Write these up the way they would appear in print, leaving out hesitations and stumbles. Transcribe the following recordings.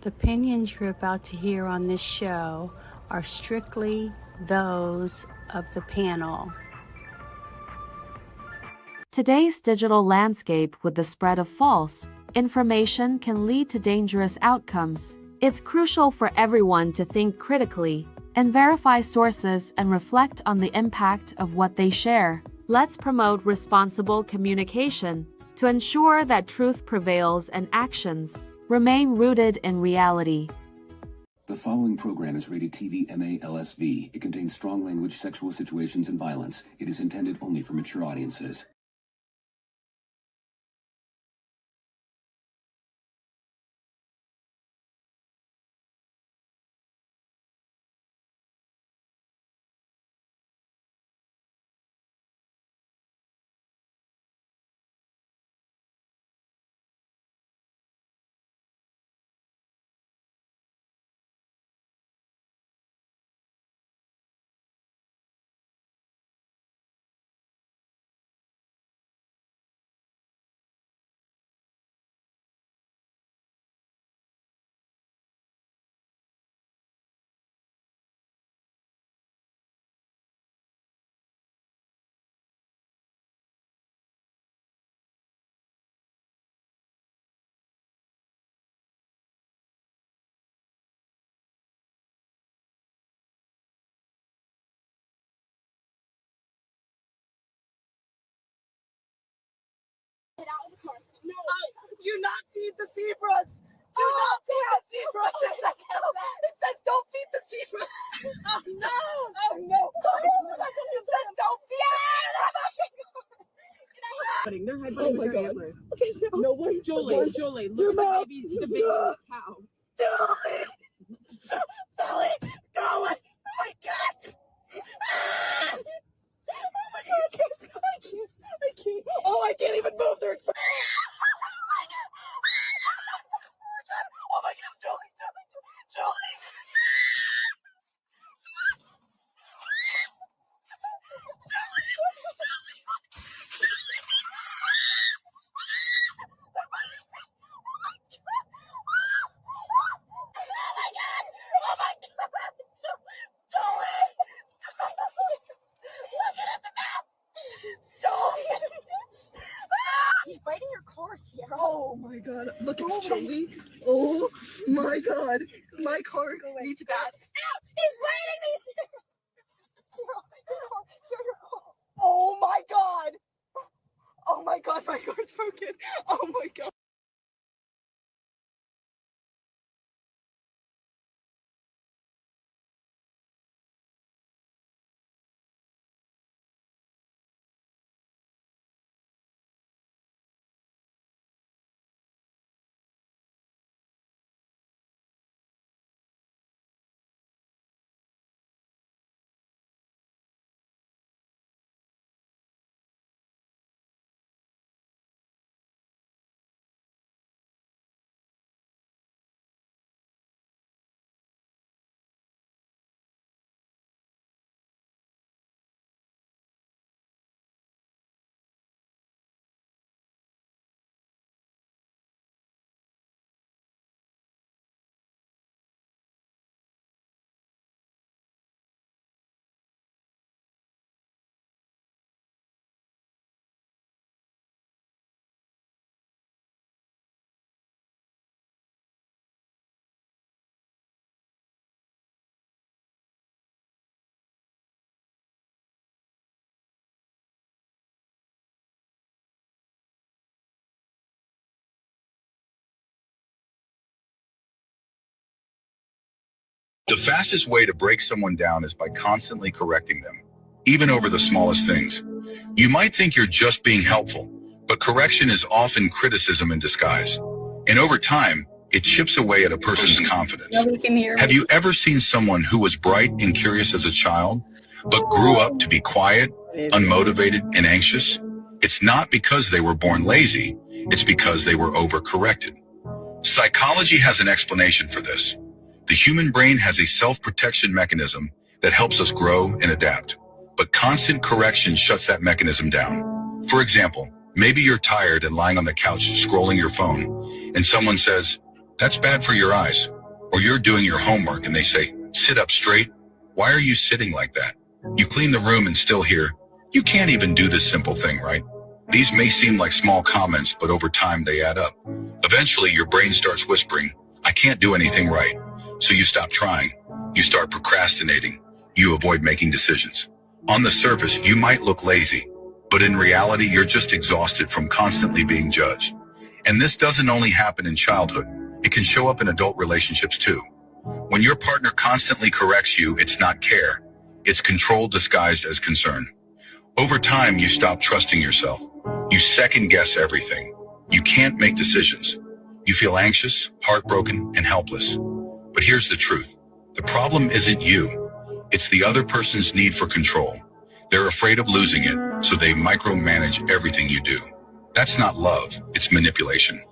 The opinions you're about to hear on this show are strictly those of the panel. Today's digital landscape with the spread of false information can lead to dangerous outcomes. It's crucial for everyone to think critically and verify sources and reflect on the impact of what they share. Let's promote responsible communication to ensure that truth prevails and actions remain rooted in reality. The following program is rated TV MA-LSV. It contains strong language, sexual situations, and violence. It is intended only for mature audiences. No, do not feed the zebras. Do not feed the zebras. It says don't feed the zebras. Oh no! Oh no! It says don't feed the zebras. They're hiding Oh my God. everywhere. Okay, no one. Jolie, look at the baby cow. Julie! Julie! Go away! Oh my God! Ah! Oh my God! I can't. Oh, I can't even move. They're. Oh my God! Julie! He's biting your car, Sierra. Oh my God. Look at Jolie. Oh my God. My car needs bath. Ow! He's biting me, Sierra. Sierra, your car. Oh my God. Oh my God, my car's broken. Oh my God. The fastest way to break someone down is by constantly correcting them, even over the smallest things. You might think you're just being helpful, but correction is often criticism in disguise. And over time, it chips away at a person's confidence. Nobody can hear Have me. you ever seen someone who was bright and curious as a child, but grew up to be quiet, unmotivated, and anxious? It's not because they were born lazy, it's because they were overcorrected. Psychology has an explanation for this. The human brain has a self-protection mechanism that helps us grow and adapt, but constant correction shuts that mechanism down. For example, maybe you're tired and lying on the couch scrolling your phone, and someone says, "That's bad for your eyes." Or you're doing your homework and they say, "Sit up straight. Why are you sitting like that?" You clean the room and still hear, "You can't even do this simple thing, right?" These may seem like small comments, but over time they add up. Eventually your brain starts whispering, "I can't do anything right." So you stop trying. You start procrastinating. You avoid making decisions. On the surface, you might look lazy, but in reality, you're just exhausted from constantly being judged. And this doesn't only happen in childhood. It can show up in adult relationships too. When your partner constantly corrects you, it's not care. It's control disguised as concern. Over time, you stop trusting yourself. You second guess everything. You can't make decisions. You feel anxious, heartbroken, and helpless. But here's the truth. The problem isn't you. It's the other person's need for control. They're afraid of losing it, so they micromanage everything you do. That's not love, it's manipulation.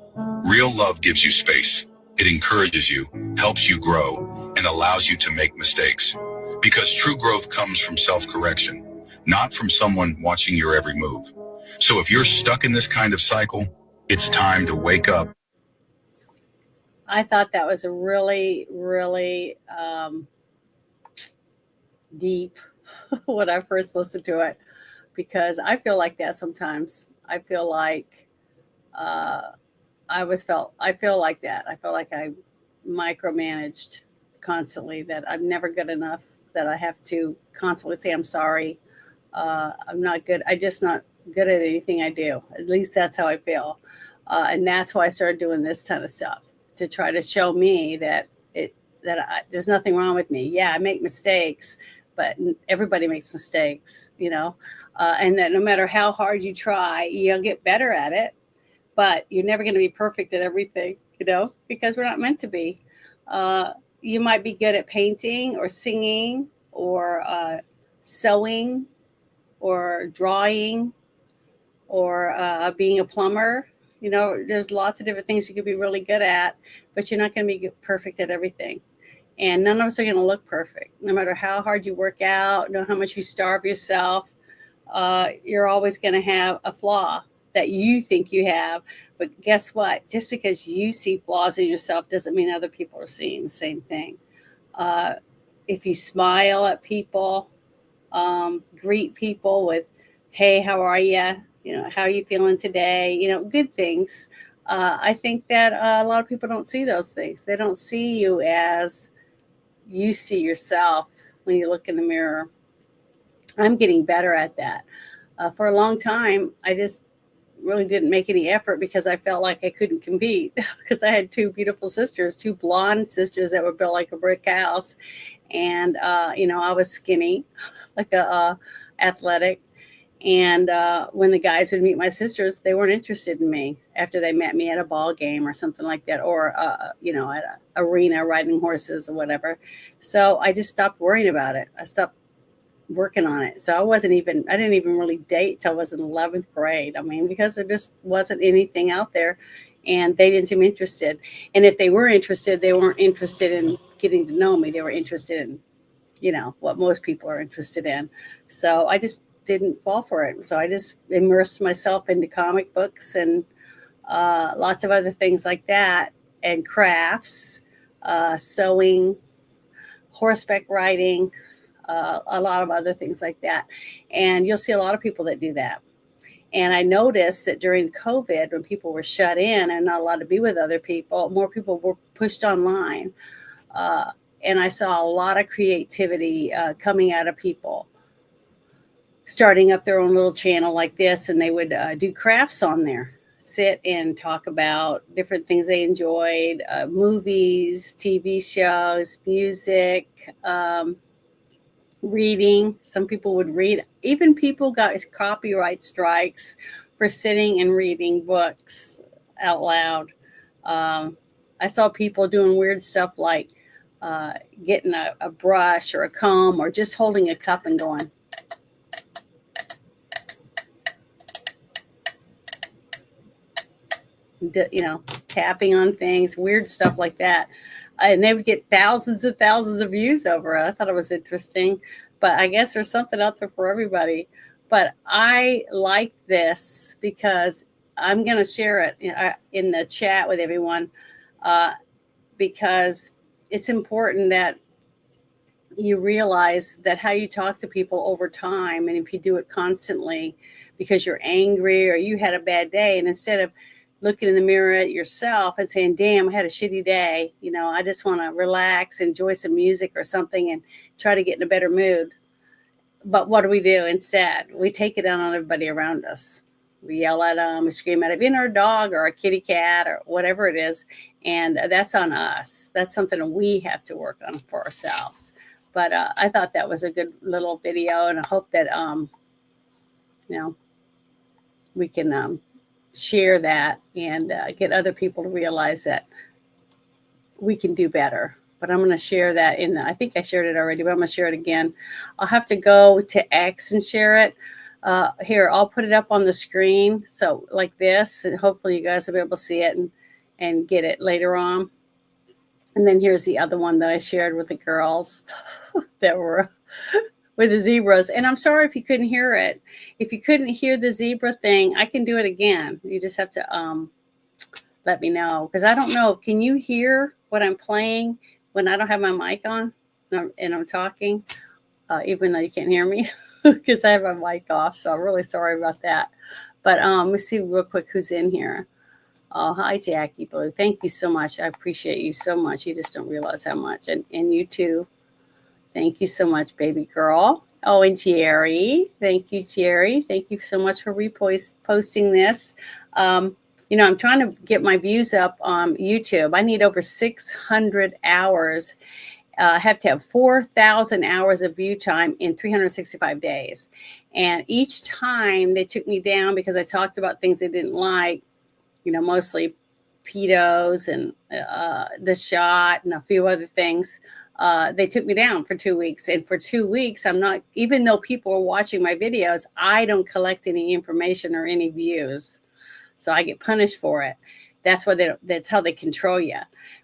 Real love gives you space. It encourages you, helps you grow, and allows you to make mistakes. Because true growth comes from self-correction, not from someone watching your every move. So if you're stuck in this kind of cycle, it's time to wake up. I thought that was a really, really deep when I first listened to it, because I feel like that sometimes. I feel like I feel like that. I feel like I micromanaged constantly, that I'm never good enough, that I have to constantly say I'm sorry. I'm not good. I'm just not good at anything I do. At least that's how I feel. And that's why I started doing this kind of stuff, to try to show me that there's nothing wrong with me. Yeah, I make mistakes, but everybody makes mistakes, and that no matter how hard you try, you'll get better at it, but you're never going to be perfect at everything, because we're not meant to be. You might be good at painting or singing or sewing or drawing or being a plumber. There's lots of different things you could be really good at, but you're not going to be perfect at everything. And none of us are going to look perfect. No matter how hard you work out, how much you starve yourself, you're always going to have a flaw that you think you have. But guess what? Just because you see flaws in yourself doesn't mean other people are seeing the same thing. If you smile at people, greet people with, "Hey, how are you? How are you feeling today?" Good things. I think that a lot of people don't see those things. They don't see you as you see yourself when you look in the mirror. I'm getting better at that. For a long time, I just really didn't make any effort because I felt like I couldn't compete, because I had two beautiful sisters, two blonde sisters that were built like a brick house. And, I was skinny, like athletic. And when the guys would meet my sisters, they weren't interested in me after they met me at a ball game or something like that, or, at an arena riding horses or whatever. So I just stopped worrying about it. I stopped working on it. So I didn't even really date till I was in 11th grade. Because there just wasn't anything out there, and they didn't seem interested. And if they were interested, they weren't interested in getting to know me. They were interested in, what most people are interested in. So I just didn't fall for it. So I just immersed myself into comic books and lots of other things like that, and crafts, sewing, horseback riding, a lot of other things like that. And you'll see a lot of people that do that. And I noticed that during COVID, when people were shut in and not allowed to be with other people, more people were pushed online. And I saw a lot of creativity coming out of people starting up their own little channel like this, and they would do crafts on there. sit and talk about different things they enjoyed, movies, TV shows, music, reading. Some people would read. Even people got copyright strikes for sitting and reading books out loud. I saw people doing weird stuff like getting a brush or a comb or just holding a cup and going. Tapping on things, weird stuff like that. And they would get thousands and thousands of views over it. I thought it was interesting, but I guess there's something out there for everybody. But I like this because I'm going to share it in the chat with everyone because it's important that you realize that how you talk to people over time, and if you do it constantly because you're angry or you had a bad day, and instead of looking in the mirror at yourself and saying, damn, I had a shitty day. I just want to relax, enjoy some music or something and try to get in a better mood. But what do we do instead? We take it out on everybody around us. We yell at them, we scream at them, even our dog or a kitty cat or whatever it is. And that's on us. That's something we have to work on for ourselves. But I thought that was a good little video. And I hope that, we can share that and get other people to realize that we can do better. But I'm going to share that I think I shared it already, but I'm going to share it again. I'll have to go to X and share it. Here, I'll put it up on the screen. So like this, and hopefully you guys will be able to see it and get it later on. And then here's the other one that I shared with the girls that were with the zebras. And I'm sorry if you couldn't hear it. If you couldn't hear the zebra thing, I can do it again. You just have to let me know. Because I don't know. Can you hear what I'm playing when I don't have my mic on and I'm talking? Even though you can't hear me because I have my mic off. So I'm really sorry about that. But let me see real quick who's in here. Oh, hi, Jackie Blue. Thank you so much. I appreciate you so much. You just don't realize how much. And you too. Thank you so much, baby girl. Oh, and Jerry. Thank you, Jerry. Thank you so much for posting this. I'm trying to get my views up on YouTube. I need over 600 hours. I have to have 4,000 hours of view time in 365 days. And each time they took me down because I talked about things they didn't like, mostly pedos and The Shot and a few other things. They took me down for 2 weeks. And for 2 weeks, I'm not, even though people are watching my videos, I don't collect any information or any views. So I get punished for it. That's how they control you.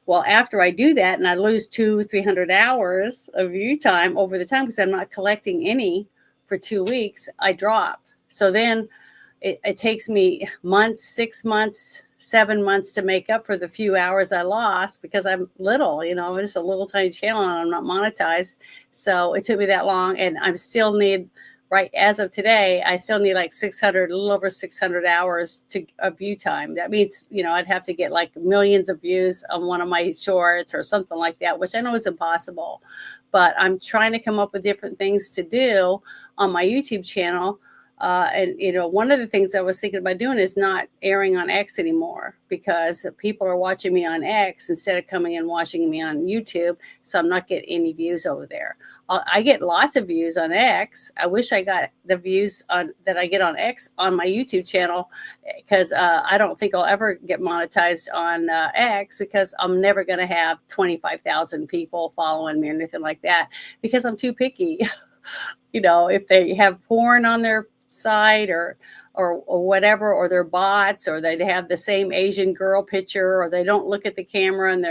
Well, after I do that and I lose 200-300 hours of view time over the time because I'm not collecting any for 2 weeks, I drop. So then it takes me months, 6 months, 7 months to make up for the few hours I lost because I'm little, I'm just a little tiny channel and I'm not monetized. So it took me that long, and I still need, right as of today, I still need like a little over 600 hours of view time. That means, I'd have to get like millions of views on one of my shorts or something like that, which I know is impossible. But I'm trying to come up with different things to do on my YouTube channel. And one of the things I was thinking about doing is not airing on X anymore because people are watching me on X instead of coming and watching me on YouTube. So I'm not getting any views over there. I get lots of views on X. I wish I got the views that I get on X on my YouTube channel because I don't think I'll ever get monetized on X because I'm never going to have 25,000 people following me or anything like that because I'm too picky. If they have porn on their site or whatever, or they're bots, or they have the same Asian girl picture, or they don't look at the camera and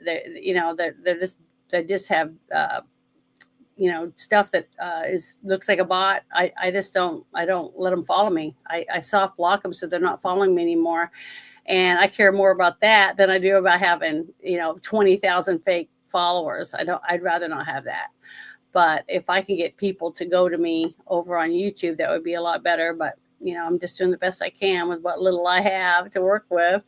they just have stuff that looks like a bot. I don't let them follow me. I soft block them so they're not following me anymore. And I care more about that than I do about having 20,000 fake followers. I'd rather not have that. But if I can get people to go to me over on YouTube, that would be a lot better. But, I'm just doing the best I can with what little I have to work with.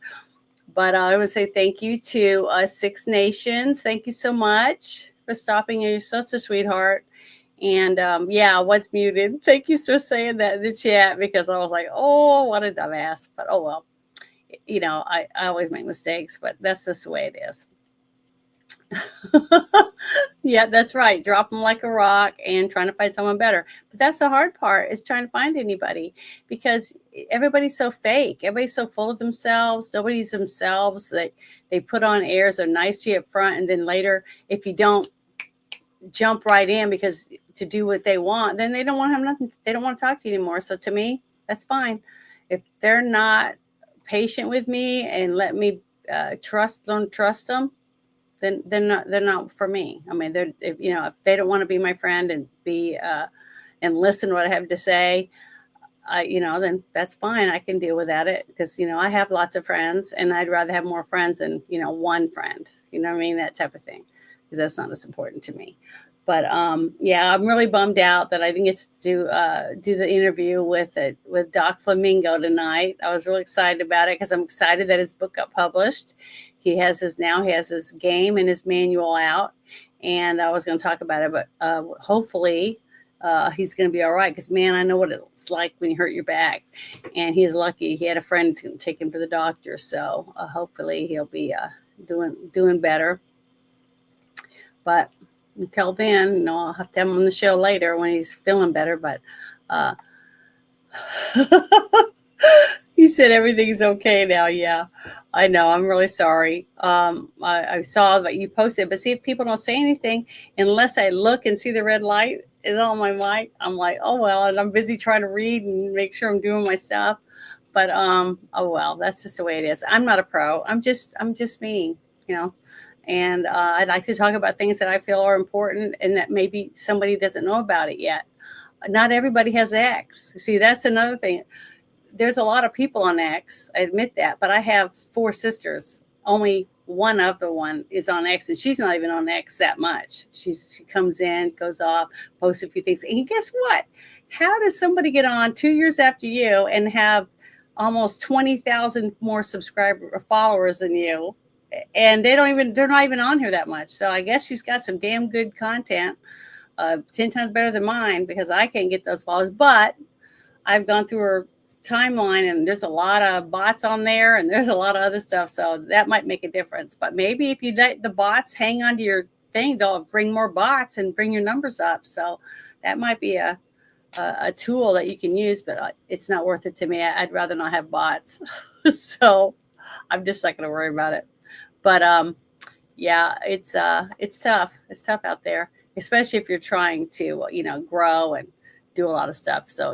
But I would say thank you to Six Nations. Thank you so much for stopping. You're such a sweetheart. And I was muted. Thank you for saying that in the chat because I was like, oh, what a dumbass. But oh, well. I always make mistakes, but that's just the way it is. Yeah, that's right. Drop them like a rock and trying to find someone better. But that's the hard part, is trying to find anybody, because everybody's so fake. Everybody's so full of themselves. Nobody's themselves. They put on airs, are nice to you up front, and then later, if you don't jump right in because to do what they want, then they don't want to have nothing. They don't want to talk to you anymore. So to me, that's fine. If they're not patient with me and let me learn trust them, then they're not for me. I mean, if they don't want to be my friend and be and listen to what I have to say, then that's fine. I can deal without it, because I have lots of friends, and I'd rather have more friends than one friend. You know what I mean? That type of thing, because that's not as important to me. But yeah, I'm really bummed out that I didn't get to do the interview with Doc Flamingo tonight. I was really excited about it, because I'm excited that his book got published. He has his game and his manual out, and I was going to talk about it, but hopefully he's going to be all right, because man, I know what it's like when you hurt your back, and he's lucky he had a friend who's going to take him to the doctor. So hopefully he'll be doing better. But until then, I'll have to have him on the show later when he's feeling better. But he said everything's okay now. Yeah, I know. I'm really sorry. I saw that you posted, but see, if people don't say anything, unless I look and see the red light is on my mic, I'm like, oh well, and I'm busy trying to read and make sure I'm doing my stuff. But oh well, that's just the way it is. I'm not a pro. I'm just me, And I'd like to talk about things that I feel are important and that maybe somebody doesn't know about it yet. Not everybody has X. See, that's another thing. There's a lot of people on X. I admit that, but I have 4 sisters. Only one of the one is on X, and she's not even on X that much. She comes in, goes off, posts a few things. And guess what? How does somebody get on 2 years after you and have almost 20,000 more followers than you? And they're not even on here that much. So I guess she's got some damn good content, 10 times better than mine, because I can't get those followers. But I've gone through her timeline, and there's a lot of bots on there, and there's a lot of other stuff. So that might make a difference. But maybe if you let the bots hang onto your thing, they'll bring more bots and bring your numbers up. So that might be a tool that you can use, but it's not worth it to me. I'd rather not have bots. So I'm just not going to worry about it. But yeah, it's tough. It's tough out there, especially if you're trying to, grow and do a lot of stuff. So,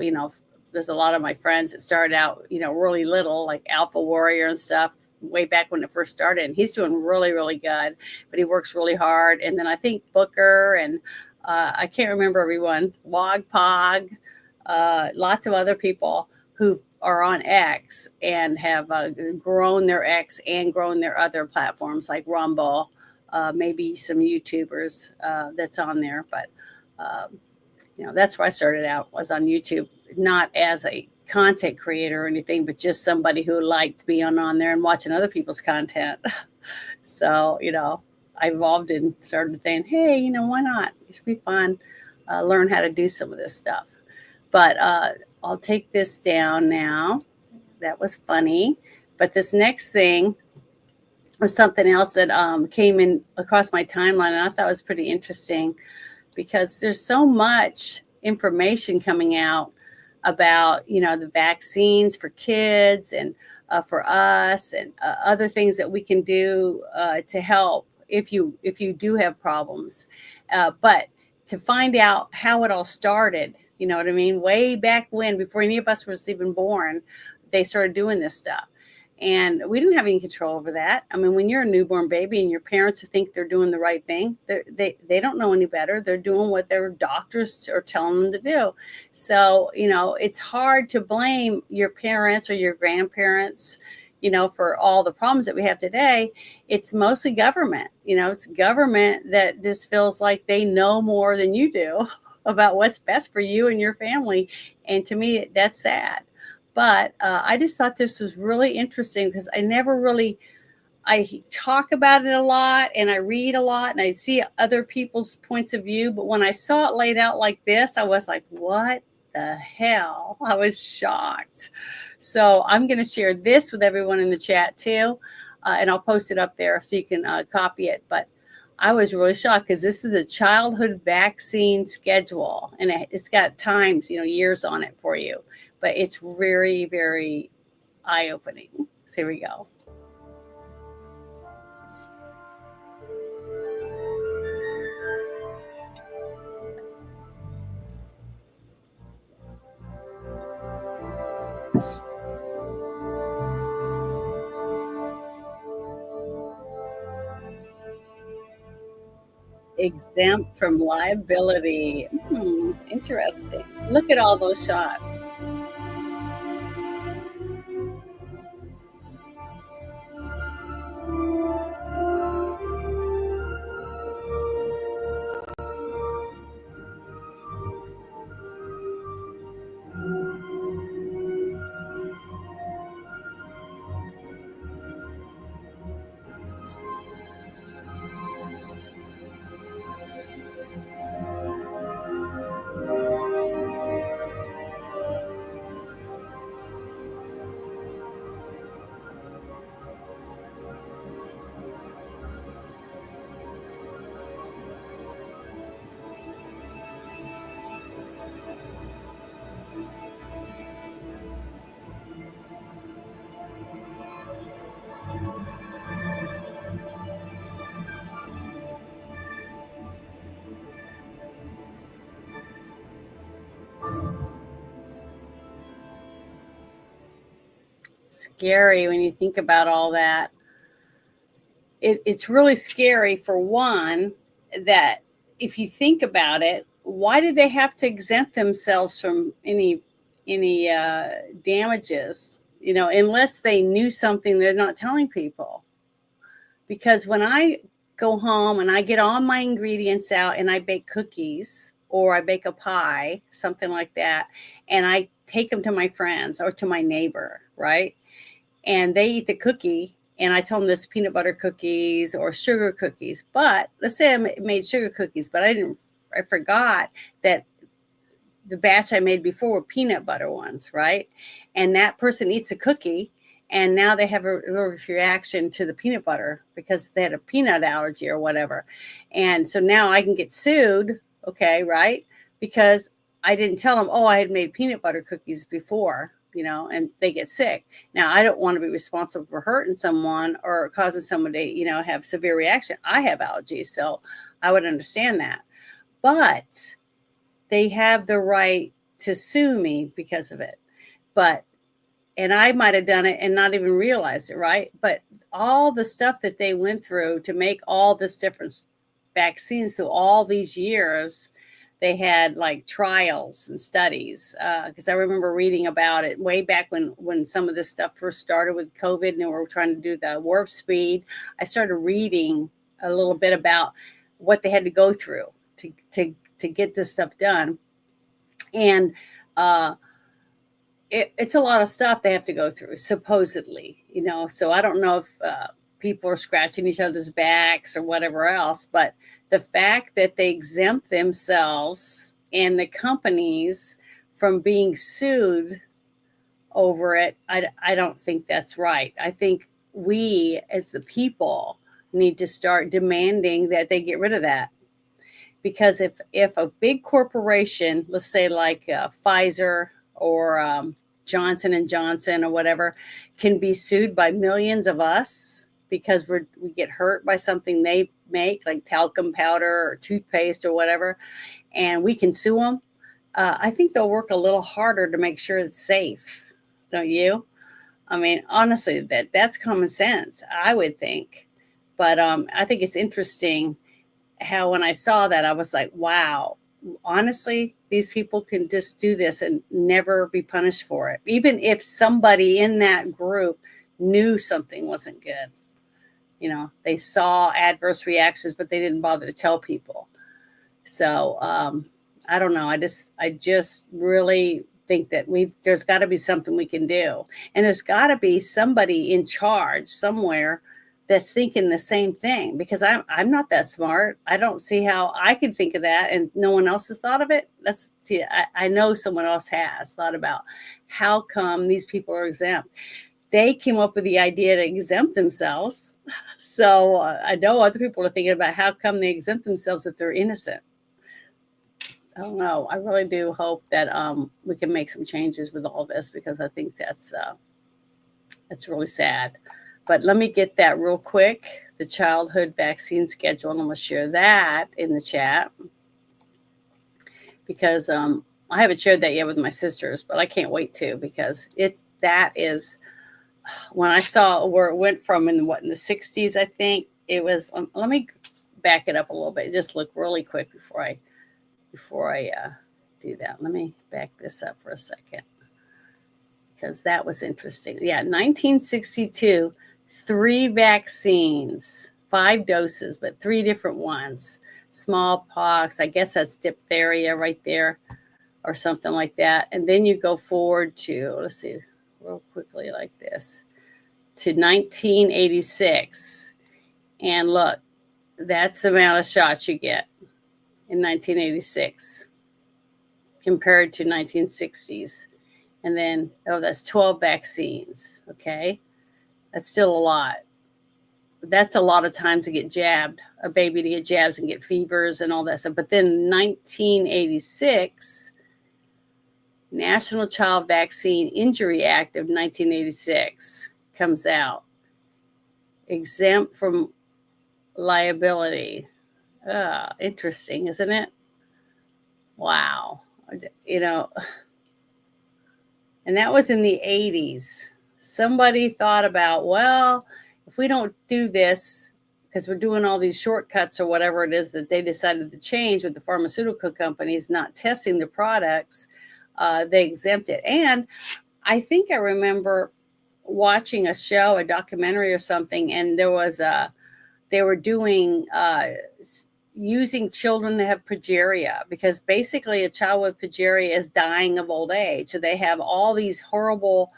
there's a lot of my friends that started out, really little, like Alpha Warrior and stuff, way back when it first started. And he's doing really, really good, but he works really hard. And then I think Booker and I can't remember everyone, Wogpog, lots of other people who are on X and have grown their X and grown their other platforms like Rumble, maybe some YouTubers that's on there. But, that's where I started out, was on YouTube, not as a content creator or anything, but just somebody who liked being on there and watching other people's content. So, I evolved and started saying, hey, why not? It should be fun. Learn how to do some of this stuff. But I'll take this down now. That was funny. But this next thing was something else that came in across my timeline, and I thought was pretty interesting, because there's so much information coming out about, the vaccines for kids and for us, and other things that we can do to help if you do have problems. But to find out how it all started, you know what I mean? Way back when, before any of us was even born, they started doing this stuff. And we didn't have any control over that. I mean, when you're a newborn baby and your parents think they're doing the right thing, they don't know any better. They're doing what their doctors are telling them to do. So, it's hard to blame your parents or your grandparents, for all the problems that we have today. It's mostly government. It's government that just feels like they know more than you do about what's best for you and your family. And to me, that's sad. But I just thought this was really interesting, because I talk about it a lot, and I read a lot, and I see other people's points of view. But when I saw it laid out like this, I was like, what the hell? I was shocked. So I'm going to share this with everyone in the chat too. And I'll post it up there so you can copy it. But I was really shocked because this is a childhood vaccine schedule, and it's got times, years on it for you. But it's very, very eye-opening. So here we go. Exempt from liability. Interesting. Look at all those shots. Scary when you think about all that. It's really scary, for one, that if you think about it, why did they have to exempt themselves from any damages? Unless they knew something they're not telling people. Because when I go home and I get all my ingredients out and I bake cookies or I bake a pie, something like that, and I take them to my friends or to my neighbor, right? And they eat the cookie, and I tell them this peanut butter cookies or sugar cookies. But let's say I made sugar cookies, but I forgot that the batch I made before were peanut butter ones, right? And that person eats a cookie, and now they have a allergic reaction to the peanut butter because they had a peanut allergy or whatever. And so now I can get sued, okay, right? Because I didn't tell them, I had made peanut butter cookies before, and they get sick. Now, I don't want to be responsible for hurting someone or causing someone to, have severe reaction. I have allergies, so I would understand that. But they have the right to sue me because of it. And I might have done it and not even realized it, right? But all the stuff that they went through to make all this different vaccines through all these years, they had like trials and studies. Because I remember reading about it way back when some of this stuff first started with COVID and they were trying to do the warp speed. I started reading a little bit about what they had to go through to get this stuff done. And it's a lot of stuff they have to go through, supposedly, so I don't know if people are scratching each other's backs or whatever else, but the fact that they exempt themselves and the companies from being sued over it, I don't think that's right. I think we as the people need to start demanding that they get rid of that. Because if a big corporation, let's say like Pfizer or Johnson & Johnson or whatever, can be sued by millions of us because we get hurt by something they make, like talcum powder or toothpaste or whatever, and we can sue them, I think they'll work a little harder to make sure it's safe. Don't you? I mean, honestly, that's common sense, I would think. But I think it's interesting how when I saw that, I was like, wow, honestly, these people can just do this and never be punished for it. Even if somebody in that group knew something wasn't good. They saw adverse reactions, but they didn't bother to tell people. So I don't know. I just really think that there's got to be something we can do. And there's got to be somebody in charge somewhere that's thinking the same thing, because I'm not that smart. I don't see how I could think of that and no one else has thought of it. I know someone else has thought about how come these people are exempt. They came up with the idea to exempt themselves. So I know other people are thinking about how come they exempt themselves if they're innocent. I don't know. I really do hope that we can make some changes with all this, because I think that's really sad. But let me get that real quick. The childhood vaccine schedule, and I'm going to share that in the chat, because I haven't shared that yet with my sisters, but I can't wait to, because that is when I saw where it went from in the 60s, I think it was. Let me back it up a little bit. Just look really quick before I do that. Let me back this up for a second, because that was interesting. Yeah, 1962. 3 vaccines, 5 doses, but 3 different ones. Smallpox, I guess that's diphtheria right there, or something like that. And then you go forward to, let's see, real quickly like this, to 1986. And look, that's the amount of shots you get in 1986 compared to 1960s. And then, that's 12 vaccines, okay? That's still a lot. That's a lot of time to get jabbed, a baby to get jabs and get fevers and all that stuff. But then 1986, National Child Vaccine Injury Act of 1986 comes out. Exempt from liability. Interesting, isn't it? Wow. And that was in the 80s. Somebody thought about, well, if we don't do this, because we're doing all these shortcuts or whatever it is that they decided to change with the pharmaceutical companies not testing the products, they exempt it. And I think I remember watching a show, a documentary or something, and they were doing using children that have progeria, because basically a child with progeria is dying of old age. So they have all these horrible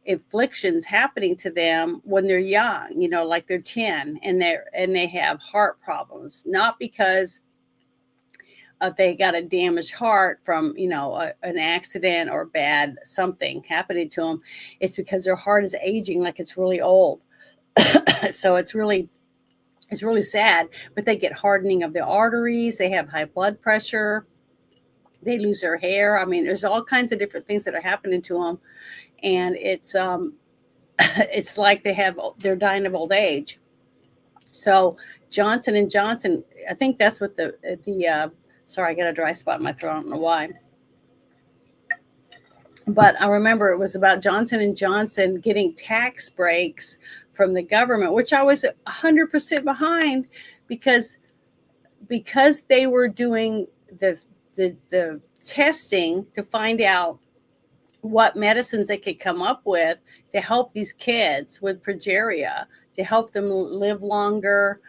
afflictions happening to them when they're young, like they're 10, and they have heart problems, not because they got a damaged heart from an accident or bad something happening to them. It's because their heart is aging like it's really old. So it's really sad. But they get hardening of the arteries, they have high blood pressure, they lose their hair. I mean, there's all kinds of different things that are happening to them. And it's like they're dying of old age. So Johnson & Johnson, I think that's what sorry, I got a dry spot in my throat. I don't know why. But I remember it was about Johnson & Johnson getting tax breaks from the government, which I was 100% behind, because they were doing the testing to find out what medicines they could come up with to help these kids with progeria, to help them live longer,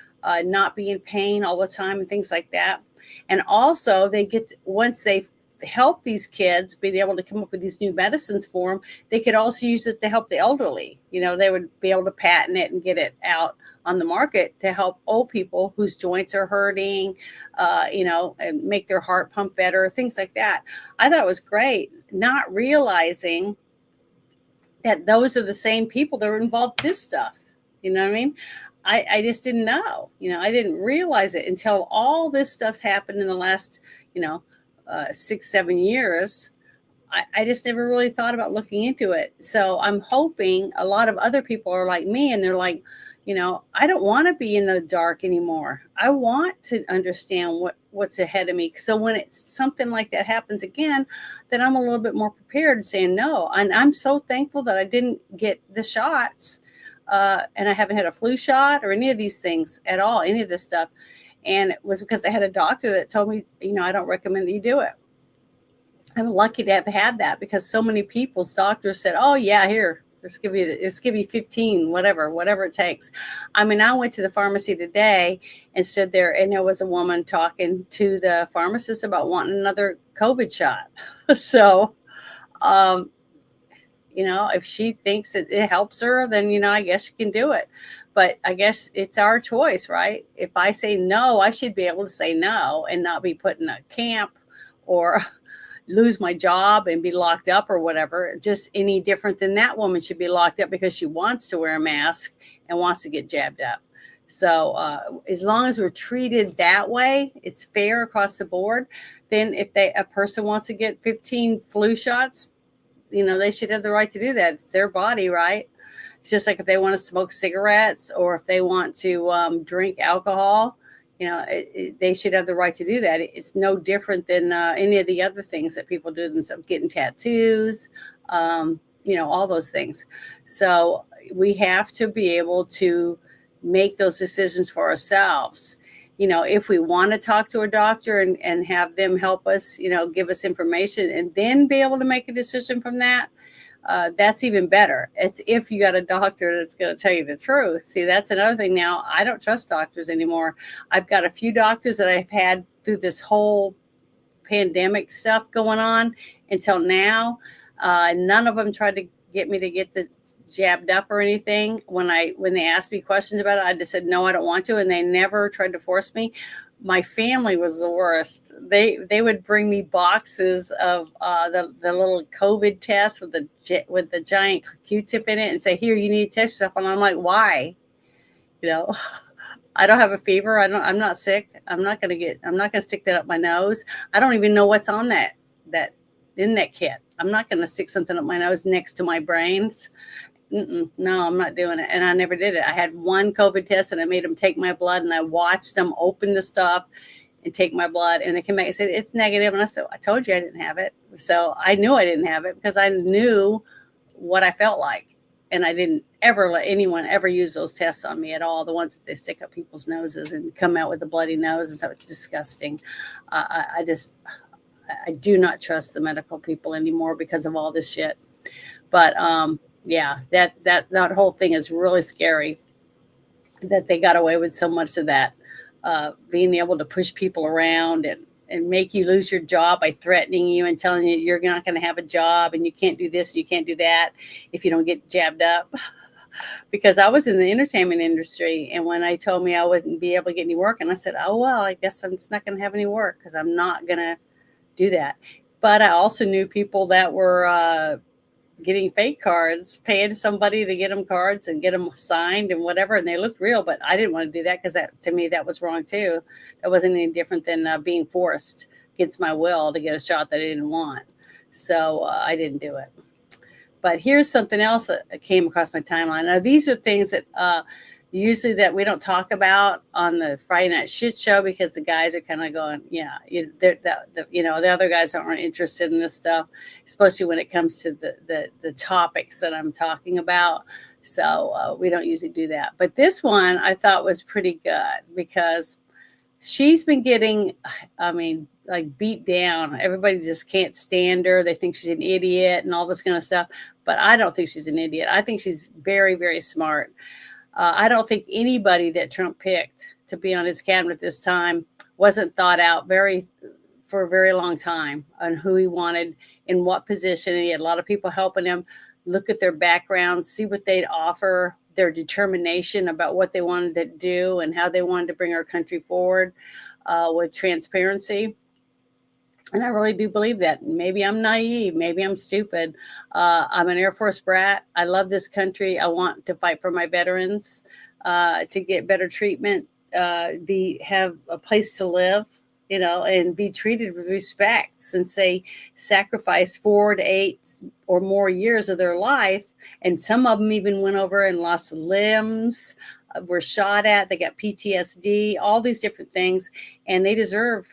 not be in pain all the time and things like that. And also once they help these kids being able to come up with these new medicines for them, they could also use it to help the elderly. They would be able to patent it and get it out on the market to help old people whose joints are hurting, and make their heart pump better, things like that. I thought it was great, not realizing that those are the same people that were involved in this stuff. You know what I mean? I just didn't know. I didn't realize it until all this stuff happened in the last, 6-7 years. I just never really thought about looking into it. So I'm hoping a lot of other people are like me, and they're like, I don't want to be in the dark anymore. I want to understand what's ahead of me. So when it's something like that happens again, then I'm a little bit more prepared saying no. And I'm so thankful that I didn't get the shots. And I haven't had a flu shot or any of these things at all, any of this stuff. And it was because I had a doctor that told me, I don't recommend that you do it. I'm lucky to have had that, because so many people's doctors said, oh yeah, here, let's give you 15, whatever it takes. I mean, I went to the pharmacy today and stood there, and there was a woman talking to the pharmacist about wanting another COVID shot. So, If she thinks it helps her, then, I guess she can do it. But I guess it's our choice, right? If I say no, I should be able to say no and not be put in a camp or lose my job and be locked up or whatever. Just any different than that woman should be locked up because she wants to wear a mask and wants to get jabbed up. So as long as we're treated that way, it's fair across the board. Then if a person wants to get 15 flu shots, they should have the right to do that. It's their body, right? It's just like if they want to smoke cigarettes or if they want to drink alcohol, they should have the right to do that. It's no different than any of the other things that people do themselves, getting tattoos, all those things. So we have to be able to make those decisions for ourselves. If we want to talk to a doctor and have them help us, give us information and then be able to make a decision from that, that's even better. It's if you got a doctor that's going to tell you the truth. See, that's another thing now. I don't trust doctors anymore. I've got a few doctors that I've had through this whole pandemic stuff going on until now. None of them tried to get me to get the jabbed up or anything. When they asked me questions about it, I just said, no, I don't want to. And they never tried to force me. My family was the worst. They would bring me boxes of the little COVID test with the giant Q-tip in it and say, here, you need to test yourself. And I'm like, why? I don't have a fever. I'm not sick. I'm not going to stick that up my nose. I don't even know what's on that in that kit. I'm not going to stick something up my nose next to my brains. No, I'm not doing it. And I never did it. I had one COVID test and I made them take my blood and I watched them open the stuff and take my blood. And they came back and said, it's negative. And I said, I told you I didn't have it. So I knew I didn't have it because I knew what I felt like. And I didn't ever let anyone ever use those tests on me at all. The ones that they stick up people's noses and come out with a bloody nose and stuff. It's disgusting. I do not trust the medical people anymore because of all this shit. But yeah, that whole thing is really scary that they got away with so much of that, being able to push people around and make you lose your job by threatening you and telling you you're not going to have a job and you can't do this, you can't do that if you don't get jabbed up. Because I was in the entertainment industry, and when I told me I wouldn't be able to get any work, and I said, oh, well, I guess I'm just not going to have any work because I'm not going to do that. But I also knew people that were getting fake cards, paying somebody to get them cards and get them signed and whatever, and they looked real, but I didn't want to do that because to me that was wrong too. That wasn't any different than being forced against my will to get a shot that I didn't want. So I didn't do it. But here's something else that came across my timeline. Now these are things that usually that we don't talk about on the Friday Night Shit Show because the guys are kind of going, yeah, the other guys aren't interested in this stuff, especially when it comes to the topics that I'm talking about. So we don't usually do that. But this one I thought was pretty good because she's been getting, like beat down. Everybody just can't stand her. They think she's an idiot and all this kind of stuff. But I don't think she's an idiot. I think she's very, very smart. I don't think anybody that Trump picked to be on his cabinet this time wasn't thought out for a very long time on who he wanted, in what position. And he had a lot of people helping him look at their backgrounds, see what they'd offer, their determination about what they wanted to do and how they wanted to bring our country forward with transparency. And I really do believe that. Maybe I'm naive. Maybe I'm stupid. I'm an Air Force brat. I love this country. I want to fight for my veterans, to get better treatment, have a place to live, and be treated with respect, since they sacrificed 4 to 8 or more years of their life. And some of them even went over and lost limbs, were shot at. They got PTSD, all these different things. And they deserve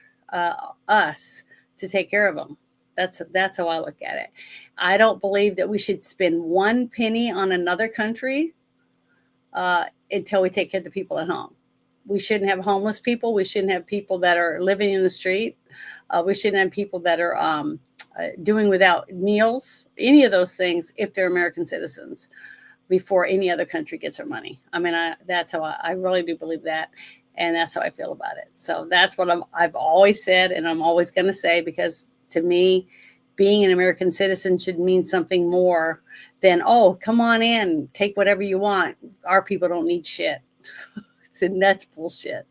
us to take care of them. That's how I look at it. I don't believe that we should spend one penny on another country until we take care of the people at home. We shouldn't have homeless people. We shouldn't have people that are living in the street. We shouldn't have people that are doing without meals, any of those things, if they're American citizens, before any other country gets our money. That's how I really do believe that. And that's how I feel about it. So that's what I've always said, and I'm always going to say, because to me, being an American citizen should mean something more then, oh, come on in, take whatever you want. Our people don't need shit. And that's bullshit.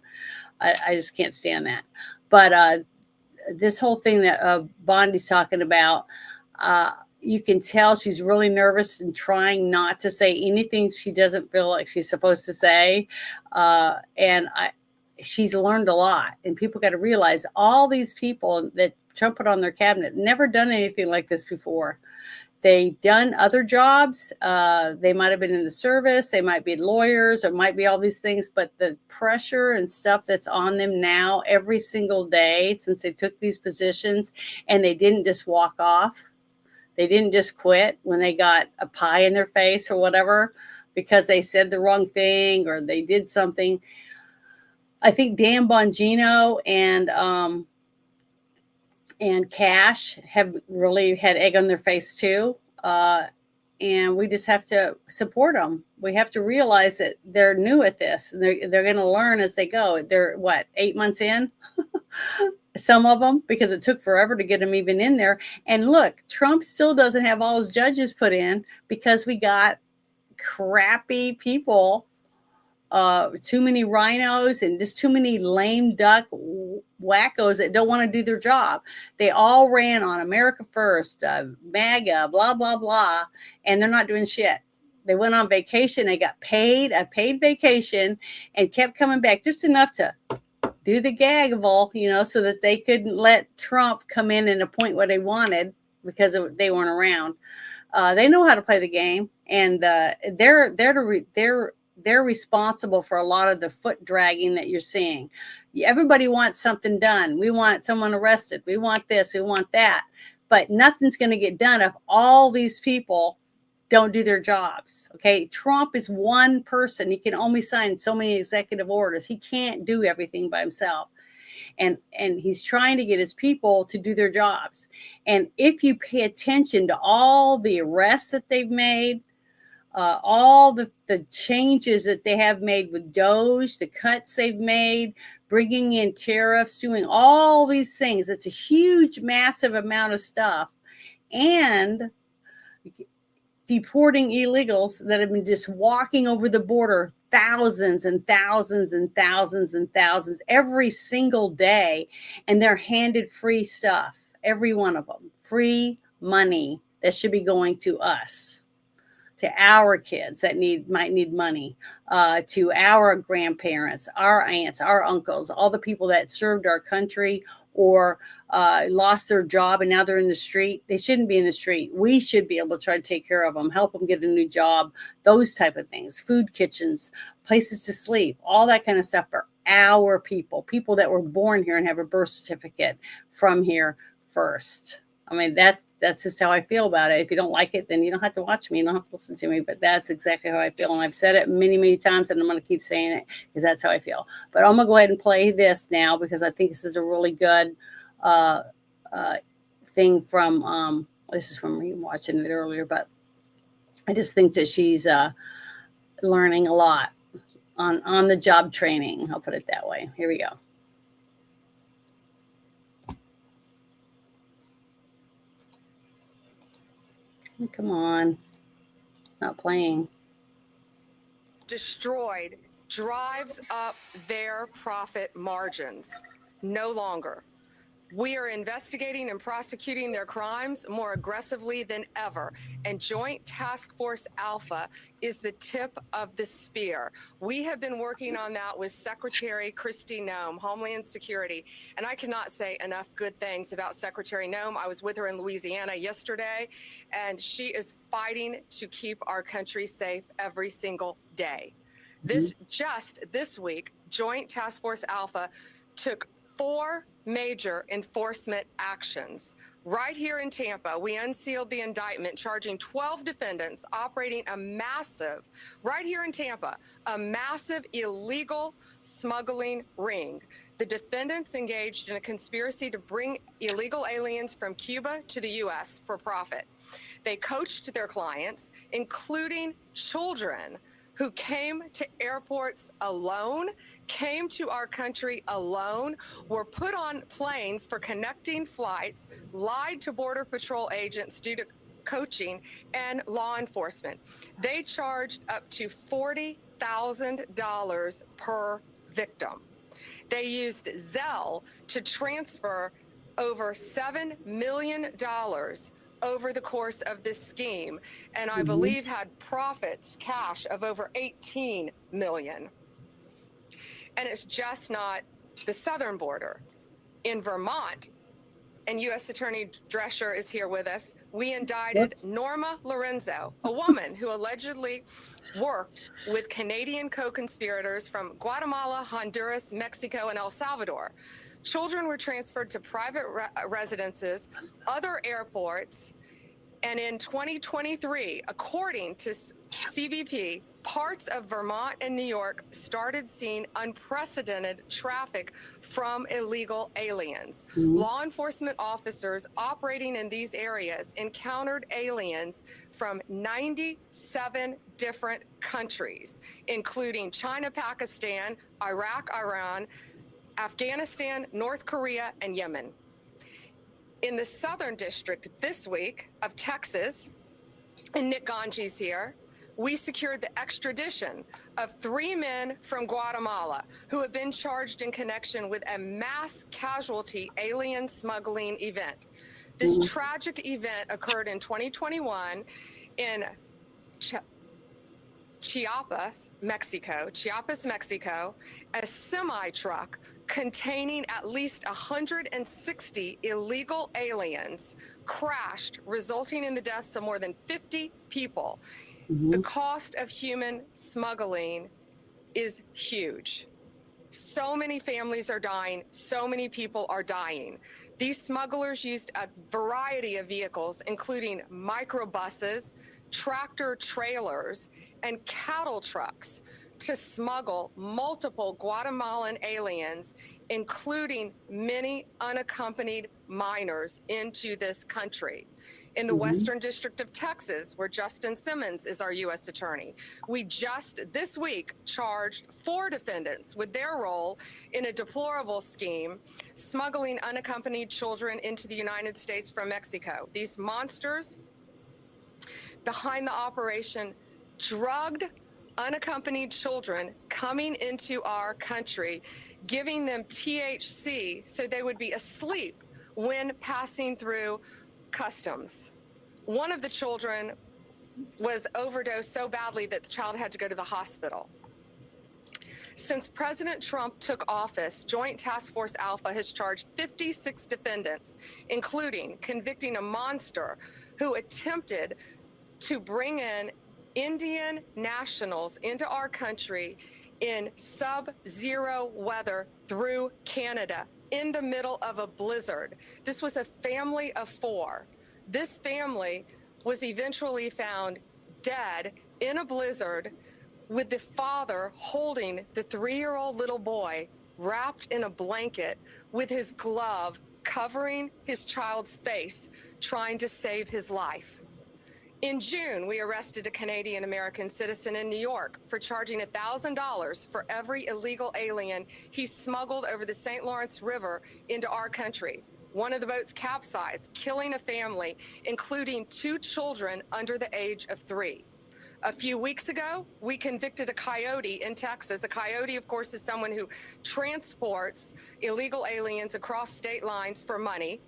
I just can't stand that. But this whole thing that Bondi's talking about, you can tell she's really nervous and trying not to say anything she doesn't feel like she's supposed to say. She's learned a lot. And people got to realize all these people that Trump put on their cabinet never done anything like this before. They've done other jobs. They might have been in the service. They might be lawyers, or might be all these things. But the pressure and stuff that's on them now every single day since they took these positions, and they didn't just walk off. They didn't just quit when they got a pie in their face or whatever because they said the wrong thing or they did something. I think Dan Bongino and Cash have really had egg on their face too. And we just have to support them. We have to realize that they're new at this and they're going to learn as they go. They're 8 months in? Some of them, because it took forever to get them even in there. And look, Trump still doesn't have all his judges put in because we got crappy people, too many rhinos and just too many lame duck wackos that don't want to do their job. They all ran on America First, MAGA, blah, blah, blah, and they're not doing shit. They went on vacation. They got a paid vacation, and kept coming back just enough to do the gaggable, so that they couldn't let Trump come in and appoint what they wanted because they weren't around. They know how to play the game, and they're responsible for a lot of the foot dragging that you're seeing. Everybody wants something done. We want someone arrested. We want this. We want that. But nothing's going to get done if all these people don't do their jobs. Okay. Trump is one person. He can only sign so many executive orders. He can't do everything by himself. And he's trying to get his people to do their jobs. And if you pay attention to all the arrests that they've made, all the changes that they have made with DOGE, the cuts they've made, bringing in tariffs, doing all these things, it's a huge, massive amount of stuff. And deporting illegals that have been just walking over the border, thousands and thousands and thousands and thousands every single day. And they're handed free stuff, every one of them, free money that should be going to us, to our kids that might need money, to our grandparents, our aunts, our uncles, all the people that served our country or lost their job and now they're in the street. They shouldn't be in the street. We should be able to try to take care of them, help them get a new job, those type of things, food kitchens, places to sleep, all that kind of stuff for our people that were born here and have a birth certificate from here first. I mean, that's just how I feel about it. If you don't like it, then you don't have to watch me. You don't have to listen to me. But that's exactly how I feel. And I've said it many, many times, and I'm going to keep saying it because that's how I feel. But I'm going to go ahead and play this now because I think this is a really good thing from, this is from me watching it earlier, but I just think that she's learning a lot on the job training. I'll put it that way. Here we go. Come on. Not playing. Destroyed drives up their profit margins. No longer. We are investigating and prosecuting their crimes more aggressively than ever. And Joint Task Force Alpha is the tip of the spear. We have been working on that with Secretary Kristi Noem, Homeland Security. And I cannot say enough good things about Secretary Noem. I was with her in Louisiana yesterday, and she is fighting to keep our country safe every single day. Just this week, Joint Task Force Alpha took 4 major enforcement actions. Right here in Tampa, we unsealed the indictment charging 12 defendants operating a massive illegal smuggling ring. The defendants engaged in a conspiracy to bring illegal aliens from Cuba to the U.S. for profit. They coached their clients, including children, who came to airports alone, came to our country alone, were put on planes for connecting flights, lied to Border Patrol agents due to coaching, and law enforcement. They charged up to $40,000 per victim. They used Zelle to transfer over $7 million over the course of this scheme, and I believe had profits, cash of over 18 million. And it's just not the southern border. In Vermont, and U.S. Attorney Drescher is here with us, we indicted Norma Lorenzo, a woman who allegedly worked with Canadian co-conspirators from Guatemala, Honduras, Mexico, and El Salvador. Children were transferred to private residences, other airports, and in 2023, according to CBP, parts of Vermont and New York started seeing unprecedented traffic from illegal aliens. Law enforcement officers operating in these areas encountered aliens from 97 different countries, including China, Pakistan, Iraq, Iran, Afghanistan, North Korea, and Yemen. In the Southern District this week of Texas, and Nick Ganji's here, we secured the extradition of 3 men from Guatemala who have been charged in connection with a mass casualty alien smuggling event. This tragic event occurred in 2021 in Chiapas, Mexico. A semi-truck containing at least 160 illegal aliens crashed, resulting in the deaths of more than 50 people. The cost of human smuggling is huge. So many families are dying. So many people are dying. These smugglers used a variety of vehicles, including microbuses, tractor trailers, and cattle trucks to smuggle multiple Guatemalan aliens, including many unaccompanied minors, into this country. In the Western District of Texas, where Justin Simmons is our U.S. attorney, we just this week charged 4 defendants with their role in a deplorable scheme smuggling unaccompanied children into the United States from Mexico. These monsters behind the operation drugged unaccompanied children coming into our country, giving them THC so they would be asleep when passing through customs. One of the children was overdosed so badly that the child had to go to the hospital. Since President Trump took office, Joint Task Force Alpha has charged 56 defendants, including convicting a monster who attempted to bring in Indian nationals into our country in sub-zero weather through Canada in the middle of a blizzard. This was a family of 4. This family was eventually found dead in a blizzard with the father holding the 3-year-old little boy wrapped in a blanket with his glove covering his child's face, trying to save his life. In June, we arrested a Canadian American citizen in New York for charging $1,000 for every illegal alien he smuggled over the St. Lawrence River into our country. One of the boats capsized, killing a family, including 2 children under the age of 3. A few weeks ago, we convicted a coyote in Texas. A coyote, of course, is someone who transports illegal aliens across state lines for money.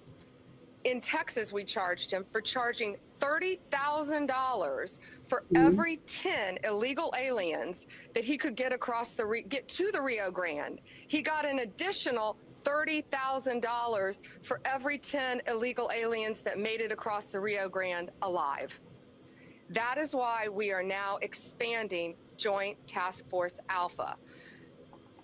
In Texas, we charged him for charging $30,000 for every 10 illegal aliens that he could get across get to the Rio Grande. He got an additional $30,000 for every 10 illegal aliens that made it across the Rio Grande alive. That is why we are now expanding Joint Task Force Alpha.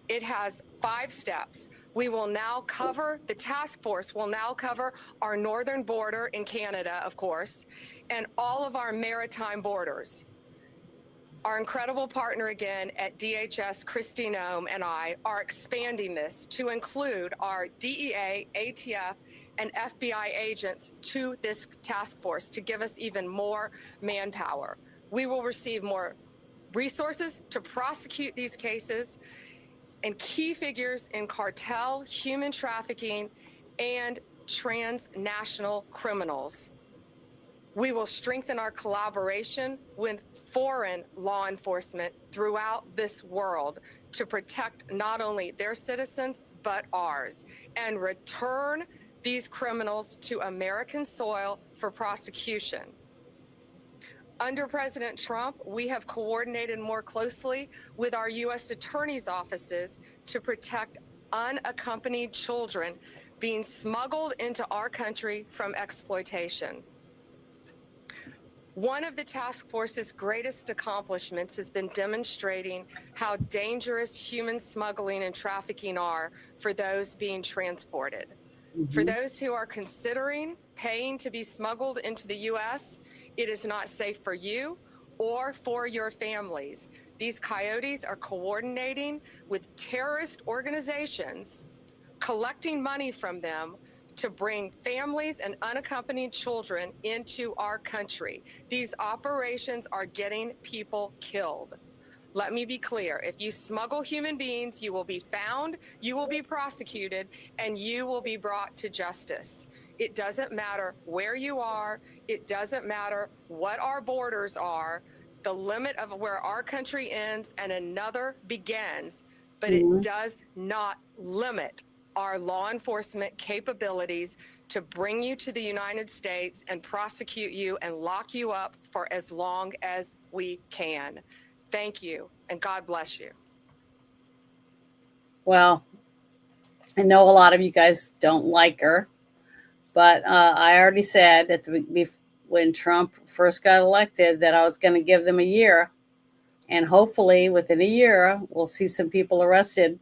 It has 5 steps. We will now cover, the task force will now cover our northern border in Canada, of course, and all of our maritime borders. Our incredible partner again at DHS, Kristi Noem, and I are expanding this to include our DEA, ATF, and FBI agents to this task force to give us even more manpower. We will receive more resources to prosecute these cases, and key figures in cartel, human trafficking, and transnational criminals. We will strengthen our collaboration with foreign law enforcement throughout this world to protect not only their citizens, but ours, and return these criminals to American soil for prosecution. Under President Trump, we have coordinated more closely with our U.S. attorneys' offices to protect unaccompanied children being smuggled into our country from exploitation. One of the task force's greatest accomplishments has been demonstrating how dangerous human smuggling and trafficking are for those being transported. For those who are considering paying to be smuggled into the U.S., it is not safe for you or for your families. These coyotes are coordinating with terrorist organizations, collecting money from them to bring families and unaccompanied children into our country. These operations are getting people killed. Let me be clear. If you smuggle human beings, you will be found, you will be prosecuted, and you will be brought to justice. It doesn't matter where you are. It doesn't matter what our borders are. The limit of where our country ends and another begins, but it does not limit our law enforcement capabilities to bring you to the United States and prosecute you and lock you up for as long as we can. Thank you, and God bless you. Well, I know a lot of you guys don't like her, but I already said that when Trump first got elected that I was going to give them a year, and hopefully within a year we'll see some people arrested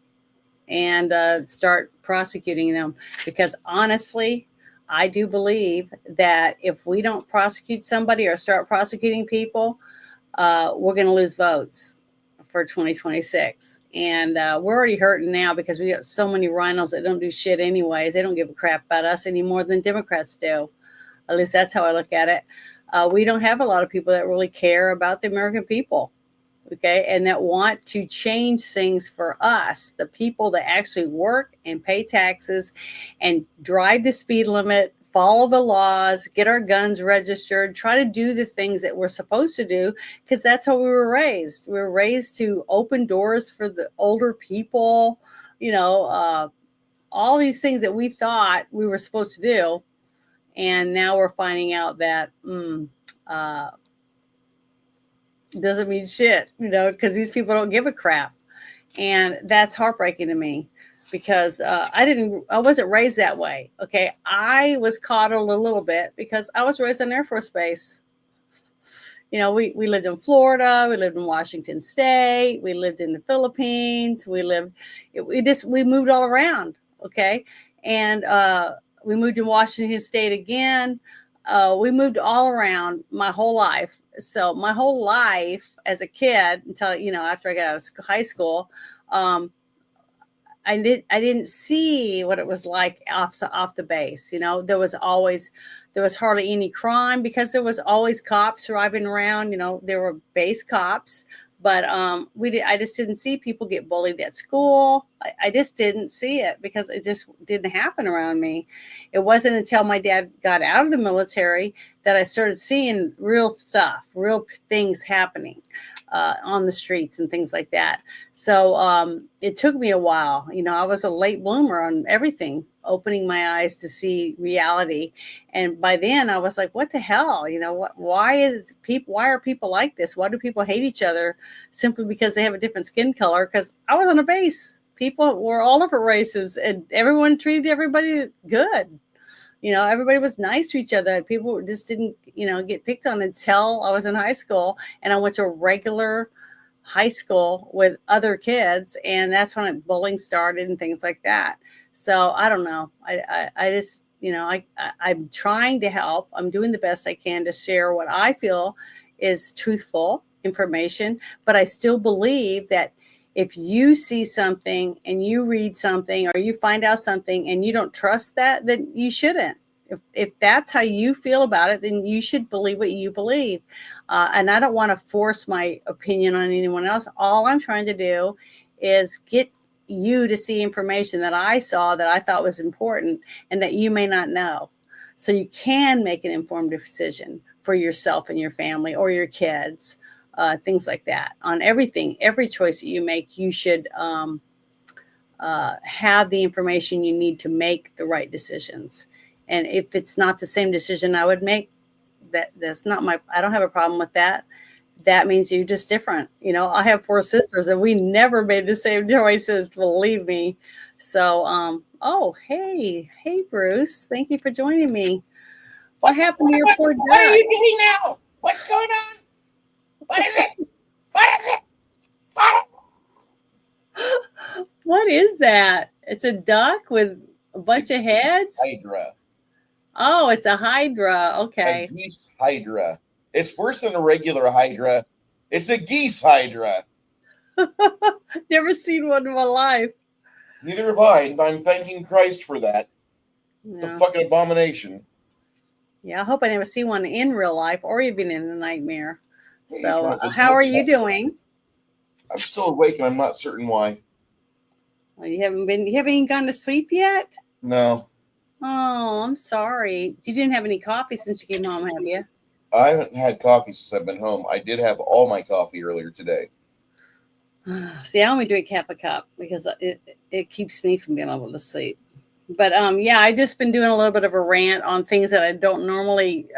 and start prosecuting them. Because honestly, I do believe that if we don't prosecute somebody or start prosecuting people, we're going to lose votes for 2026. And we're already hurting now because we got so many rhinos that don't do shit anyways. They don't give a crap about us any more than Democrats do. At least that's how I look at it. We don't have a lot of people that really care about the American people. Okay, and that want to change things for us, the people that actually work and pay taxes and drive the speed limit, follow the laws, get our guns registered, try to do the things that we're supposed to do, because that's how we were raised. We were raised to open doors for the older people, all these things that we thought we were supposed to do. And now we're finding out that doesn't mean shit, because these people don't give a crap. And that's heartbreaking to me because I wasn't raised that way. Okay. I was coddled a little bit because I was raised on Air Force Base. We lived in Florida, we lived in Washington State, we lived in the Philippines, we moved all around. Okay. And we moved to Washington State again. We moved all around my whole life. So my whole life as a kid until, after I got out of high school, I didn't see what it was like off the base. There was hardly any crime because there was always cops driving around. There were base cops, but I just didn't see people get bullied at school. I just didn't see it because it just didn't happen around me. It wasn't until my dad got out of the military that I started seeing real stuff, real things happening on the streets and things like that. So it took me a while. I was a late bloomer on everything, opening my eyes to see reality. And by then I was like, what the hell? Why are people like this? Why do people hate each other simply because they have a different skin color? Because I was on a base. People were all different races and everyone treated everybody good. Everybody was nice to each other. People just didn't, get picked on until I was in high school, and I went to a regular high school with other kids, and that's when bullying started and things like that. So I don't know. I just, I'm trying to help. I'm doing the best I can to share what I feel is truthful information, but I still believe that if you see something and you read something or you find out something and you don't trust that, then you shouldn't. If that's how you feel about it, then you should believe what you believe. And I don't want to force my opinion on anyone else. All I'm trying to do is get you to see information that I saw that I thought was important and that you may not know. so you can make an informed decision for yourself and your family or your kids, things like that. On everything, every choice that you make, you should have the information you need to make the right decisions. And if it's not the same decision I would make, that's not I don't have a problem with that. That means you're just different. You know, I have 4 sisters and we never made the same choices, believe me. So, oh, hey, Bruce, thank you for joining me. What happened to your poor What are duck? you doing now? What's going on? What is it? What is it? What? What is that? It's a duck with a bunch of heads? Hydra. Oh, it's a hydra. Okay. A geese hydra. It's worse than a regular hydra. It's a geese hydra. Never seen one in my life. Neither have I, and I'm thanking Christ for that. It's a No. fucking abomination. Yeah, I hope I never see one in real life or even in a nightmare. Hey, So, trying to think how are what's you up. doing? I'm still awake and I'm not certain why. Oh, you haven't even gone to sleep yet? No, Oh, I'm sorry. You didn't have any coffee since you came home, have you? I haven't had coffee since I've been home. I did have all my coffee earlier today. See, I only drink half a cup because it keeps me from being able to sleep. But yeah, I just been doing a little bit of a rant on things that I don't normally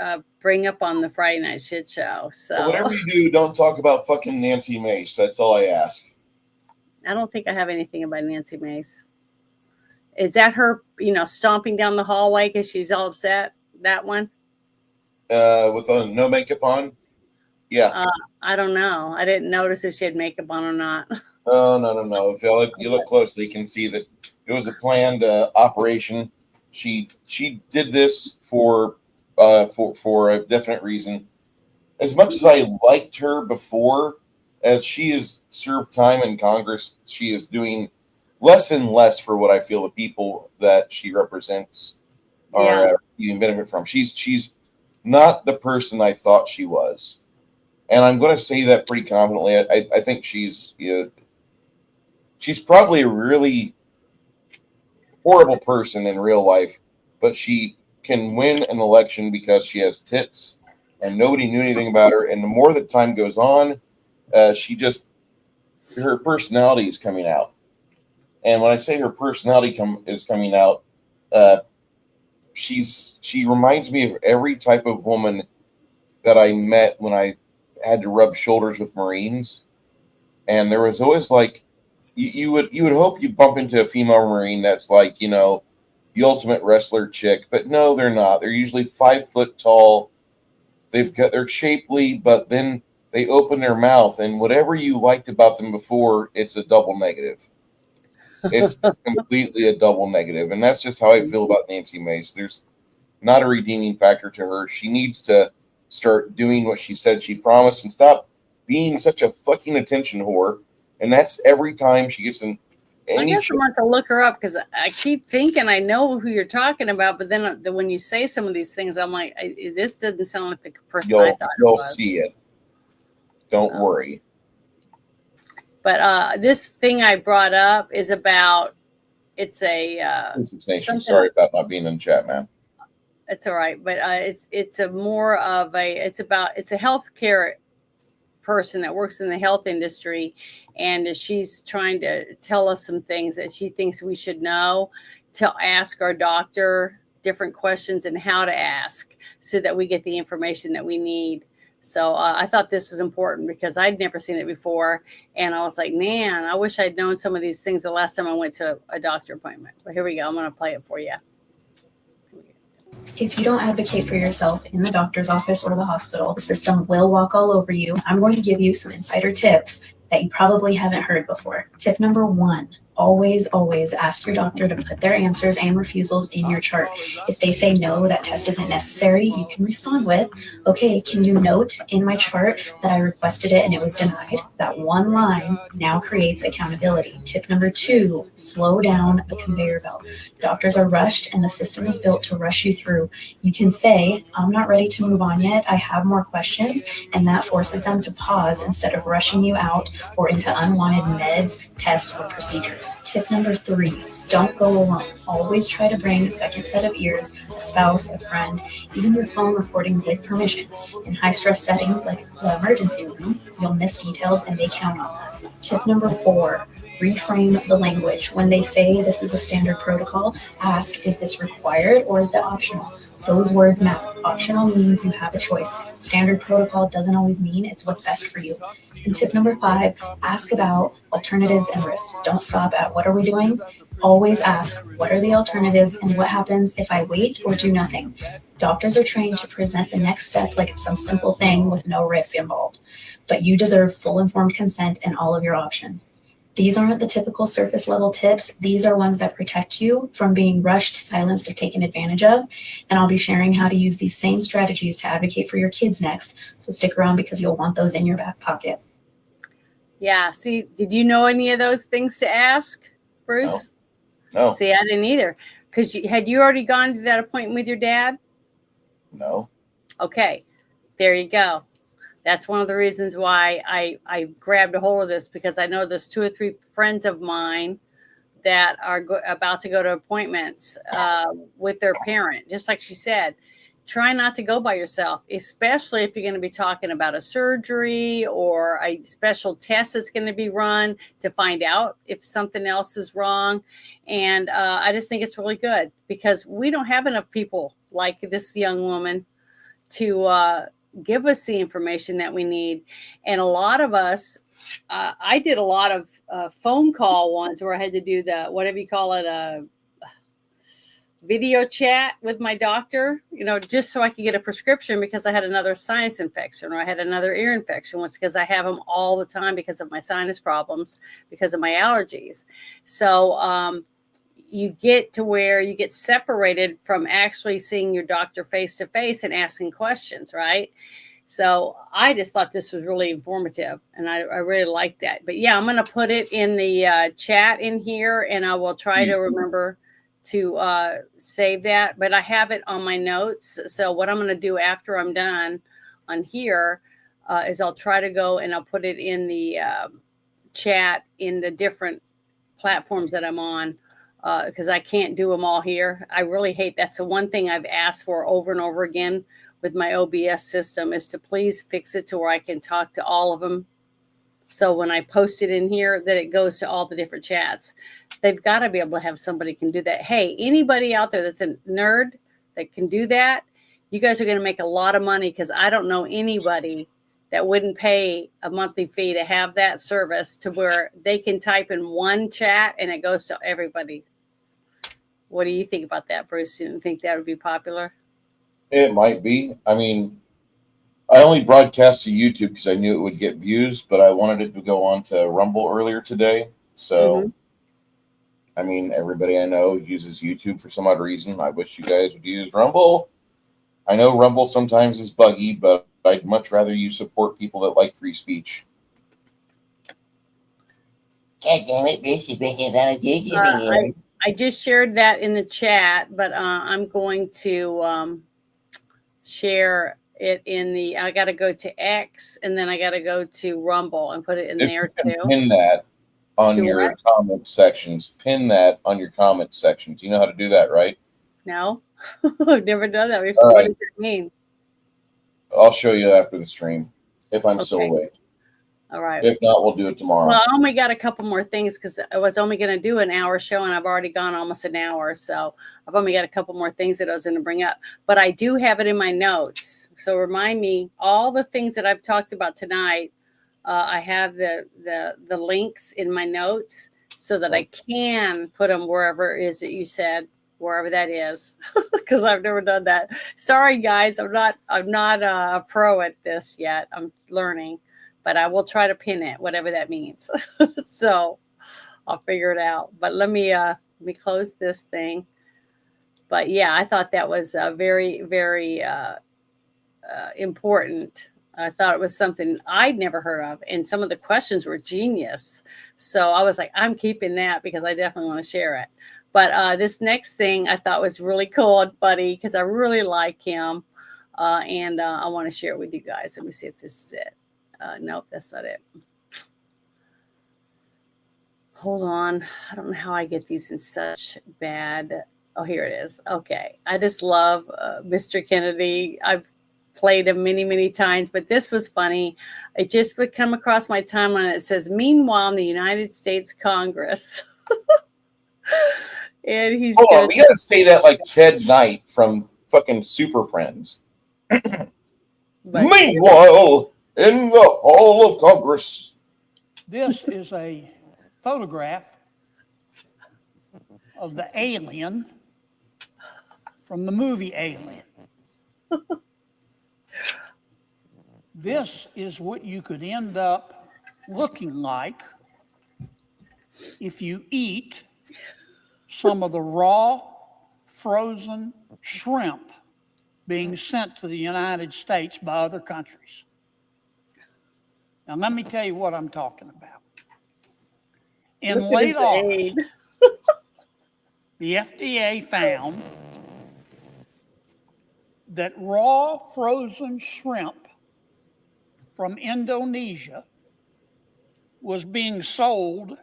bring up on the Friday Night Shit Show. So But whatever you do, don't talk about fucking Nancy Mace. That's all I ask. I don't think I have anything about Nancy Mace. Is that her, stomping down the hallway because she's all upset? That one? With no makeup on? Yeah. I don't know. I didn't notice if she had makeup on or not. Oh, no. If you look closely, you can see that it was a planned operation. She did this for a definite reason. As much as I liked her before, as she has served time in Congress, she is doing less and less for what I feel the people that she represents are even benefit from. She's not the person I thought she was, and I'm going to say that pretty confidently. I think she's probably a really horrible person in real life, but she can win an election because she has tits and nobody knew anything about her. And the more that time goes on, her personality is coming out. And when I say her personality is coming out, she reminds me of every type of woman that I met when I had to rub shoulders with Marines. And there was always like, you would hope you bump into a female Marine that's like, the ultimate wrestler chick, but no, they're not. They're usually 5 foot tall. They're shapely, but then they open their mouth, and whatever you liked about them before, it's a double negative. It's completely a double negative, and that's just how I feel about Nancy Mace. There's not a redeeming factor to her. She needs to start doing what she said she promised and stop being such a fucking attention whore. And that's every time she gets in I any guess show. I want to look her up because I keep thinking I know who you're talking about, but then when you say some of these things, I'm like, this doesn't sound like the person I thought it You'll was. see it. Don't worry. But this thing I brought up is about, it's a Nation. Sorry about not being in chat, man. it's all right, but it's a more of it's a healthcare person that works in the health industry, and she's trying to tell us some things that she thinks we should know to ask our doctor different questions and how to ask so that we get the information that we need. So I thought this was important because I'd never seen it before, and I was like, man, I wish I'd known some of these things the last time I went to a doctor appointment. But here we go. I'm going to play it for you. If you don't advocate for yourself in the doctor's office or the hospital, the system will walk all over you. I'm going to give you some insider tips that you probably haven't heard before. Tip number 1, always ask your doctor to put their answers and refusals in your chart. If they say no, that test isn't necessary, you can respond with, okay, can you note in my chart that I requested it and it was denied? That one line now creates accountability. Tip number 2, slow down the conveyor belt. Doctors are rushed and the system is built to rush you through. You can say, I'm not ready to move on yet, I have more questions, and that forces them to pause instead of rushing you out or into unwanted meds, tests, or procedures. tips. Tip number 3, don't go alone. Always try to bring a second set of ears, a spouse, a friend, even your phone recording with permission. In high stress settings like the emergency room, you'll miss details and they count on that. Tip number 4, reframe the language. When they say this is a standard protocol, ask, is this required or is it optional? Those words matter. Optional means you have a choice. Standard protocol doesn't always mean it's what's best for you. And tip number 5, ask about alternatives and risks. Don't stop at what are we doing? Always ask, what are the alternatives and what happens if I wait or do nothing? Doctors are trained to present the next step like it's some simple thing with no risk involved. But you deserve full informed consent and all of your options. These aren't the typical surface level tips. These are ones that protect you from being rushed, silenced, or taken advantage of. And I'll be sharing how to use these same strategies to advocate for your kids next. So stick around because you'll want those in your back pocket. Yeah. See, did you know any of those things to ask, Bruce? No. See, I didn't either. Because had you already gone to that appointment with your dad? No. Okay. There you go. That's one of the reasons why I grabbed a hold of this, because I know there's 2 or 3 friends of mine that are about to go to appointments with their parent. Just like she said, try not to go by yourself, especially if you're going to be talking about a surgery or a special test that's going to be run to find out if something else is wrong. And I just think it's really good because we don't have enough people like this young woman to give us the information that we need. And a lot of us, I did a lot of phone call ones where I had to do the, whatever you call it, video chat with my doctor, just so I could get a prescription because I had another sinus infection or I had another ear infection, once because I have them all the time because of my sinus problems, because of my allergies. So you get to where you get separated from actually seeing your doctor face to face and asking questions, right? So I just thought this was really informative and I really like that. But yeah, I'm going to put it in the chat in here and I will try to remember to save that. But I have it on my notes. So what I'm going to do after I'm done on here is I'll try to go and I'll put it in the chat in the different platforms that I'm on. Because I can't do them all here. I really hate that's the one thing I've asked for over and over again with my OBS system is to please fix it to where I can talk to all of them. So when I post it in here, that it goes to all the different chats. They've got to be able to have somebody can do that. Hey, anybody out there that's a nerd that can do that, you guys are going to make a lot of money because I don't know anybody that wouldn't pay a monthly fee to have that service to where they can type in one chat and it goes to everybody. What do you think about that, Bruce? You think that would be popular? It might be. I mean, I only broadcast to YouTube because I knew it would get views, but I wanted it to go on to Rumble earlier today. So, I mean, everybody I know uses YouTube for some odd reason. I wish you guys would use Rumble. I know Rumble sometimes is buggy, but I'd much rather you support people that like free speech. God damn it, Bruce is making that I just shared that in the chat, but I'm going to share it in the, I got to go to X and then I got to go to Rumble and put it in there too. Pin that on your comment sections. Pin that on your comment sections. You know how to do that, right? No, I've never done that before. What does it mean? I'll show you after the stream if I'm still awake. All right. If not, we'll do it tomorrow. Well, I only got a couple more things because I was only going to do an hour show and I've already gone almost an hour. So I've only got a couple more things that I was going to bring up. But I do have it in my notes. So remind me, all the things that I've talked about tonight, I have the links in my notes so that I can put them wherever it is that you said, wherever that is, because I've never done that. Sorry, guys. I'm not a pro at this yet. I'm learning. But I will try to pin it, whatever that means. So I'll figure it out. But let me close this thing. But yeah, I thought that was very, very important. I thought it was something I'd never heard of. And some of the questions were genius. So I was like, I'm keeping that because I definitely want to share it. But this next thing I thought was really cool and funny because I really like him. And I want to share it with you guys. Let me see if this is it. Nope, that's not it. hold on. I don't know how I get these in such bad. Oh, here it is. Okay. I just love Mr. Kennedy. I've played him many, many times, but this was funny. It just would come across my timeline. It says, meanwhile, in the United States Congress. And he's Hold on, good. we gotta say that like Ted Knight from fucking Super Friends. But Meanwhile, in the Hall of Congress. This is a photograph of the alien from the movie Alien. This is what you could end up looking like if you eat some of the raw, frozen shrimp being sent to the United States by other countries. Now, let me tell you what I'm talking about. In Look at late his August, aid. the FDA found that raw frozen shrimp from Indonesia was being sold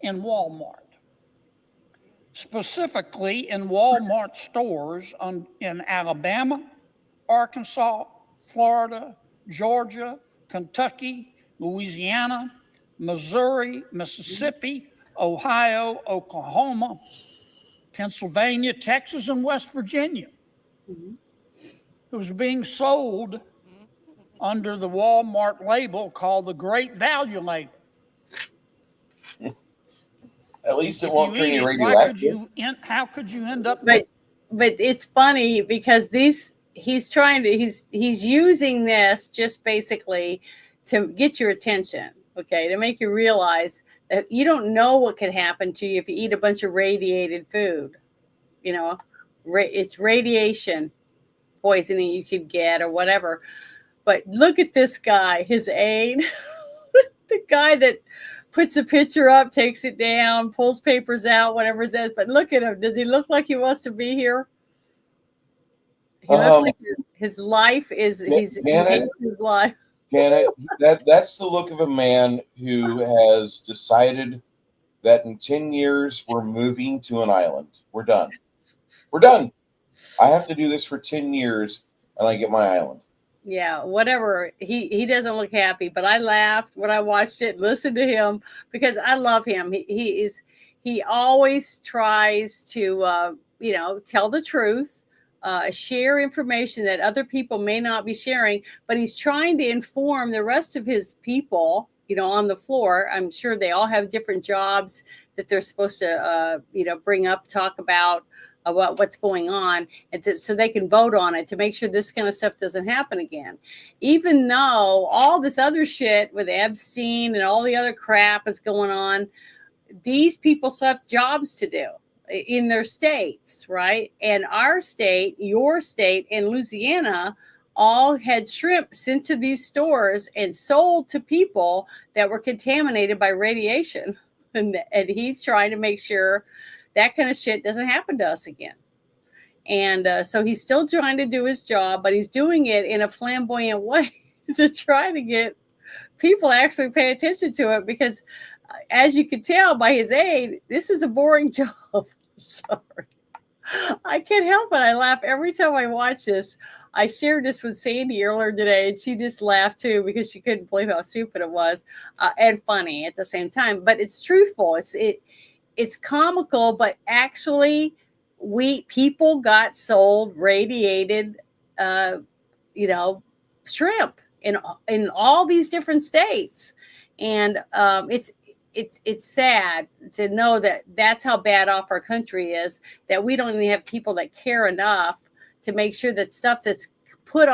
in Walmart, specifically in Walmart stores in Alabama, Arkansas, Florida, Georgia, Kentucky, Louisiana, Missouri, Mississippi, Ohio, Oklahoma, Pennsylvania, Texas, and West Virginia. It was being sold under the Walmart label called the Great Value label. At least it If won't you turn eat you it, radioactive. how could you end up? But it's funny because he's using this just basically to get your attention, okay, to make you realize that you don't know what could happen to you if you eat a bunch of radiated food. You know, it's radiation poisoning you could get or whatever. But look at this guy, his aide, the guy that puts a picture up, takes it down, pulls papers out, whatever it says. But look at him. Does he look like he wants to be here? He looks like his life is, he hates his life. Janet, that's the look of a man who has decided that in 10 years we're moving to an island. We're done. We're done. I have to do this for 10 years and I get my island. Yeah, whatever. He doesn't look happy, but I laughed when I watched it, listened to him because I love him. He always tries to tell the truth, share information that other people may not be sharing, but he's trying to inform the rest of his people, on the floor. I'm sure they all have different jobs that they're supposed to bring up, talk about what's going on, and so they can vote on it to make sure this kind of stuff doesn't happen again. Even though all this other shit with Epstein and all the other crap is going on, these people still have jobs to do in their states, right? And our state, your state, and Louisiana all had shrimp sent to these stores and sold to people that were contaminated by radiation. And he's trying to make sure that kind of shit doesn't happen to us again. And so he's still trying to do his job, but he's doing it in a flamboyant way to try to get people to actually pay attention to it. Because as you can tell by his aid, this is a boring job. Sorry. I can't help it. I laugh every time I watch this. I shared this with Sandy earlier today, and she just laughed too because she couldn't believe how stupid it was and funny at the same time. But it's truthful. It's comical, but actually people got sold radiated, shrimp in all these different states. And it's sad to know that that's how bad off our country is, that we don't even have people that care enough to make sure that stuff that's put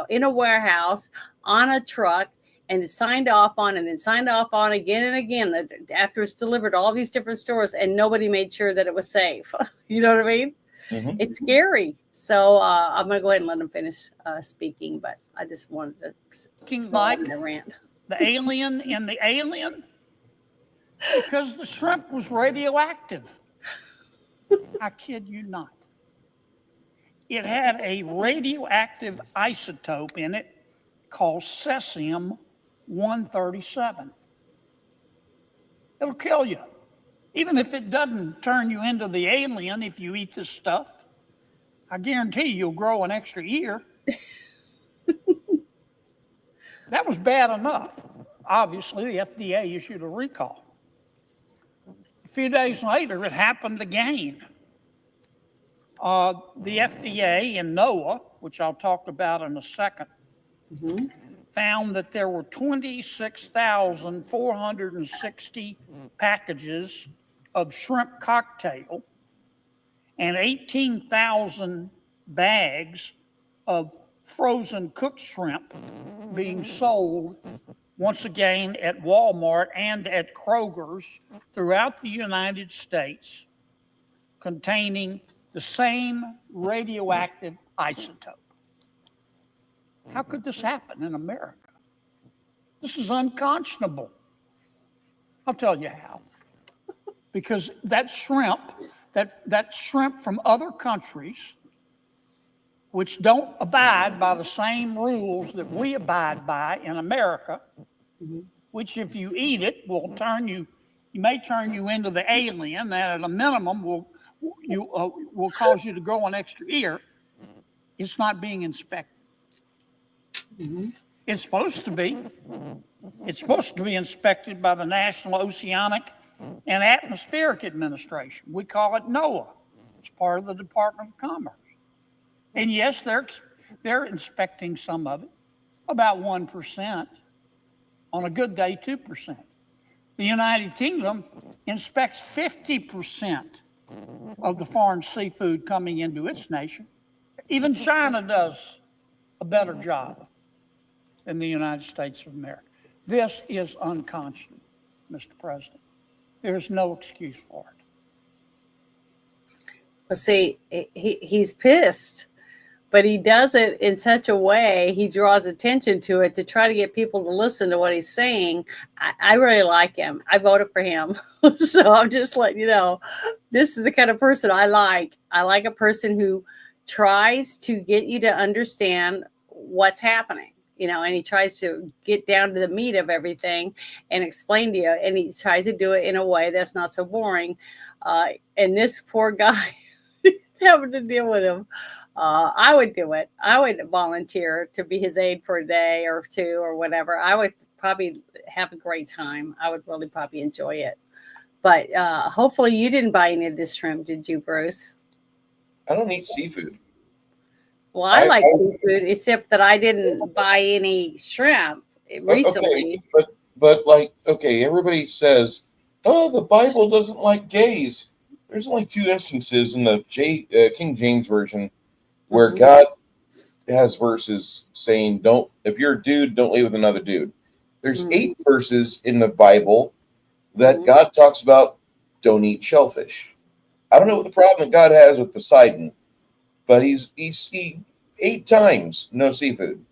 in a warehouse on a truck and it's signed off on and then signed off on again and again after it's delivered to all these different stores, and nobody made sure that it was safe. You know what I mean? Mm-hmm. It's scary. So I'm going to go ahead and let him finish speaking, but I just wanted to like rant. The alien in the alien, because the shrimp was radioactive. I kid you not. It had a radioactive isotope in it called cesium-137. It'll kill you. Even if it doesn't turn you into the alien if you eat this stuff, I guarantee you'll grow an extra ear. That was bad enough. Obviously, the FDA issued a recall. A few days later, it happened again. The FDA and NOAA, which I'll talk about in a second, found that there were 26,460 packages of shrimp cocktail and 18,000 bags of frozen cooked shrimp being sold once again at Walmart and at Kroger's throughout the United States, containing the same radioactive isotope. How could this happen in America? This is unconscionable. I'll tell you how. Because that shrimp from other countries, which don't abide by the same rules that we abide by in America, which if you eat it may turn you into the alien, and at a minimum will cause you to grow an extra ear. It's not being inspected. It's supposed to be. It's supposed to be inspected by the National Oceanic and Atmospheric Administration. We call it NOAA. It's part of the Department of Commerce. And yes, they're inspecting some of it, about 1%. On a good day, 2%. The United Kingdom inspects 50% of the foreign seafood coming into its nation. Even China does a better job than the United States of America. This is unconscionable, Mr. President. There's no excuse for it. Well, see, he's pissed, but he does it in such a way, he draws attention to it to try to get people to listen to what he's saying. I really like him. I voted for him. So I'm just letting you know, this is the kind of person I like. I like a person who tries to get you to understand what's happening, and he tries to get down to the meat of everything and explain to you. And he tries to do it in a way that's not so boring. And this poor guy, having to deal with him. I would do it. I would volunteer to be his aide for a day or two or whatever. I would probably have a great time. I would really probably enjoy it. But hopefully you didn't buy any of this shrimp, did you, Bruce? I don't eat seafood. Well, I like seafood, except that I didn't buy any shrimp recently. Okay, but everybody says, oh, the Bible doesn't like gays. There's only 2 instances in the King James Version where God has verses saying, if you're a dude, don't lay with another dude. There's 8 verses in the Bible that God talks about, don't eat shellfish. I don't know what the problem that God has with Poseidon, but he 8 times, no seafood.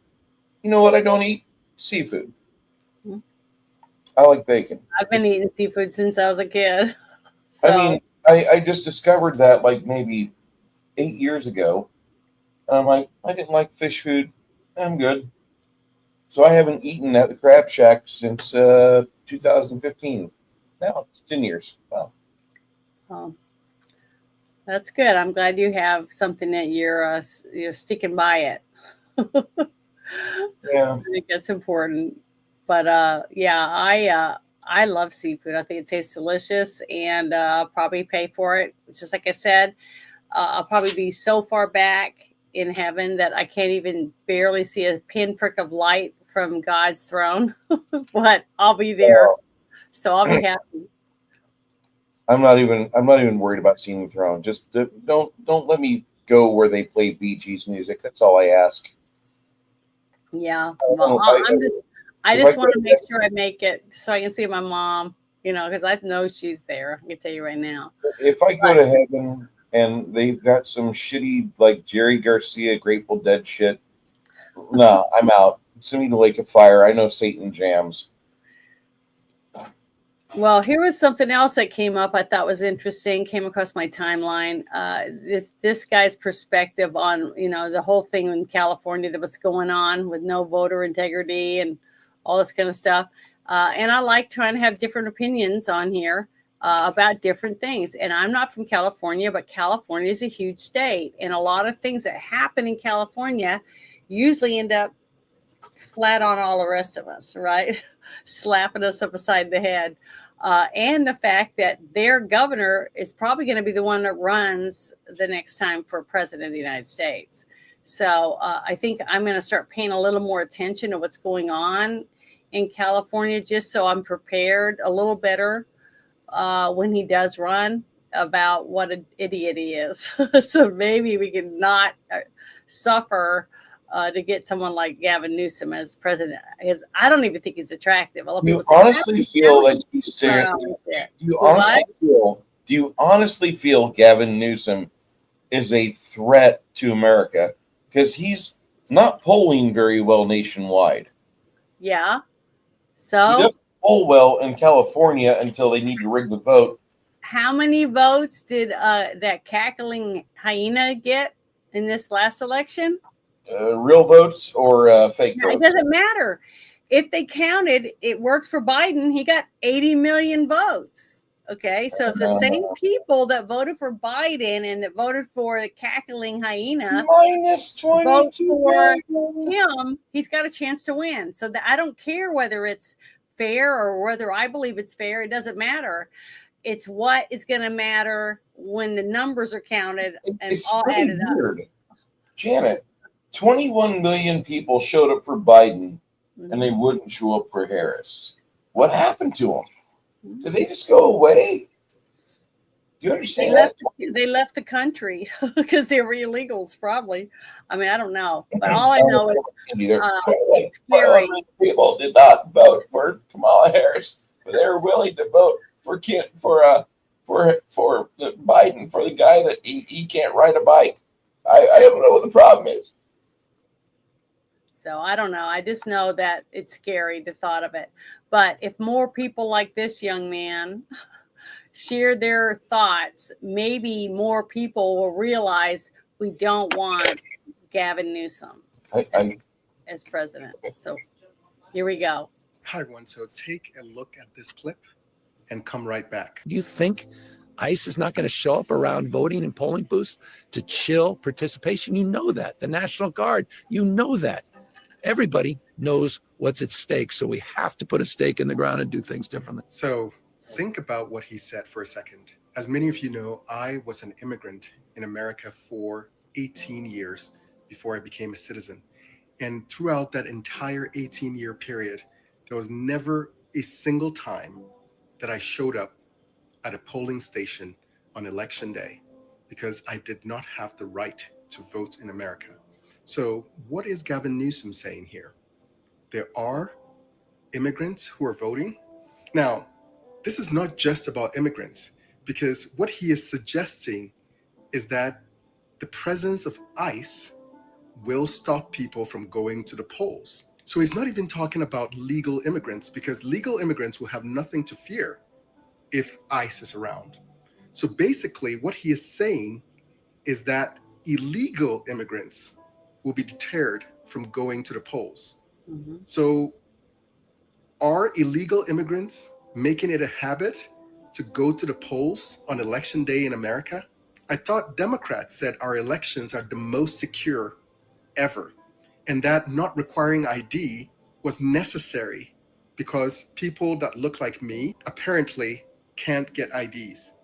You know what I don't eat? Seafood. I like bacon. I've been eating seafood since I was a kid. So. I mean, I just discovered that like maybe 8 years ago. And I'm like, I didn't like fish food. I'm good. So I haven't eaten at the Crab Shack since 2015. Now it's 10 years. Wow. Oh, that's good. I'm glad you have something that you're sticking by it. Yeah. I think that's important. But I love seafood. I think it tastes delicious, and I'll probably pay for it. Just like I said, I'll probably be so far back in heaven that I can't even barely see a pinprick of light from God's throne, but I'll be there. So I'll be happy. I'm not even worried about seeing the throne. Just don't let me go where they play Bee Gees music. That's all I ask. Yeah. Well, I just want to make sure I make it so I can see my mom, because I know she's there. I can tell you right now. If I go to heaven and they've got some shitty like Jerry Garcia Grateful Dead shit, no, I'm out. Send me to Lake of Fire. I know Satan jams. Well, here was something else that came up I thought was interesting, came across my timeline. This guy's perspective on, the whole thing in California that was going on with no voter integrity and all this kind of stuff. And I like trying to have different opinions on here. about different things. And I'm not from California, but California is a huge state. And a lot of things that happen in California usually end up flat on all the rest of us, right? Slapping us upside the head. And the fact that their governor is probably going to be the one that runs the next time for president of the United States. So I think I'm going to start paying a little more attention to what's going on in California, just so I'm prepared a little better when he does run, about what an idiot he is. So maybe we can not suffer to get someone like Gavin Newsom as president. Because I don't even think he's attractive. You honestly feel that he's do you honestly feel Gavin Newsom is a threat to America? Because he's not polling very well nationwide. Yeah. He So doesn't poll well in California until they need to rig the vote. how many votes did that cackling hyena get in this last election? Real votes or fake No, it votes? doesn't matter. If they counted, it worked for Biden. He got 80 million votes. Okay, so if the same people that voted for Biden and that voted for the cackling hyena Minus vote 22 for million. him, he's got a chance to win. So I don't care whether it's fair or whether I believe it's fair. It doesn't matter. It's what is going to matter when the numbers are counted and It's all really added up. weird. Janet, 21 million people showed up for Biden and they wouldn't show up for Harris. What happened to them? Did they just go away? Do you They understand that? left the country because they were illegals, probably. I mean, I don't know, but all I know is it's scary. People did not vote for Kamala Harris, but they were willing to vote for Biden, for the guy that he can't ride a bike. I don't know what the problem is. So I don't know. I just know that it's scary, the thought of it. But if more people like this young man share their thoughts, maybe more people will realize we don't want Gavin Newsom as president. So here we go. Hi, everyone. So take a look at this clip and come right back. Do you think ICE is not going to show up around voting and polling booths to chill participation? You know that. The National Guard, you know that. Everybody knows what's at stake. So we have to put a stake in the ground and do things differently. So think about what he said for a second. As many of you know, I was an immigrant in America for 18 years before I became a citizen. And throughout that entire 18-year period, there was never a single time that I showed up at a polling station on election day because I did not have the right to vote in America. So what is Gavin Newsom saying here? There are immigrants who are voting. Now, this is not just about immigrants, because what he is suggesting is that the presence of ICE will stop people from going to the polls. So he's not even talking about legal immigrants, because legal immigrants will have nothing to fear if ICE is around. So basically what he is saying is that illegal immigrants will be deterred from going to the polls. So are illegal immigrants making it a habit to go to the polls on election day in America? I thought Democrats said our elections are the most secure ever, and that not requiring ID was necessary because people that look like me apparently can't get IDs.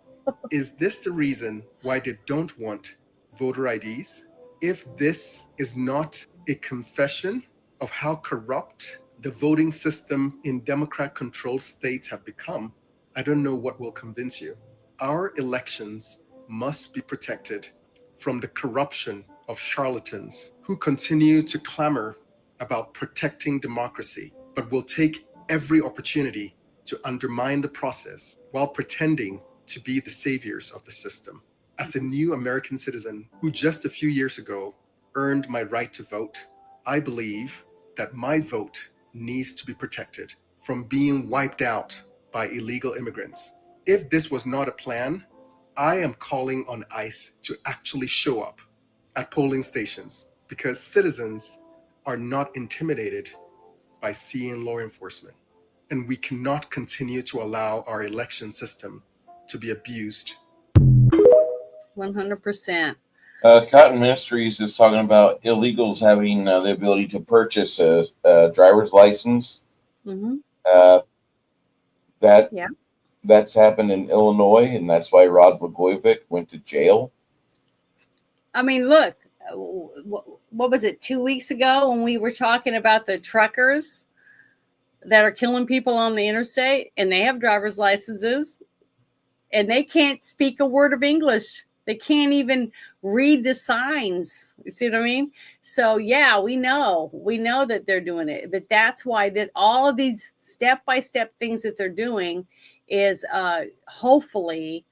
Is this the reason why they don't want voter IDs? If this is not a confession of how corrupt the voting system in Democrat-controlled states have become, I don't know what will convince you. Our elections must be protected from the corruption of charlatans who continue to clamor about protecting democracy, but will take every opportunity to undermine the process while pretending to be the saviors of the system. As a new American citizen who just a few years ago earned my right to vote, I believe that my vote needs to be protected from being wiped out by illegal immigrants. If this was not a plan, I am calling on ICE to actually show up at polling stations, because citizens are not intimidated by seeing law enforcement. And we cannot continue to allow our election system to be abused. 100%. Cotton Ministries is talking about illegals having the ability to purchase a driver's license. Mm-hmm. That's happened in Illinois, and that's why Rod Blagojevich went to jail. I mean, look, what was it, 2 weeks ago when we were talking about the truckers that are killing people on the interstate, and they have driver's licenses and they can't speak a word of English. They can't even read the signs. You see what I mean? So yeah, we know that they're doing it, but that's why that all of these step-by-step things that they're doing is hopefully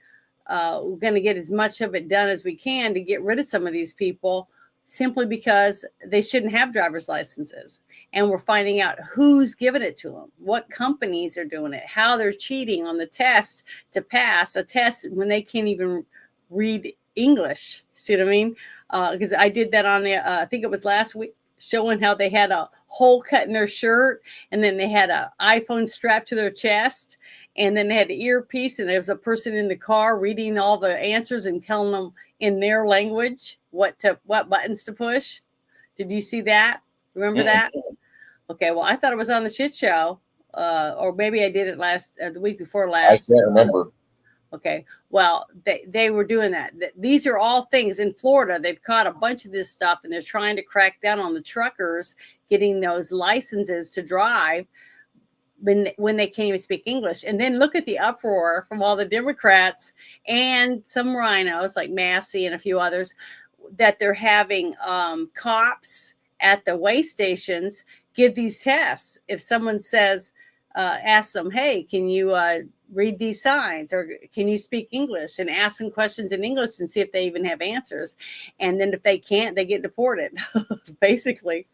we're going to get as much of it done as we can to get rid of some of these people, simply because they shouldn't have driver's licenses. And we're finding out who's giving it to them, what companies are doing it, how they're cheating on the test to pass a test when they can't even read English. See what I mean? Because I did that on the, I think it was last week, showing how they had a hole cut in their shirt, and then they had an iPhone strapped to their chest, and then they had an earpiece, and there was a person in the car reading all the answers and telling them in their language what buttons to push. Did you see that? Remember that? Okay, well, I thought it was on the shit show, or maybe I did it the week before last. I can't remember. Okay, well, they were doing that. These are all things in Florida. They've caught a bunch of this stuff, and they're trying to crack down on the truckers getting those licenses to drive when they can't even speak English. And then look at the uproar from all the Democrats and some rhinos like Massey and a few others, that they're having cops at the way stations give these tests. If someone says, ask them, hey, can you read these signs, or can you speak English, and ask them questions in English and see if they even have answers. And then if they can't, they get deported, basically.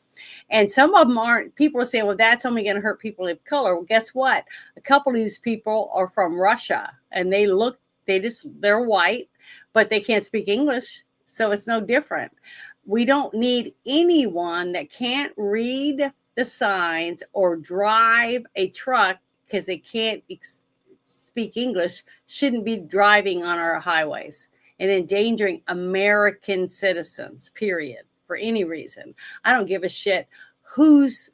And some of them aren't. People are saying, well, that's only going to hurt people of color. Well, guess what? A couple of these people are from Russia, and they're white, but they can't speak English. So it's no different. We don't need anyone that can't read the signs or drive a truck because they can't speak English, shouldn't be driving on our highways and endangering American citizens, period, for any reason. I don't give a shit whose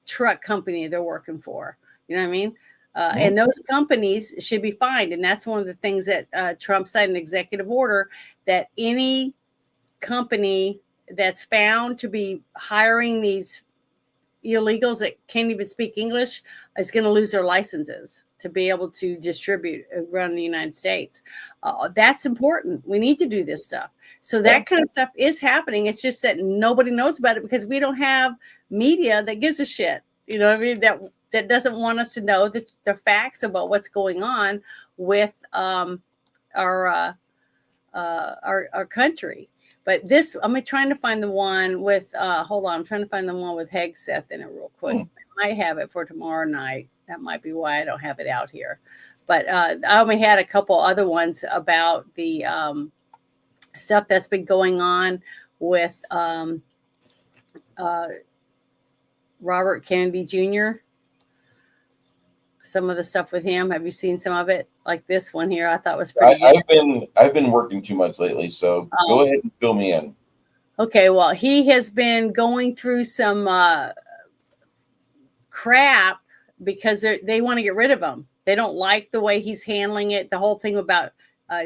truck company they're working for. You know what I mean? And those companies should be fined. And that's one of the things that Trump signed an executive order, that any company that's found to be hiring these illegals that can't even speak English is going to lose their licenses to be able to distribute around the United States. That's important. We need to do this stuff. So that kind of stuff is happening. It's just that nobody knows about it because we don't have media that gives a shit. You know what I mean? That doesn't want us to know the facts about what's going on with our country. But this, I'm trying to find the one with, hold on, I'm trying to find the one with Hegseth in it real quick. I might have it for tomorrow night. That might be why I don't have it out here. But I only had a couple other ones about the stuff that's been going on with Robert Kennedy Jr. Some of the stuff with him. Have you seen some of it? Like this one here, I thought was pretty good. I've been working too much lately, so go ahead and fill me in. Okay, well, he has been going through some crap because they want to get rid of him. They don't like the way he's handling it. The whole thing about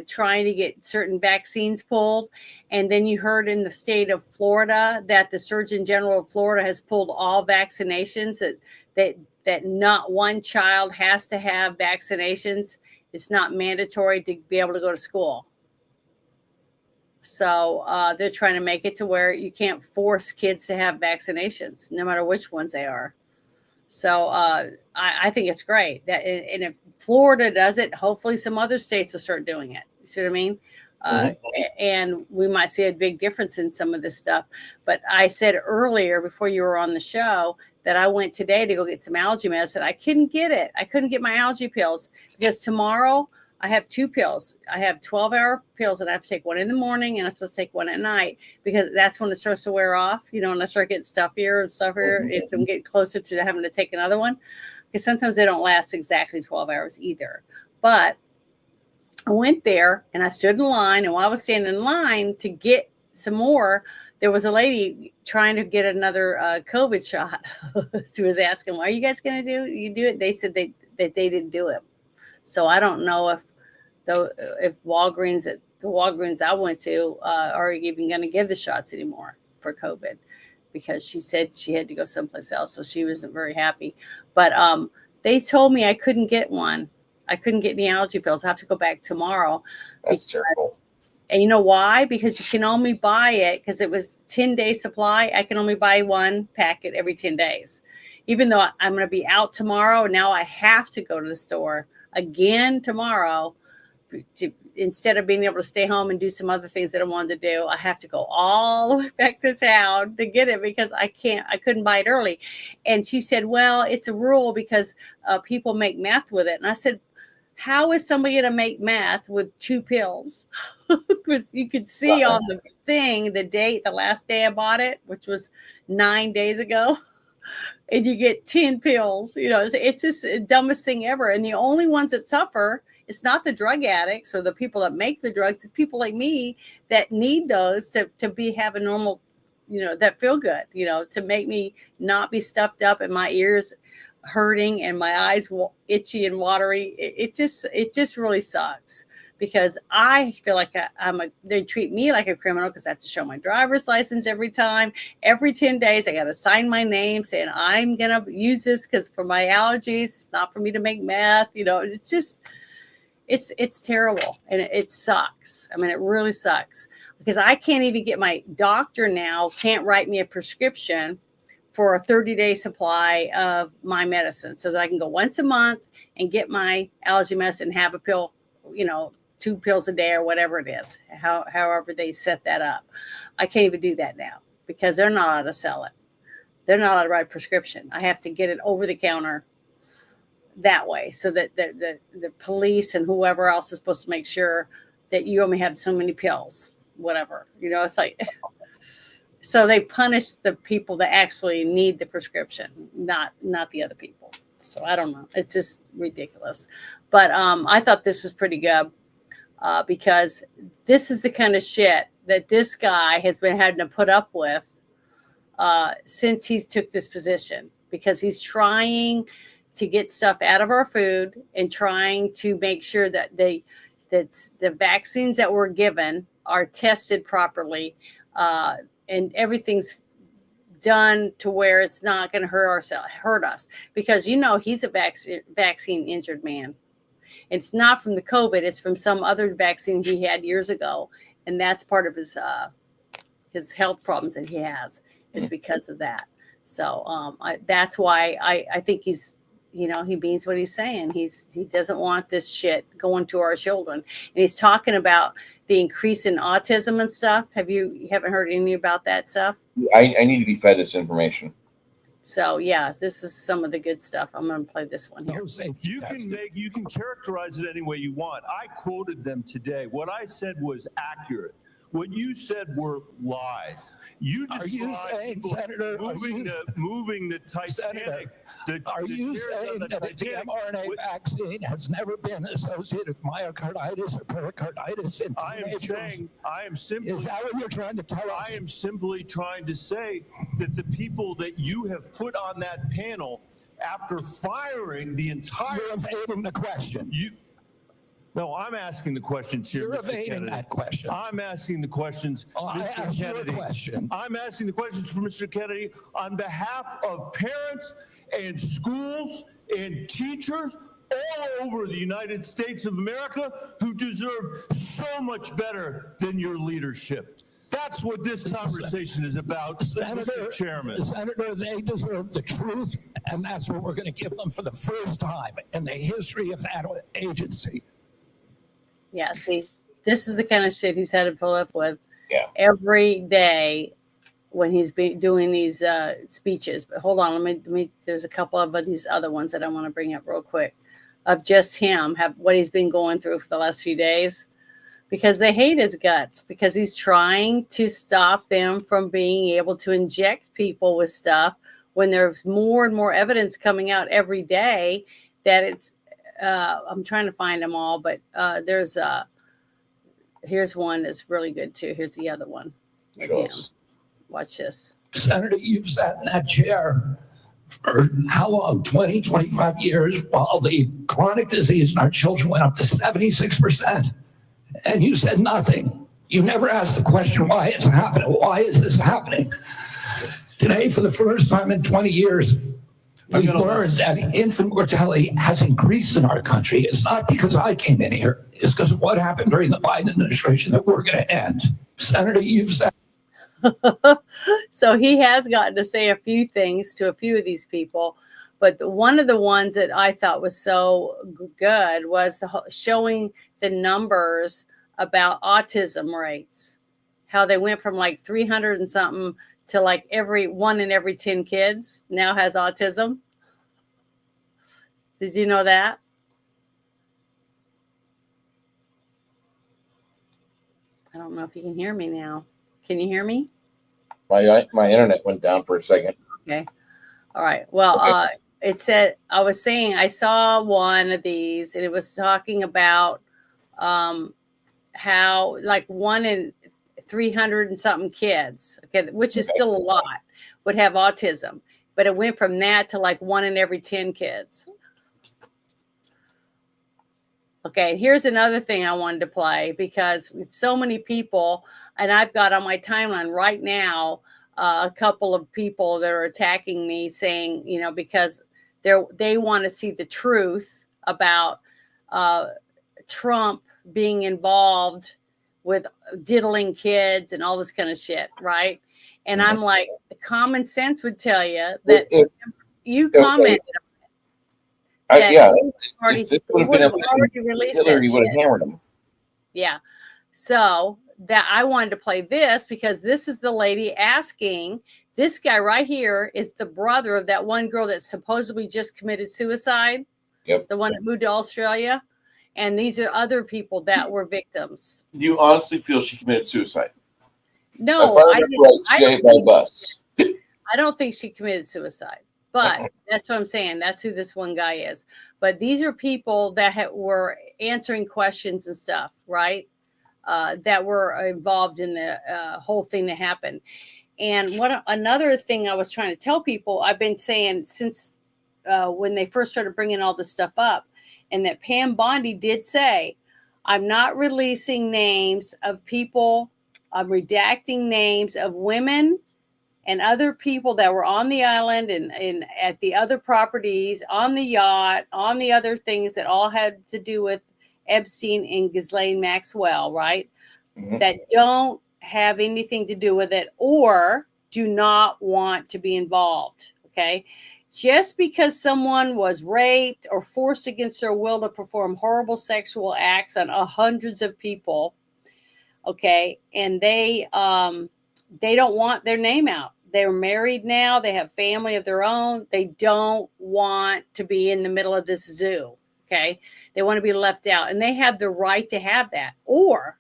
trying to get certain vaccines pulled. And then you heard in the state of Florida that the Surgeon General of Florida has pulled all vaccinations, that not one child has to have vaccinations. It's not mandatory to be able to go to school. So they're trying to make it to where you can't force kids to have vaccinations, no matter which ones they are. So I think it's great that, and if Florida does it, hopefully some other states will start doing it. You see what I mean? And we might see a big difference in some of this stuff. But I said earlier, before you were on the show, that I went today to go get some allergy medicine. I couldn't get it. I couldn't get my allergy pills because tomorrow I have 2 pills. I have 12-hour pills and I have to take one in the morning and I'm supposed to take one at night because that's when it starts to wear off. You know, when I start getting stuffier, it's I'm getting closer to having to take another one because sometimes they don't last exactly 12 hours either. But I went there and I stood in line. And while I was standing in line to get some more, there was a lady trying to get another COVID shot. She was asking, "Why are you guys going to do it?" They said that they didn't do it. So I don't know if Walgreens at the Walgreens I went to are even going to give the shots anymore for COVID, because she said she had to go someplace else, so she wasn't very happy. But they told me I couldn't get one. I couldn't get any allergy pills. I have to go back tomorrow. That's terrible. And you know why? Because you can only buy it, because it was 10-day supply. I can only buy one packet every 10 days. Even though I'm going to be out tomorrow, now I have to go to the store again tomorrow instead of being able to stay home and do some other things that I wanted to do. I have to go all the way back to town to get it because I couldn't buy it early. And she said, well, it's a rule because people make meth with it. And I said, how is somebody going to make meth with 2 pills? Because you could see on the thing, the last day I bought it, which was 9 days ago, and you get 10 pills. It's just the dumbest thing ever. And the only ones that suffer, it's not the drug addicts or the people that make the drugs. It's people like me that need those to have a normal, that feel good, to make me not be stuffed up and my ears hurting and my eyes itchy and watery. It just really sucks, because I feel like they treat me like a criminal because I have to show my driver's license every time. Every 10 days, I got to sign my name saying I'm going to use this because for my allergies, it's not for me to make meth. It's just, it's terrible. And it sucks. I mean, it really sucks, because I can't even get my doctor now can't write me a prescription for a 30-day supply of my medicine so that I can go once a month and get my allergy medicine and have a pill, 2 pills a day or whatever it is, however they set that up. I can't even do that now because they're not allowed to sell it. They're not allowed to write a prescription. I have to get it over the counter that way so that the police and whoever else is supposed to make sure that you only have so many pills, whatever. It's like... So they punish the people that actually need the prescription, not the other people. So I don't know. It's just ridiculous. But I thought this was pretty good because this is the kind of shit that this guy has been having to put up with since he's took this position, because he's trying to get stuff out of our food and trying to make sure that the vaccines that were given are tested properly. And everything's done to where it's not going to hurt us, because he's a vaccine injured man. It's not from the COVID; it's from some other vaccine he had years ago, and that's part of his health problems that he has is because of that. So that's why I think he's. He means what he's saying. He doesn't want this shit going to our children. And he's talking about the increase in autism and stuff. You haven't heard any about that stuff? I need to be fed this information. So yeah, this is some of the good stuff. I'm going to play this one here. You can characterize it any way you want. I quoted them today. What I said was accurate. What you said were lies. You described Senator, moving the Titanic. Are you saying that the mRNA vaccine has never been associated with myocarditis or pericarditis in teenagers? Is that what you're trying to tell us? I am simply trying to say that the people that you have put on that panel, after firing the entire... You're evading the question. No, I'm asking the questions here. You're Mr. evading Kennedy. that question. I'm asking the questions, Mr. Kennedy. I'm asking the questions for Mr. Kennedy on behalf of parents and schools and teachers all over the United States of America who deserve so much better than your leadership. That's what this conversation is about, Mr. Chairman. Senator, they deserve the truth, and that's what we're going to give them for the first time in the history of that agency. Yeah, see, this is the kind of shit he's had to pull up with every day when he's been doing these speeches. But hold on, let me. There's a couple of these other ones that I want to bring up real quick of just him, what he's been going through for the last few days, because they hate his guts, because he's trying to stop them from being able to inject people with stuff when there's more and more evidence coming out every day that I'm trying to find them all, but here's one that's really good too. Here's the other one. With him. Watch this. Senator, you've sat in that chair for how long? 20, 25 years, while the chronic disease in our children went up to 76%. And you said nothing. You never asked the question why it's happening. Why is this happening? Today, for the first time in 20 years, we learned that infant mortality has increased in our country. It's not because I came in here. It's because of what happened during the Biden administration that we're going to end. Senator, you've said. So he has gotten to say a few things to a few of these people. But one of the ones that I thought was so good was showing the numbers about autism rates, how they went from like 300 and something to like one in every 10 kids now has autism. Did you know that? I don't know if you can hear me now. Can you hear me? My internet went down for a second. Okay. All right. Well, it said, I was saying, I saw one of these and it was talking about how like 1 in 300 and something kids, okay, which is still a lot, would have autism. But it went from that to like 1 in every 10 kids. Okay, here's another thing I wanted to play because with so many people, and I've got on my timeline right now a couple of people that are attacking me saying, you know, because they want to see the truth about Trump being involved with diddling kids and all this kind of shit, right? And I'm like, common sense would tell you that you commented on it. Yeah, Hillary would have hammered him. Yeah. So that I wanted to play this because this is the lady asking. This guy right here is the brother of that one girl that supposedly just committed suicide. Yep. The one that moved to Australia. And these are other people that were victims. Do you honestly feel she committed suicide? No, I don't think she committed suicide. But that's what I'm saying. That's who this one guy is. But these are people that were answering questions and stuff, right? That were involved in the whole thing that happened. And another thing I was trying to tell people, I've been saying since when they first started bringing all this stuff up, and that Pam Bondi did say, I'm not releasing names of people, I'm redacting names of women and other people that were on the island and at the other properties, on the yacht, on the other things that all had to do with Epstein and Ghislaine Maxwell, right? Mm-hmm. That don't have anything to do with it or do not want to be involved, okay? Just because someone was raped or forced against their will to perform horrible sexual acts on hundreds of people, okay, and they don't want their name out. They're married now. They have family of their own. They don't want to be in the middle of this zoo, okay? They want to be left out, and they have the right to have that. Or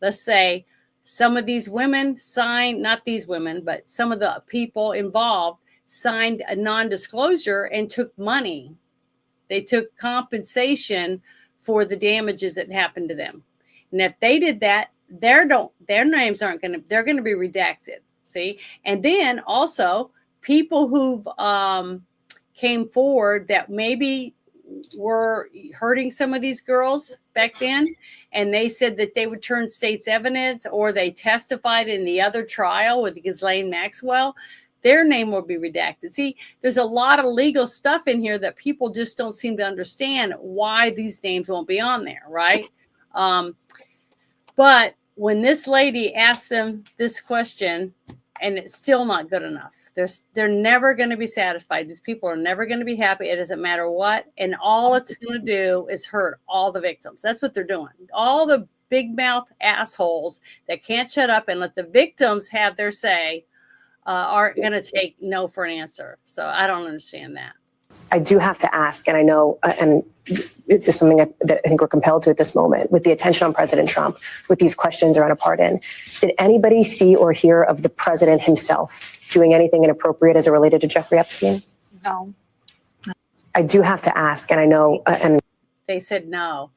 let's say some of these women signed, not these women, but some of the people involved signed a non-disclosure and took money. They took compensation for the damages that happened to them. And if they did that, their names they're going to be redacted. See? And then also people who've came forward that maybe were hurting some of these girls back then, and they said that they would turn state's evidence or they testified in the other trial with Ghislaine Maxwell, their name will be redacted. See, there's a lot of legal stuff in here that people just don't seem to understand why these names won't be on there, right? But when this lady asked them this question, and it's still not good enough. They're never going to be satisfied. These people are never going to be happy. It doesn't matter what. And all it's going to do is hurt all the victims. That's what they're doing. All the big mouth assholes that can't shut up and let the victims have their say aren't going to take no for an answer. So I don't understand that. I do have to ask, and I know, and it's just something that I think we're compelled to at this moment, with the attention on President Trump, with these questions around a pardon. Did anybody see or hear of the president himself doing anything inappropriate as it related to Jeffrey Epstein? No. I do have to ask, and I know, and They said no.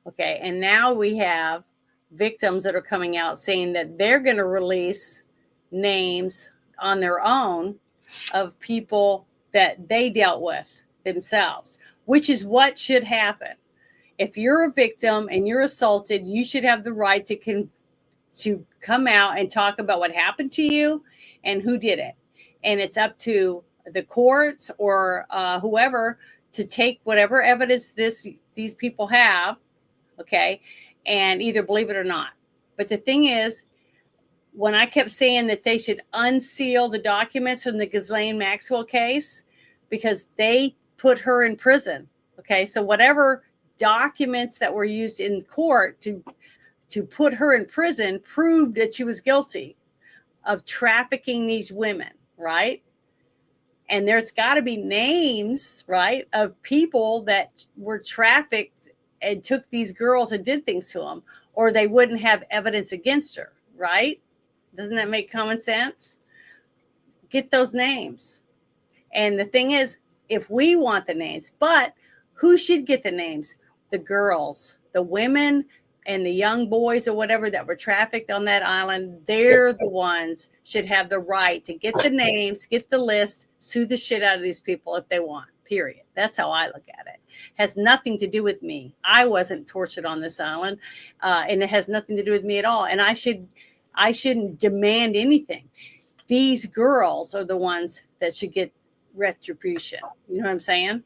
Okay, and now we have victims that are coming out saying that they're going to release names on their own of people that they dealt with themselves, which is what should happen. If you're a victim and you're assaulted, you should have the right to come out and talk about what happened to you and who did it. And it's up to the courts or whoever to take whatever evidence these people have, okay, and either believe it or not. But the thing is, when I kept saying that they should unseal the documents from the Ghislaine Maxwell case, because they put her in prison, okay? So whatever documents that were used in court to put her in prison proved that she was guilty of trafficking these women, right? And there's got to be names, right, of people that were trafficked and took these girls and did things to them, or they wouldn't have evidence against her, right? Doesn't that make common sense? Get those names. And the thing is, if we want the names, but who should get the names? The girls, the women, and the young boys or whatever that were trafficked on that island. They're the ones should have the right to get the names, get the list, sue the shit out of these people if they want, period. That's how I look at it. Has nothing to do with me. I wasn't tortured on this island, and it has nothing to do with me at all. And I shouldn't demand anything. These girls are the ones that should get retribution. You know what I'm saying?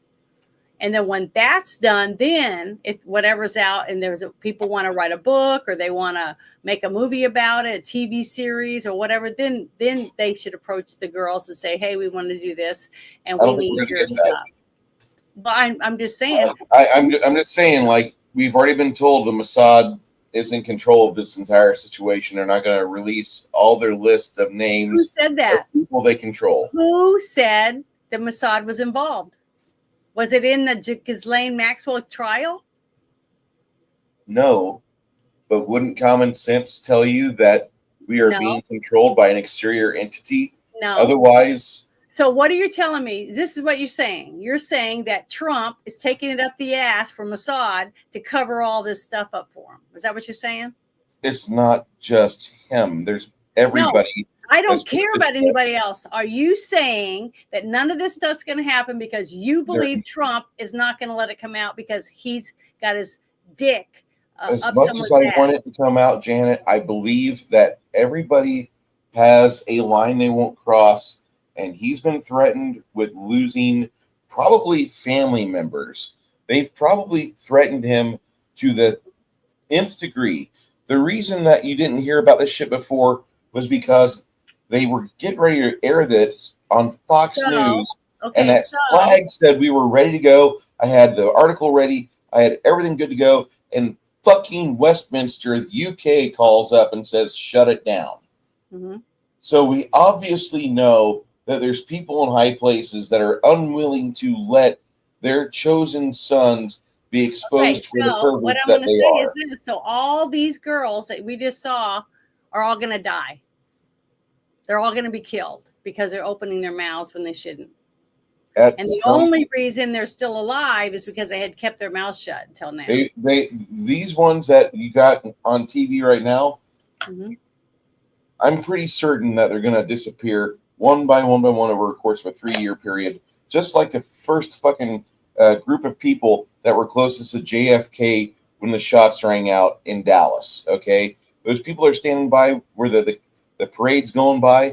And then when that's done, then if whatever's out and people want to write a book or they want to make a movie about it, a TV series or whatever, then they should approach the girls and say, hey, we want to do this and we need your stuff. But I'm just saying. I'm just saying, like, we've already been told the Mossad is in control of this entire situation. They're not going to release all their list of names. Who said that? Of people they control. Who said the Mossad was involved? Was it in the Ghislaine Maxwell trial? No, but wouldn't common sense tell you that we are being controlled by an exterior entity? No. Otherwise. So what are you telling me? This is what you're saying. You're saying that Trump is taking it up the ass for Mossad to cover all this stuff up for him. Is that what you're saying? It's not just him. There's everybody. No, I don't care about anybody else. Are you saying that none of this stuff's going to happen because you believe Trump is not going to let it come out because he's got his dick as up much as I want it to come out, Janet, I believe that everybody has a line they won't cross. And he's been threatened with losing probably family members. They've probably threatened him to the nth degree. The reason that you didn't hear about this shit before was because they were getting ready to air this on Fox News. Okay, and that flag said we were ready to go. I had the article ready. I had everything good to go. And fucking Westminster, the UK, calls up and says, shut it down. Mm-hmm. So we obviously know that there's people in high places that are unwilling to let their chosen sons be exposed for the purpose that they are. Is this, so all these girls that we just saw are all going to die. They're all going to be killed because they're opening their mouths when they shouldn't. And the only reason they're still alive is because they had kept their mouths shut until now. These ones that you got on TV right now, mm-hmm. I'm pretty certain that they're going to disappear one by one over a course of a 3-year period, just like the first fucking group of people that were closest to JFK when the shots rang out in Dallas. Okay, those people are standing by where the parade's going by.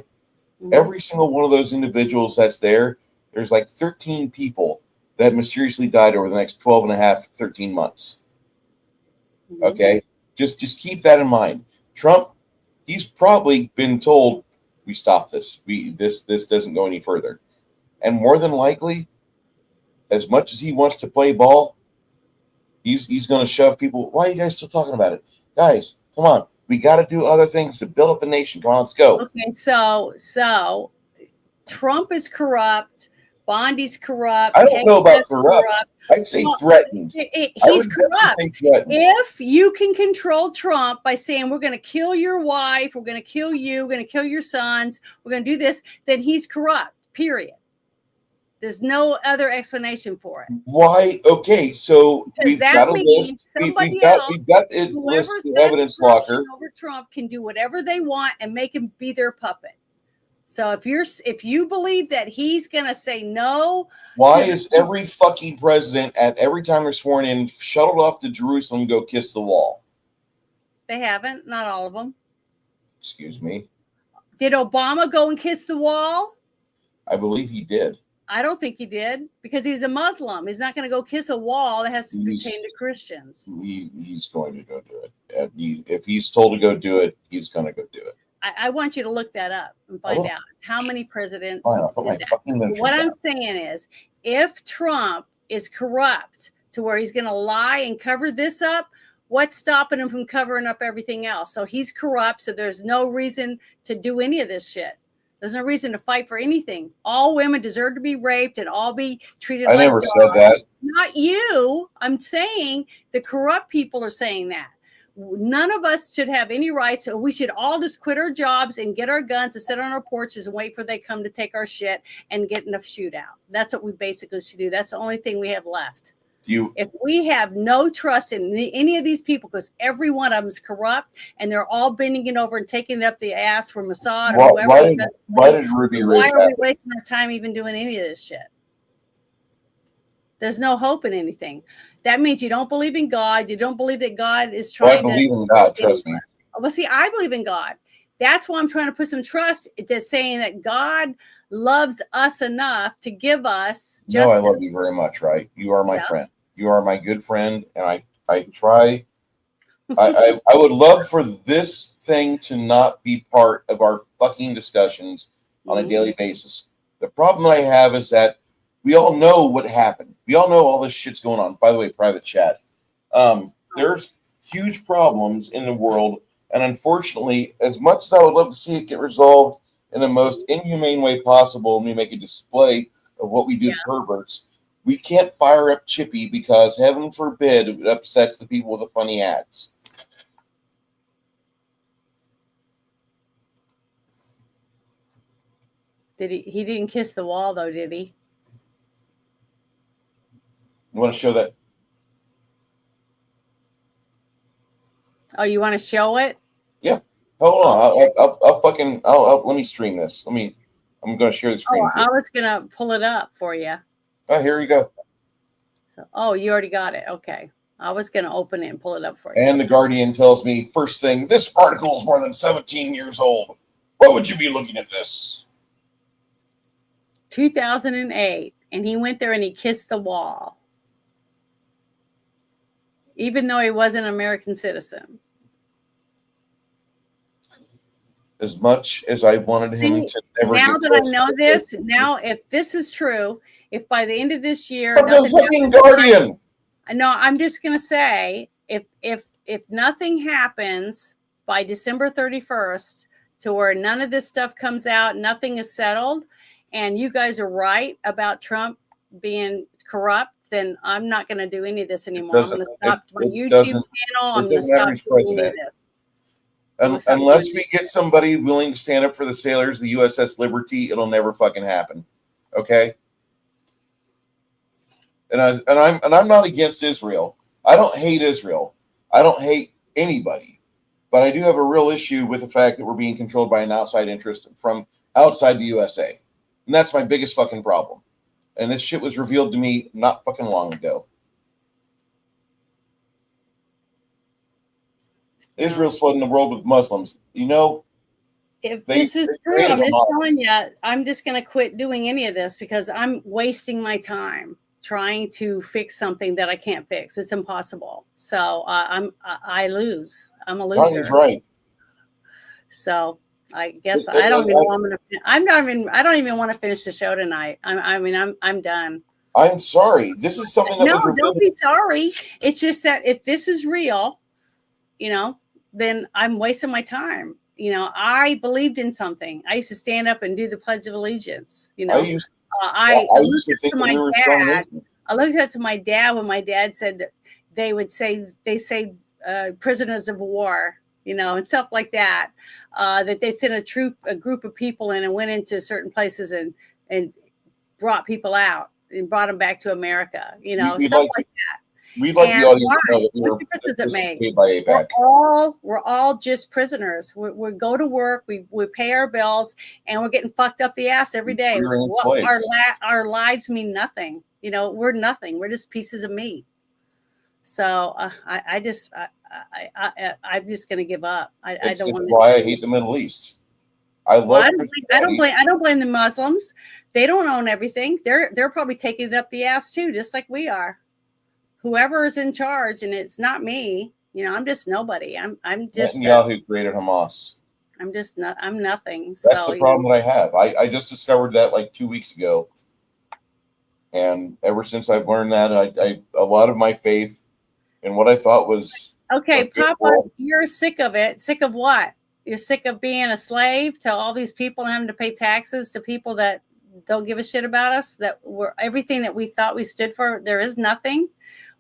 Mm-hmm. Every single one of those individuals that's there, there's like 13 people that mysteriously died over the next 12 and a half, 13 months. Mm-hmm. Okay, just keep that in mind. Trump, he's probably been told, we stop this. This doesn't go any further. And more than likely, as much as he wants to play ball, he's going to shove people. Why are you guys still talking about it? Guys, come on. We got to do other things to build up the nation. Come on, let's go. Okay, so Trump is corrupt. Bondi's corrupt. I don't know about corrupt. I'd say threatened. He's corrupt. If you can control Trump by saying we're going to kill your wife, we're going to kill you, we're going to kill your sons, we're going to do this, then he's corrupt, period. There's no other explanation for it. Why? Okay, so Because we've that got a means list. somebody We've got it whoever's listed got evidence corruption locker. over Trump can do whatever they want and make him be their puppet. So if you believe that he's gonna say no, Why is every fucking president at every time they're sworn in shuttled off to Jerusalem to go kiss the wall? they haven't, not all of them. Excuse me. Did Obama go and kiss the wall? I believe he did. I don't think he did because he's a Muslim. He's not going to go kiss a wall that has to He's- pertain to Christians. He's going to go do it. If he's told to go do it, he's going to go do it. I want you to look that up and find out how many presidents. Fine, I'll put my did that. fucking But notes what I'm down. saying is, if Trump is corrupt to where he's going to lie and cover this up, what's stopping him from covering up everything else? So he's corrupt, so there's no reason to do any of this shit. There's no reason to fight for anything. All women deserve to be raped and all be treated I like never dogs. said that. Not you. I'm saying the corrupt people are saying that. None of us should have any rights. So we should all just quit our jobs and get our guns and sit on our porches and wait for they come to take our shit and get in a shootout. That's what we basically should do. That's the only thing we have left. If we have no trust in any of these people, because every one of them is corrupt and they're all bending it over and taking it up the ass for Mossad or whoever. Why did Ruby Ridge Why are we happen? wasting our time even doing any of this shit? There's no hope in anything. That means you don't believe in God. You don't believe that God is Well, I trying believe to. in God, trust me. Well, see, I believe in God. That's why I'm trying to put some trust into saying that God loves us enough to give us No, I justice. love you very much, right? You are my Yeah. friend. You are my good friend, and I try. I would love for this thing to not be part of our fucking discussions on a daily basis. The problem that I have is that we all know what happened. We all know all this shit's going on. By the way, private chat. There's huge problems in the world, and unfortunately, as much as I would love to see it get resolved in the most inhumane way possible, and we make a display of what we do to perverts, we can't fire up Chippy because, heaven forbid, it upsets the people with the funny ads. Did he didn't kiss the wall though, did he? You want to show that? Oh, you want to show it? Yeah. Hold on. I'll let me stream this. I'm going to share the screen. Oh, I was gonna pull it up for you. Oh, here you go. So, oh, you already got it. Okay. I was gonna open it and pull it up for you. And the Guardian tells me, first thing, this article is more than 17 years old. What would you be looking at this? 2008, and he went there and he kissed the wall, even though he wasn't an American citizen. As much as I wanted him to never Now get that I kissed. know this, now if this is true, if by the end of this year, But the fucking Guardian. No, I'm just gonna say if nothing happens by December 31st to where none of this stuff comes out, nothing is settled, and you guys are right about Trump being corrupt, then I'm not going to do any of this anymore. I'm going to stop my YouTube channel. I'm going to stop doing any of this. Unless we get somebody willing to stand up for the sailors, the USS Liberty, it'll never fucking happen. Okay. And I'm not against Israel. I don't hate Israel. I don't hate anybody. But I do have a real issue with the fact that we're being controlled by an outside interest from outside the USA. And that's my biggest fucking problem. And this shit was revealed to me not fucking long ago. Israel's flooding the world with Muslims. You know, If They- this is they true, created I'm a just model. telling you, I'm just going to quit doing any of this because I'm wasting my time trying to fix something that I can't fix. It's impossible. So I lose. I'm a loser. Tanya's right. So I guess I don't even want to. I don't even want to finish the show tonight. I'm done. I'm sorry. This is something that No, was revealed. don't be sorry. It's just that if this is real, then I'm wasting my time. I believed in something. I used to stand up and do the Pledge of Allegiance. I used I to looked up think to that my we were strong dad. nation. I looked up to my dad when my dad said that they say prisoners of war, and stuff like that. That they sent a group of people in and went into certain places and brought people out and brought them back to America, you know, We'd stuff like- like that. We'd like And the audience why? to know that we What were difference does it make? paid by APAC. We're all just prisoners. We go to work, we pay our bills, and we're getting fucked up the ass every day. We're enslaved. Our lives mean nothing. You know, we're nothing. We're just pieces of meat. So I'm just gonna give up. I It's don't want. why I hate the Middle East. I love. I don't blame the Muslims. They don't own everything. They're probably taking it up the ass too, just like we are. Whoever is in charge, and it's not me. You know, I'm just nobody. I'm just Netanyahu created Hamas. I'm nothing. That's So the problem that I have. I just discovered that like 2 weeks ago, and ever since I've learned that, a lot of my faith in what I thought was okay, a good Papa, world- you're sick of it. Sick of what? You're sick of being a slave to all these people and having to pay taxes to people that don't give a shit about us. That we're everything that we thought we stood for. There is nothing.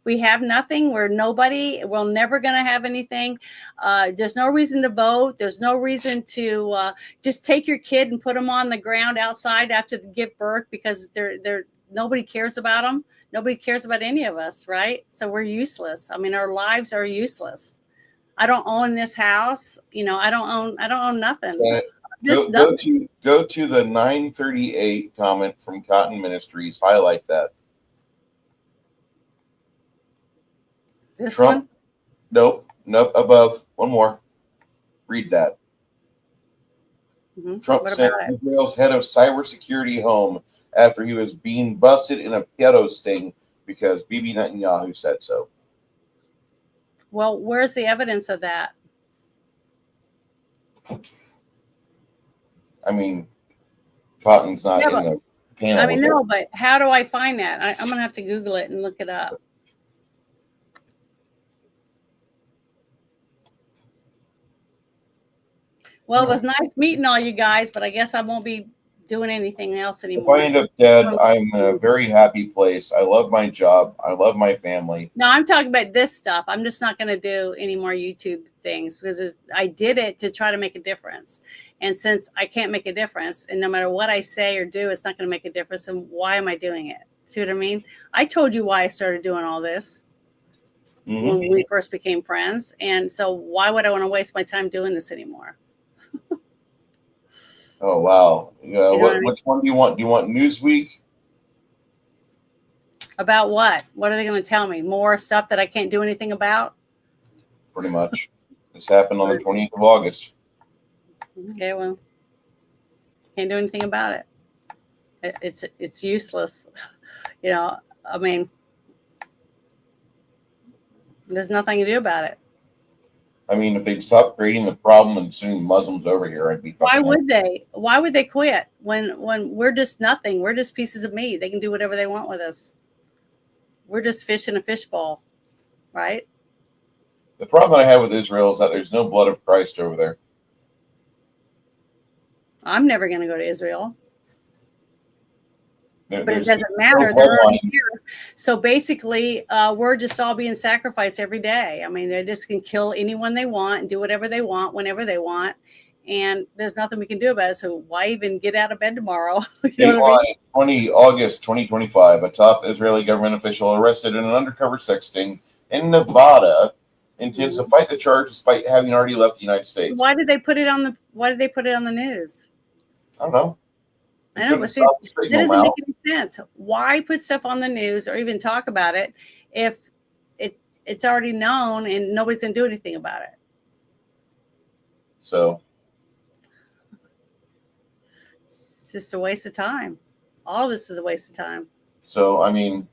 We have nothing. We're nobody. We're never going to have anything. There's no reason to vote. There's no reason to just take your kid and put them on the ground outside after they give birth because they're nobody cares about them. Nobody cares about any of us, right? So we're useless. I mean, our lives are useless. I don't own this house. You know, I don't own nothing. Go to the 938 comment from Cotton Ministries. Highlight that. This Trump. Nope. Above. One more. Read that. one? Trump What sent about it? Israel's head of cybersecurity home after he was being busted in a pedo sting because Bibi Netanyahu said so. Well, where's the evidence of that? I mean, Cotton's not Yeah, in the panel. I mean, with no, us. but how do I find that? I'm going to have to Google it and look it up. Well, it was nice meeting all you guys, but I guess I won't be doing anything else If anymore. I end up dead, I'm in a very happy place. I love my job. I love my family. No, I'm talking about this stuff. I'm just not going to do any more YouTube things because I did it to try to make a difference. And since I can't make a difference, and no matter what I say or do, it's not going to make a difference, then why am I doing it? See what I mean? I told you why I started doing all this when we first became friends. And so why would I want to waste my time doing this anymore? Oh wow! You know what I mean? Which one do you want? Do you want Newsweek? About what? What are they going to tell me? More stuff that I can't do anything about? Pretty much. This happened on the 20th of August. Okay, well, can't do anything about it. It's useless. You know, I mean, there's nothing to do about it. I mean, if they'd stop creating the problem and sending Muslims over here, I'd be. Why would they? Why would they quit when we're just nothing? We're just pieces of meat. They can do whatever they want with us. We're just fish in a fishbowl, right? The problem that I have with Israel is that there's no blood of Christ over there. I'm never going to go to Israel. But it There's doesn't no matter. They're already bloodline. here. So basically, we're just all being sacrificed every day. I mean, they just can kill anyone they want and do whatever they want whenever they want. And there's nothing we can do about it. So why even get out of bed tomorrow? You know what I mean? 20 August 2025, a top Israeli government official arrested in an undercover sex sting in Nevada intends to fight the charge despite having already left the United States. Why did they put it on the news? I don't know. I know, but see, that doesn't make any sense. Why put stuff on the news or even talk about it if it's already known and nobody's going to do anything about it? So it's just a waste of time. All this is a waste of time. So, I mean,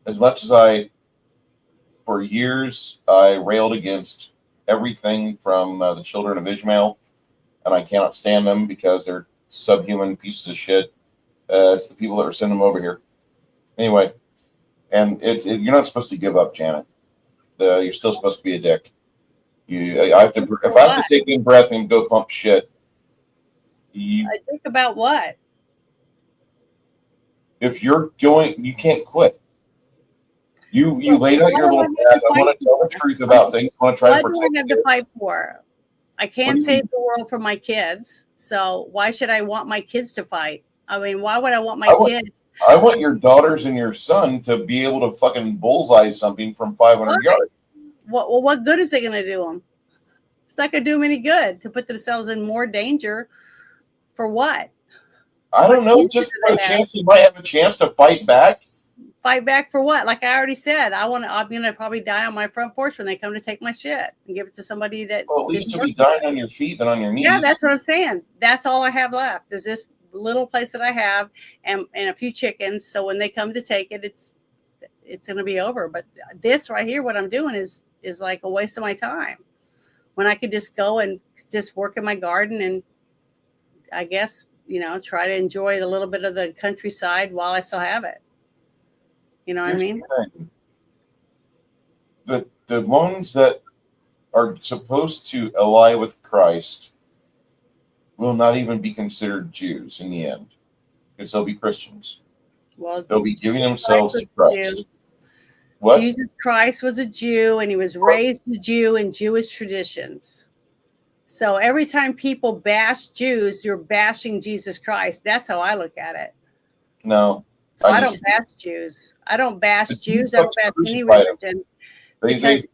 as much as for years, I railed against everything from the children of Ishmael, and I cannot stand them because they're subhuman pieces of shit. It's the people that are sending them over here. Anyway, and you're not supposed to give up, Janet. You're still supposed to be a dick. If I have to take in breath and go pump shit. I think about what? If you're going, you can't quit. You laid out your little path. I want to tell the truth about things. I want to try to What protect do I have to fight for? I can't save the world for my kids. So why should I want my kids to fight? I mean, why would I want my I want- kids? I want your daughters and your son to be able to fucking bullseye something from 500 yards. What good is it going to do them? It's not going to do them any good to put themselves in more danger. For what? I don't know. Just for a chance, he might have a chance to fight back. Fight back for what? Like I already said, I'm going to probably die on my front porch when they come to take my shit and give it to somebody that. Well, at least you'll be dying on your feet than on your knees. Yeah, that's what I'm saying. That's all I have left is this little place that I have and a few chickens. So when they come to take it, it's going to be over. But this right here, what I'm doing is like a waste of my time when I could just go and just work in my garden and I guess, try to enjoy a little bit of the countryside while I still have it. You know what I mean? The ones that are supposed to ally with Christ will not even be considered Jews in the end, because they'll be Christians. Well, they'll be giving themselves to Christ. What? Jesus Christ was a Jew, and he was raised a Jew in Jewish traditions. So every time people bash Jews, you're bashing Jesus Christ. That's how I look at it. No. So I don't bash Jews. I don't bash Jews. I don't bash any religion. Because each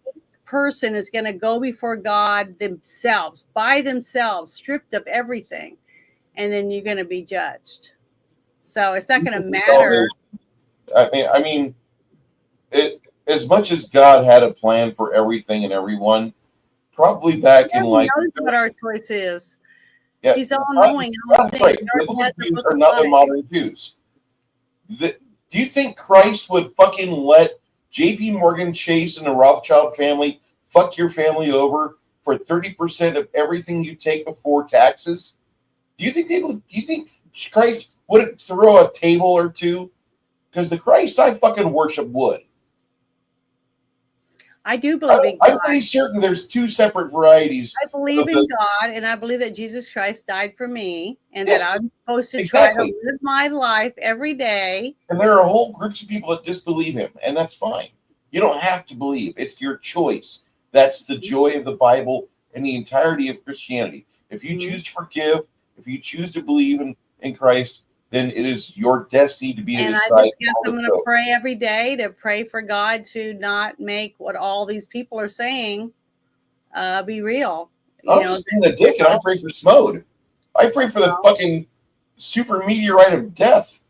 person is going to go before God themselves, by themselves, stripped of everything. And then you're going to be judged. So it's not going to matter. I mean, as much as God had a plan for everything and everyone, probably back in like. He knows what our choice is. Yeah, he's all knowing. That's right. Biblical Jews are not the modern Jews. Do you think Christ would fucking let J.P. Morgan Chase and the Rothschild family fuck your family over for 30% of everything you take before taxes? Do you think Christ wouldn't throw a table or two? Because the Christ I fucking worship would. I do believe in God. I'm pretty certain there's two separate varieties. I believe in God, and I believe that Jesus Christ died for me, and that I'm supposed to try to live my life every day. And there are whole groups of people that disbelieve him, and that's fine. You don't have to believe. It's your choice. That's the joy of the Bible and the entirety of Christianity. If you choose to forgive, if you choose to believe in Christ, then it is your destiny to be a disciple. I just guess I'm going to pray every day to pray for God to not make what all these people are saying be real. I'm just being a dick, and I pray for Smode. I pray for the fucking super meteorite of death.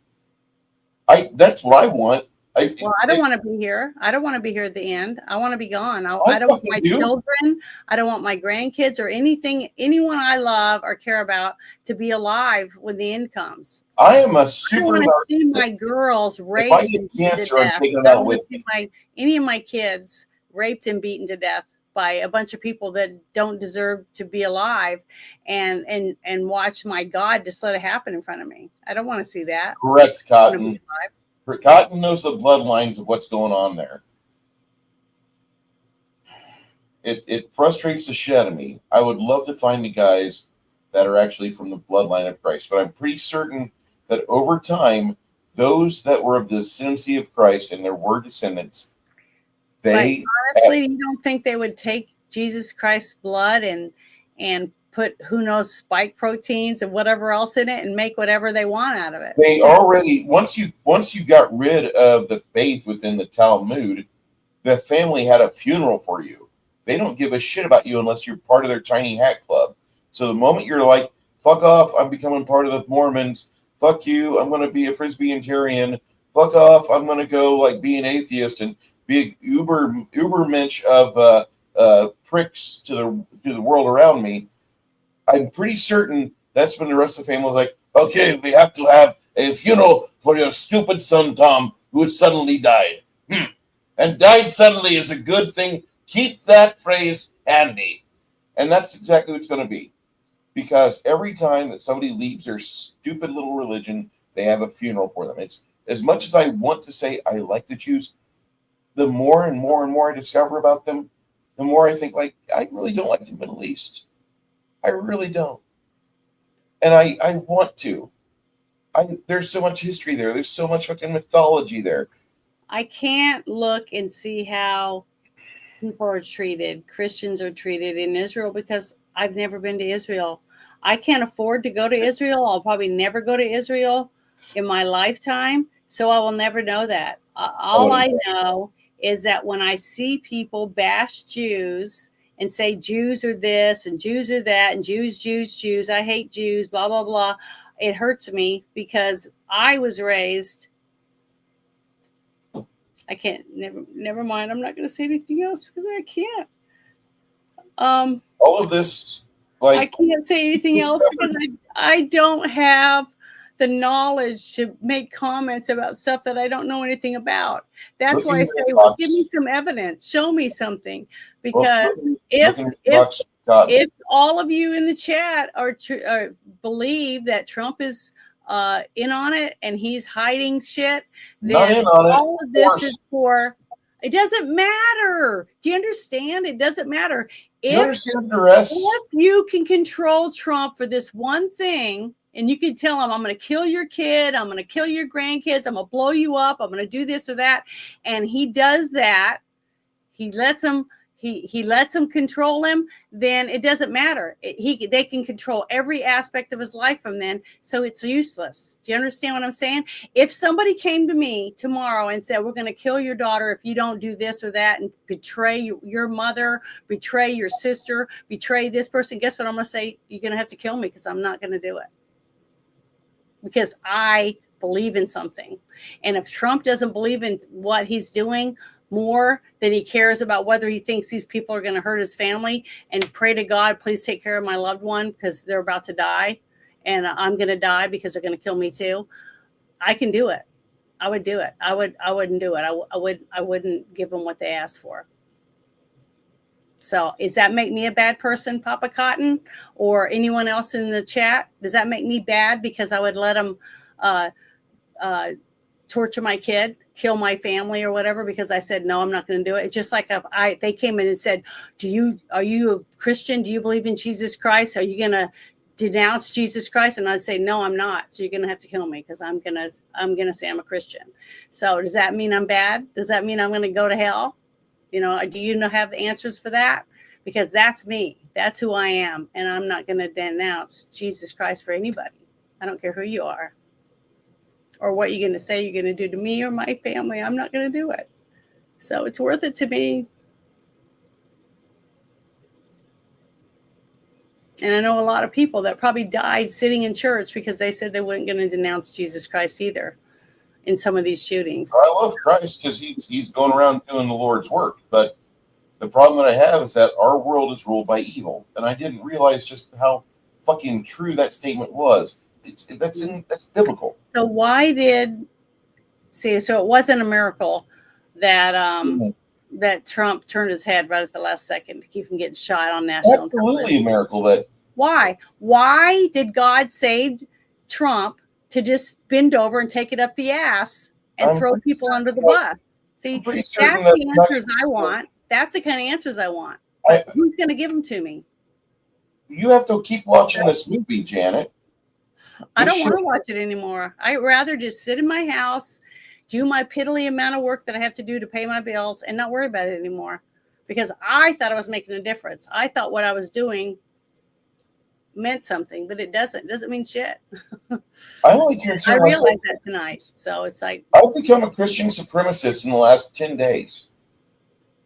That's what I want. I don't want to be here. I don't want to be here at the end. I want to be gone. I don't want my children. I don't want my grandkids or anyone I love or care about to be alive when the end comes. I am a super. I don't want to see my girls raped. If I get cancer, I'm taking it out with me. Any of my kids raped and beaten to death by a bunch of people that don't deserve to be alive, and watch my God just let it happen in front of me. I don't want to see that. Correct, Cotton. Cotton knows the bloodlines of what's going on there. It frustrates the shit out of me. I would love to find the guys that are actually from the bloodline of Christ, but I'm pretty certain that over time, those that were of the descendancy of Christ and there were descendants, they honestly, you don't think they would take Jesus Christ's blood and put who knows spike proteins and whatever else in it and make whatever they want out of it? They already once you got rid of the faith within the Talmud, the family had a funeral for you. They don't give a shit about you unless you're part of their tiny hat club. So the moment you're like, fuck off, I'm becoming part of the Mormons, fuck you, I'm going to be a Presbyterian, fuck off, I'm going to go like be an atheist and be a uber mensch of pricks to the world around me, I'm pretty certain that's when the rest of the family was like, okay, we have to have a funeral for your stupid son, Tom, who suddenly died. And died suddenly is a good thing. Keep that phrase handy. And that's exactly what it's going to be. Because every time that somebody leaves their stupid little religion, they have a funeral for them. It's as much as I want to say I like the Jews, the more and more and more I discover about them, the more I think, like, I really don't like the Middle East. I really don't. And I want to. There's so much history there. There's so much fucking mythology there. I can't look and see how people are treated, Christians are treated in Israel, because I've never been to Israel. I can't afford to go to Israel. I'll probably never go to Israel. in my lifetime, so I will never know that. All I know is that when I see people bash Jews and say Jews are this and Jews are that and Jews, I hate Jews, blah, blah, blah, it hurts me because I was raised. I can't, never mind. I'm not going to say anything else because I can't. All of this, like, I can't say anything else because I don't have the knowledge to make comments about stuff that I don't know anything about. That's why I say, well, give me some evidence, show me something, because if all of you in the chat are believe that Trump is in on it and he's hiding shit, then all of this is for. It doesn't matter. Do you understand? It doesn't matter. If you can control Trump for this one thing, and you can tell him, I'm going to kill your kid, I'm going to kill your grandkids, I'm going to blow you up, I'm going to do this or that, and he does that, he lets him control him, then it doesn't matter. They can control every aspect of his life from then, so it's useless. Do you understand what I'm saying? If somebody came to me tomorrow and said, we're going to kill your daughter if you don't do this or that and betray your mother, betray your sister, betray this person, guess what I'm going to say? You're going to have to kill me because I'm not going to do it. Because I believe in something. And if Trump doesn't believe in what he's doing more than he cares about whether he thinks these people are going to hurt his family, and pray to God, please take care of my loved one because they're about to die and I'm going to die because they're going to kill me too. I can do it. I would do it. I wouldn't do it. I wouldn't give them what they asked for. So does that make me a bad person, Papa Cotton, or anyone else in the chat? Does that make me bad because I would let them torture my kid, kill my family or whatever because I said, no, I'm not going to do it? It's just like if they came in and said, are you a Christian? Do you believe in Jesus Christ? Are you going to denounce Jesus Christ? And I'd say, no, I'm not. So you're going to have to kill me because I'm going to say I'm a Christian. So does that mean I'm bad? Does that mean I'm going to go to hell? Do you have the answers for that? Because that's me. That's who I am. And I'm not going to denounce Jesus Christ for anybody. I don't care who you are or what you're going to say you're going to do to me or my family. I'm not going to do it. So it's worth it to me. And I know a lot of people that probably died sitting in church because they said they weren't going to denounce Jesus Christ either in some of these shootings. I love Christ because he's going around doing the Lord's work. But the problem that I have is that our world is ruled by evil. And I didn't realize just how fucking true that statement was. That's biblical. So so it wasn't a miracle that that Trump turned his head right at the last second to keep him getting shot on national television. Absolutely a miracle. That why did God save Trump to just bend over and take it up the ass and throw people under the bus? See, that's the answers I want. That's the kind of answers I want. Who's going to give them to me? You have to keep watching this movie, Janet. I don't want to watch it anymore. I'd rather just sit in my house, do my piddly amount of work that I have to do to pay my bills and not worry about it anymore. Because I thought I was making a difference. I thought what I was doing meant something, but it doesn't. It doesn't mean shit. I realized that tonight. So it's like I've become a Christian supremacist in the last 10 days.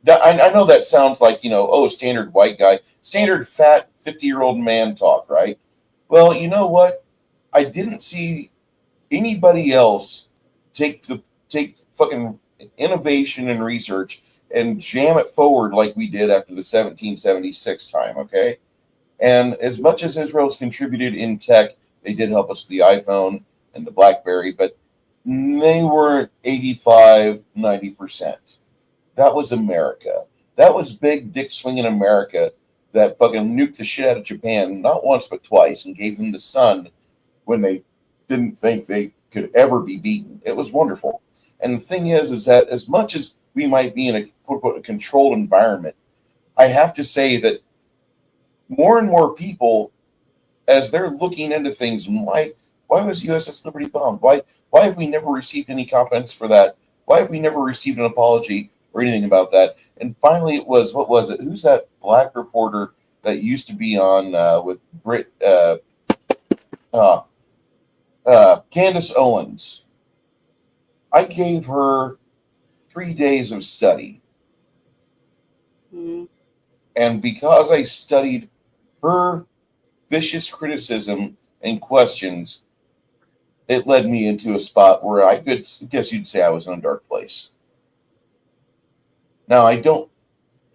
I know that sounds like, standard white guy, standard fat 50-year-old man talk, right? Well, you know what? I didn't see anybody else take fucking innovation and research and jam it forward like we did after the 1776 time, okay? And as much as Israel's contributed in tech, they did help us with the iPhone and the BlackBerry, but they were 85, 90%. That was America. That was big dick swinging America that fucking nuked the shit out of Japan, not once but twice, and gave them the sun when they didn't think they could ever be beaten. It was wonderful. And the thing is that as much as we might be in a quote-unquote a controlled environment, I have to say that more and more people, as they're looking into things, why was USS Liberty bombed? Why have we never received any competence for that? Why have we never received an apology or anything about that? And finally, it was, what was it? Who's that black reporter that used to be on with Brit? Candace Owens. I gave her 3 days of study. Mhm. And because I studied her vicious criticism and questions, it led me into a spot where I could guess you'd say I was in a dark place. Now, I don't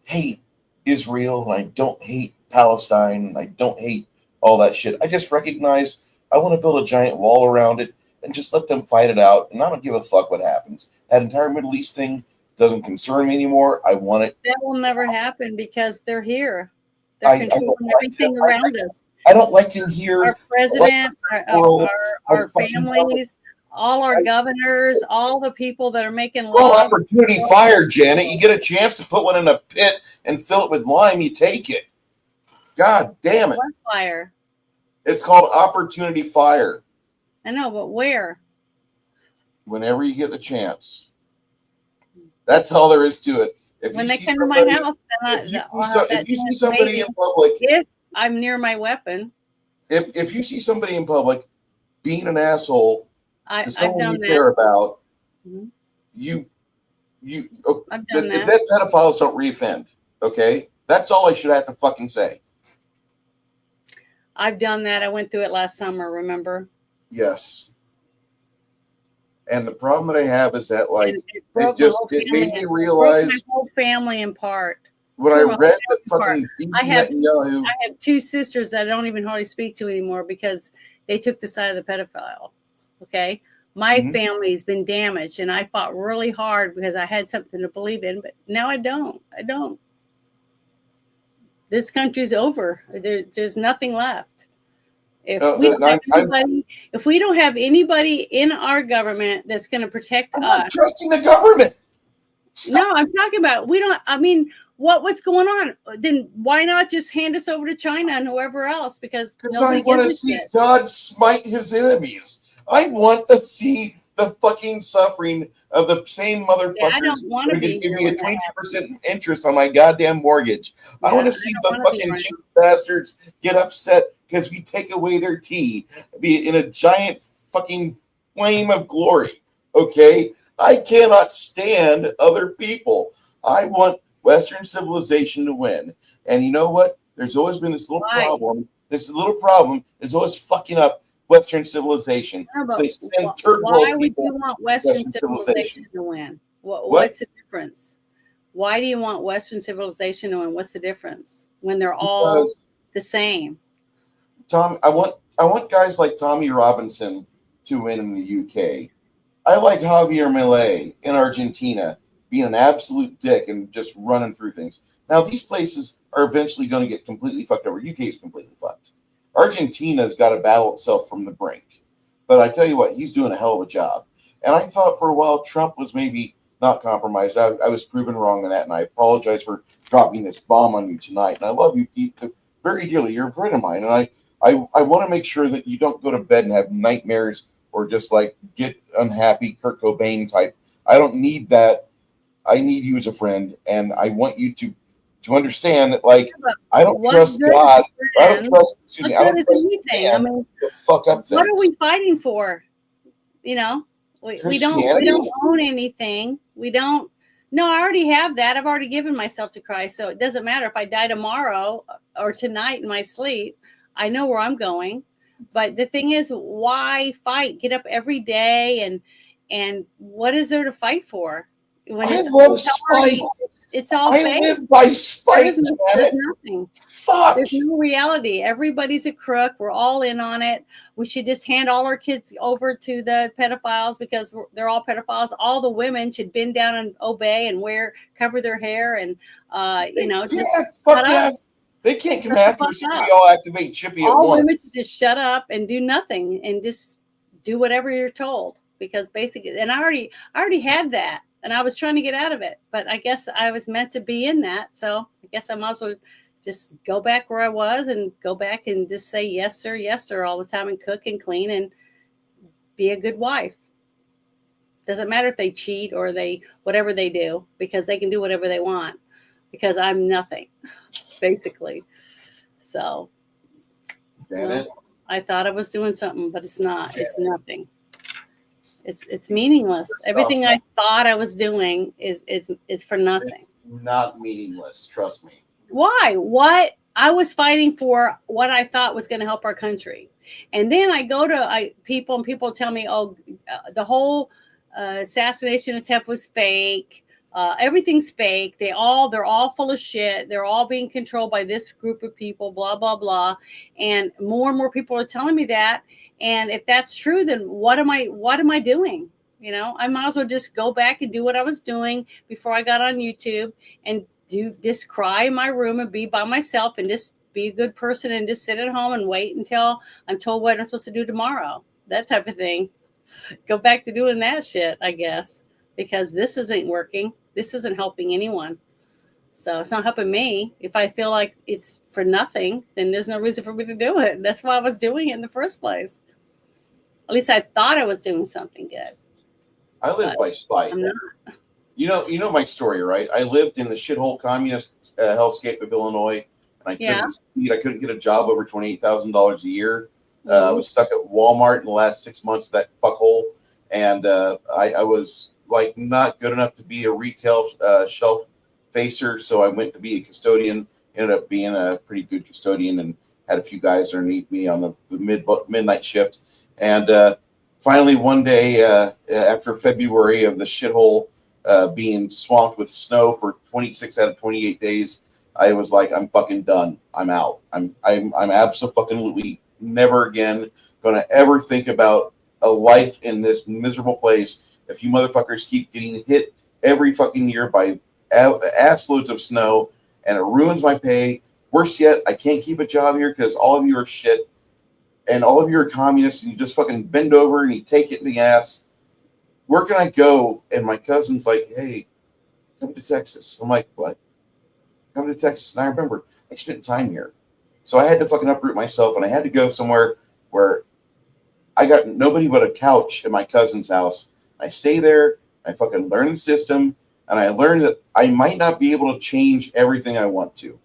hate Israel, and I don't hate Palestine, and I don't hate all that shit. I just recognize I want to build a giant wall around it and just let them fight it out, and I don't give a fuck what happens. That entire Middle East thing doesn't concern me anymore. I want it. That will never happen because they're here. They're I don't controlling like everything to- around us. I don't like to hear Our president, world our of fucking families, all our governors, all the people that are making well, laws. opportunity fire, Janet. You get a chance to put one in a pit and fill it with lime, you take it. God damn it. What fire? It's called opportunity fire. I know, but where? Whenever you get the chance. That's all there is to it. If When you they see come to my somebody- house, then if you I'll see have so- that if you see chance somebody maybe in public, if I'm near my weapon. if you see somebody in public being an asshole to I've someone done you that. care about, Mhm. you I've done if that. pedophiles don't reoffend. Okay, that's all I should have to fucking say. I've done that. I went through it last summer, remember? Yes. And the problem that I have is that, like, And it it made me broke realize my whole family apart. when Tore I my whole read that family apart. fucking Bibi I have Netanyahu. I have two sisters that I don't even hardly speak to anymore because they took the side of the pedophile. Okay. My Mhm. family's been damaged and I fought really hard because I had something to believe in, but now I don't. I don't. This country's over. There's nothing left. If we don't have anybody, if we don't have anybody in our government that's going to protect I'm us, not trusting the government. no, I'm talking about we don't. I mean, what's going on? Then why not just hand us over to China and whoever else? Because Because nobody I want to gives a see shit. God smite his enemies. I want to see the fucking suffering of the same motherfuckers Yeah, I don't want who to can be give here me a when that 22% interest on my goddamn mortgage. I want to see the fucking cheap bastards get upset because we take away their tea, be it in a giant fucking flame of glory. Okay? I cannot stand other people. I want Western civilization to win. And you know what? There's always been this little problem. This little problem is always fucking up Western civilization. No, So but they send why third world would people you want to Western civilization to win? What's the difference? Why do you want Western civilization to win? What's the difference when they're all Because the same? Tom, I want guys like Tommy Robinson to win in the UK. I like Javier Milei in Argentina being an absolute dick and just running through things. Now these places are eventually going to get completely fucked over. UK is completely fucked. Argentina's got to battle itself from the brink. But I tell you what, he's doing a hell of a job. And I thought for a while Trump was maybe not compromised. I was proven wrong on that, and I apologize for dropping this bomb on you tonight. And I love you, Pete, very dearly. You're a friend of mine, and I want to make sure that you don't go to bed and have nightmares or just like get unhappy, Kurt Cobain type. I don't need that. I need you as a friend, and I want you to understand that, like, I don't trust God. I don't trust. Excuse me. I don't trust anything. I mean, to fuck up things. what are we fighting for? You know, we don't Christianity? own anything. We don't. No, I already have that. I've already given myself to Christ, so it doesn't matter if I die tomorrow or tonight in my sleep. I know where I'm going. But the thing is, why fight? Get up every day and what is there to fight for? When I it's love spite. It's all I fake. live by spite, There's Janet. nothing. Fuck. There's no reality. Everybody's a crook. We're all in on it. We should just hand all our kids over to the pedophiles because they're all pedophiles. All the women should bend down and obey and cover their hair and just fuck shut yeah. up. They can't come Shut the after us fuck if up. we all activate Chippy at All once. women should just shut up and do nothing and just do whatever you're told because basically, and I already had that. And I was trying to get out of it, but I guess I was meant to be in that. So I guess I might as well just go back where I was and go back and just say yes, sir, all the time and cook and clean and be a good wife. Doesn't matter if they cheat or whatever they do, because they can do whatever they want because I'm nothing, basically. So. Janet, I thought I was doing something, but it's not. It's nothing. It's meaningless. Everything I thought I was doing is for nothing. It's not meaningless. Trust me. Why? What? I was fighting for what I thought was going to help our country. And then I go to people, and people tell me, oh, the whole assassination attempt was fake. Everything's fake. They're all full of shit. They're all being controlled by this group of people, blah, blah, blah. And more people are telling me that. And if that's true, then what am I doing? You know, I might as well just go back and do what I was doing before I got on YouTube and just cry in my room and be by myself and just be a good person and just sit at home and wait until I'm told what I'm supposed to do tomorrow. That type of thing. Go back to doing that shit, I guess, because this isn't working. This isn't helping anyone. So it's not helping me. If I feel like it's for nothing, then there's no reason for me to do it. That's why I was doing it in the first place. At least I thought I was doing something good. I live by spite. I'm not. You know my story, right? I lived in the shithole communist hellscape of Illinois, and I couldn't get a job over $28,000 a year. I was stuck at Walmart in the last 6 months of that fuckhole, and I was like not good enough to be a retail shelf facer, so I went to be a custodian. Ended up being a pretty good custodian, and had a few guys underneath me on the midnight shift. And finally, one day after February of the shithole being swamped with snow for 26 out of 28 days, I was like, I'm fucking done. I'm out. I'm absolutely never again going to ever think about a life in this miserable place if you motherfuckers keep getting hit every fucking year by ass loads of snow, and it ruins my pay. Worse yet, I can't keep a job here because all of you are shit and all of you are communists, and you just fucking bend over and you take it in the ass. Where can I go? And my cousin's like, hey, come to Texas. I'm like, what? Come to Texas. And I remember I spent time here. So I had to fucking uproot myself, and I had to go somewhere where I got nobody but a couch at my cousin's house. I stay there, I fucking learn the system, and I learned that I might not be able to change everything I want to,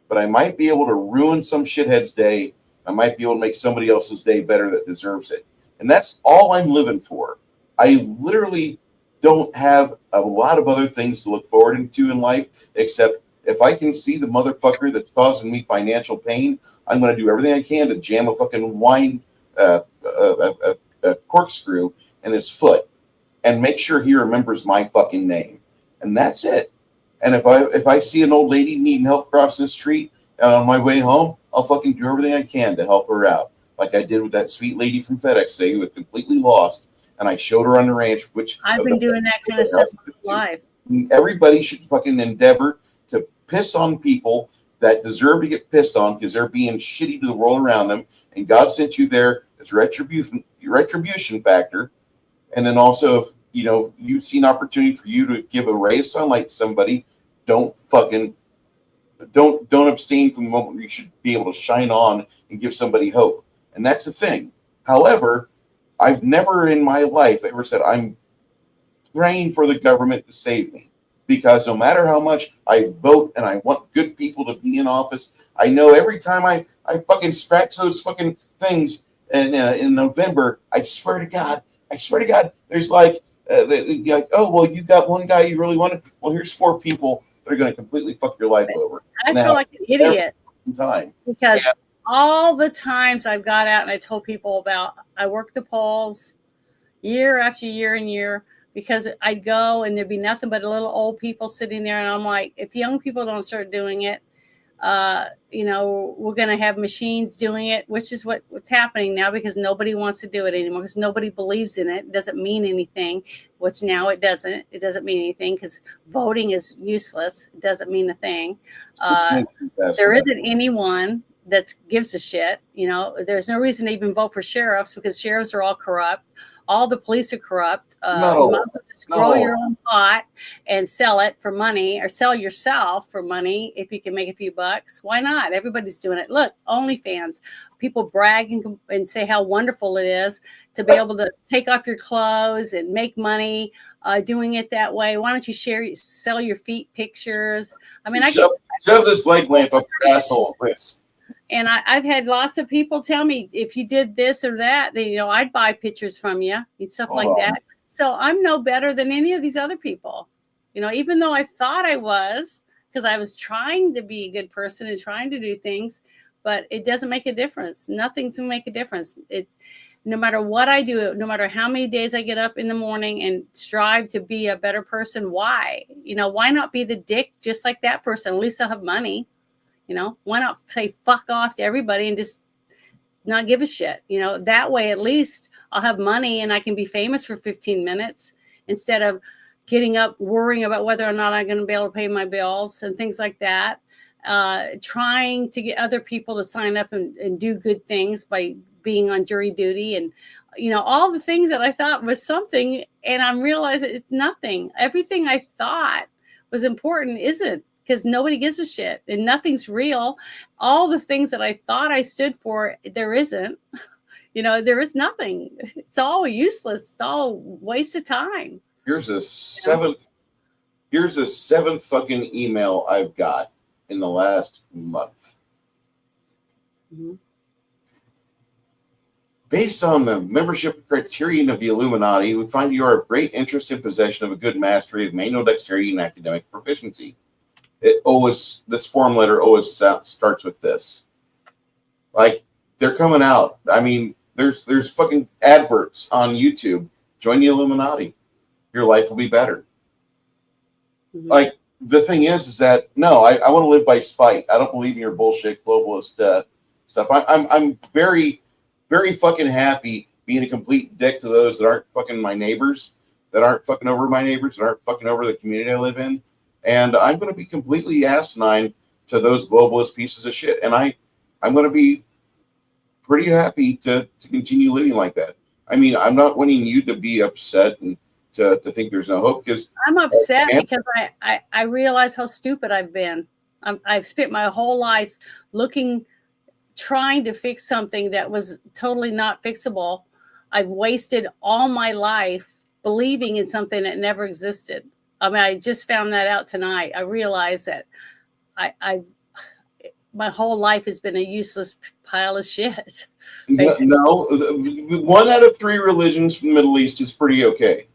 but I might be able to ruin some shithead's day. I might be able to make somebody else's day better that deserves it. And that's all I'm living for. I literally don't have a lot of other things to look forward to in life, except if I can see the motherfucker that's causing me financial pain, I'm going to do everything I can to jam a fucking a corkscrew in his foot and make sure he remembers my fucking name. And that's it. And if I see an old lady needing help crossing the street on my way home, I'll fucking do everything I can to help her out. Like I did with that sweet lady from FedEx today who was completely lost. And I showed her on the ranch, which I've been doing that kind of stuff live. Everybody should fucking endeavor to piss on people that deserve to get pissed on because they're being shitty to the world around them. And God sent you there as retribution factor. And then also, if you see an opportunity for you to give a ray of sunlight to somebody, don't abstain from the moment where you should be able to shine on and give somebody hope. And that's the thing. However, I've never in my life ever said I'm praying for the government to save me, because no matter how much I vote and I want good people to be in office, I know every time I fucking scratch those fucking things in November, I swear to God, there's like, oh, well, you got one guy you really wanted. Well, here's 4 people that are going to completely fuck your life over. I feel like an idiot because Yeah. all the times I've got out and I told people about, I worked the polls year after year and year, because I'd go and there'd be nothing but little old people sitting there. And I'm like, if young people don't start doing it, we're going to have machines doing it, which is what's happening now, because nobody wants to do it anymore, because nobody believes in it. It doesn't mean anything, which now it doesn't mean anything because voting is useless. It doesn't mean a thing. There isn't anyone that gives a shit. There's no reason to even vote for sheriffs, because sheriffs are all corrupt. All the police are corrupt. You might as well just grow your own pot and sell it for money, or sell yourself for money if you can make a few bucks. Why not? Everybody's doing it. Look, OnlyFans. People brag and say how wonderful it is to be able to take off your clothes and make money doing it that way. Why don't you sell your feet pictures? I mean, shove this leg lamp up your asshole, Chris. And I've had lots of people tell me, if you did this or that, then, I'd buy pictures from you and stuff like that. So I'm no better than any of these other people, even though I thought I was, because I was trying to be a good person and trying to do things, but it doesn't make a difference. Nothing's going to make a difference. No matter what I do, no matter how many days I get up in the morning and strive to be a better person, why? Why not be the dick just like that person? At least I'll have money. Why not say fuck off to everybody and just not give a shit? That way at least I'll have money and I can be famous for 15 minutes instead of getting up worrying about whether or not I'm going to be able to pay my bills and things like that. Trying to get other people to sign up and do good things by being on jury duty and, all the things that I thought was something. And I'm realizing it's nothing. Everything I thought was important isn't. Because nobody gives a shit and nothing's real. All the things that I thought I stood for, there isn't. There is nothing. It's all useless. It's all waste of time. Here's a seventh fucking email I've got in the last month. Mm-hmm. Based on the membership criterion of the Illuminati, we find you are of great interest in possession of a good mastery of manual dexterity and academic proficiency. This form letter always starts with this. Like, they're coming out. I mean, there's fucking adverts on YouTube. Join the Illuminati. Your life will be better. Mm-hmm. Like, the thing is that, no, I want to live by spite. I don't believe in your bullshit globalist stuff. I'm very, very fucking happy being a complete dick to those that aren't fucking my neighbors, that aren't fucking over my neighbors, that aren't fucking over the community I live in. And I'm going to be completely asinine to those globalist pieces of shit. And I'm going to be pretty happy to continue living like that. I mean, I'm not wanting you to be upset and to think there's no hope, because I'm upset because I realize how stupid I've been. I've spent my whole life trying to fix something that was totally not fixable. I've wasted all my life believing in something that never existed. I mean, I just found that out tonight. I realized that my whole life has been a useless pile of shit. Basically. No, 1 out of 3 religions from the Middle East is pretty okay.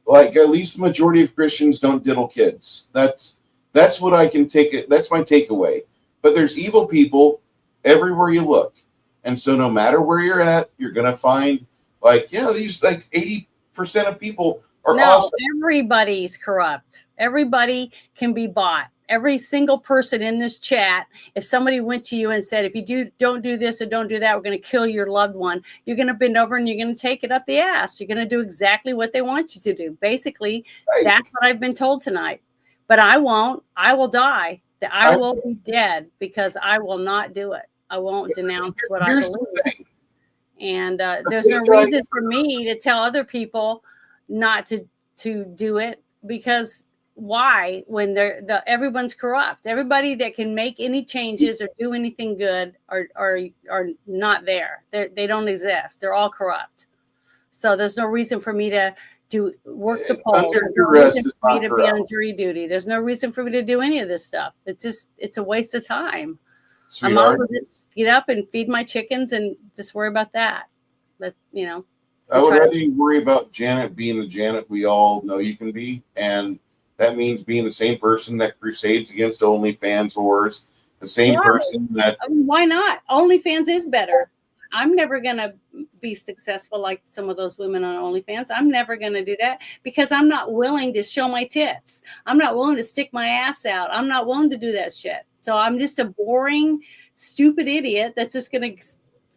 Like, at least the majority of Christians don't diddle kids. That's what I can take it. That's my takeaway. But there's evil people everywhere you look. And so no matter where you're at, you're going to find these 80% of people are awesome. Everybody's corrupt. Everybody can be bought. Every single person in this chat, if somebody went to you and said, if you don't do this or don't do that, we're going to kill your loved one, you're going to bend over and you're going to take it up the ass. You're going to do exactly what they want you to do. Basically, That's what I've been told tonight. But I won't. I will die. I will be dead because I will not do it. I won't denounce what I believe. And there's no reason for me to tell other people not to do it, because why? When everyone's corrupt. Everybody that can make any changes or do anything good are not there. They don't exist. They're all corrupt. So there's no reason for me to work the polls. There's no reason for me to be on jury duty. There's no reason for me to do any of this stuff. It's a waste of time. I'm all to just get up and feed my chickens and just worry about that. But I would rather you worry about Janet being the Janet we all know you can be, and that means being the same person that crusades against OnlyFans whores, the same person that... Why not? OnlyFans is better. I'm never going to be successful like some of those women on OnlyFans. I'm never going to do that because I'm not willing to show my tits. I'm not willing to stick my ass out. I'm not willing to do that shit. So I'm just a boring, stupid idiot that's just going to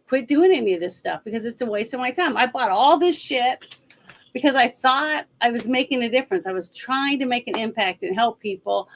quit doing any of this stuff because it's a waste of my time. I bought all this shit because I thought I was making a difference. I was trying to make an impact and help people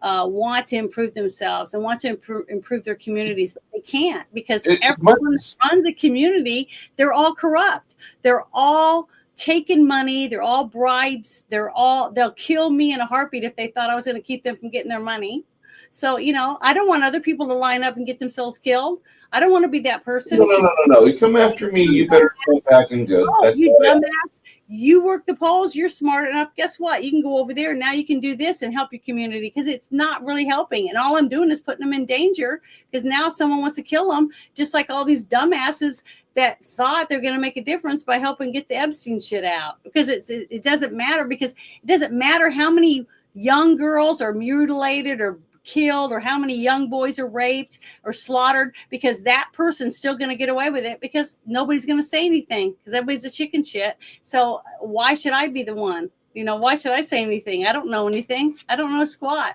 want to improve themselves and want to improve their communities, but they can't because everyone that runs the community, they're all corrupt. They're all taking money. They're all bribes. They'll kill me in a heartbeat if they thought I was going to keep them from getting their money. So, I don't want other people to line up and get themselves killed. I don't want to be that person. No. You come after me, you better come back and good. Oh, That's you all I dumbass. You work the polls. You're smart enough. Guess what? You can go over there. Now you can do this and help your community because it's not really helping. And all I'm doing is putting them in danger because now someone wants to kill them, just like all these dumbasses that thought they're going to make a difference by helping get the Epstein shit out. Because it doesn't matter, because it doesn't matter how many young girls are mutilated or killed or how many young boys are raped or slaughtered, because that person's still going to get away with it because nobody's going to say anything because everybody's a chicken shit. So why should I be the one? Why should I say anything? I don't know anything. I don't know squat.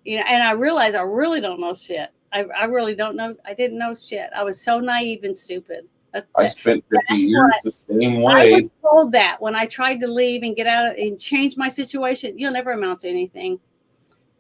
And I realize I really don't know shit. I really don't know. I didn't know shit. I was so naive and stupid. I spent 50 years the same way. I was told that when I tried to leave and get out and change my situation. You'll never amount to anything.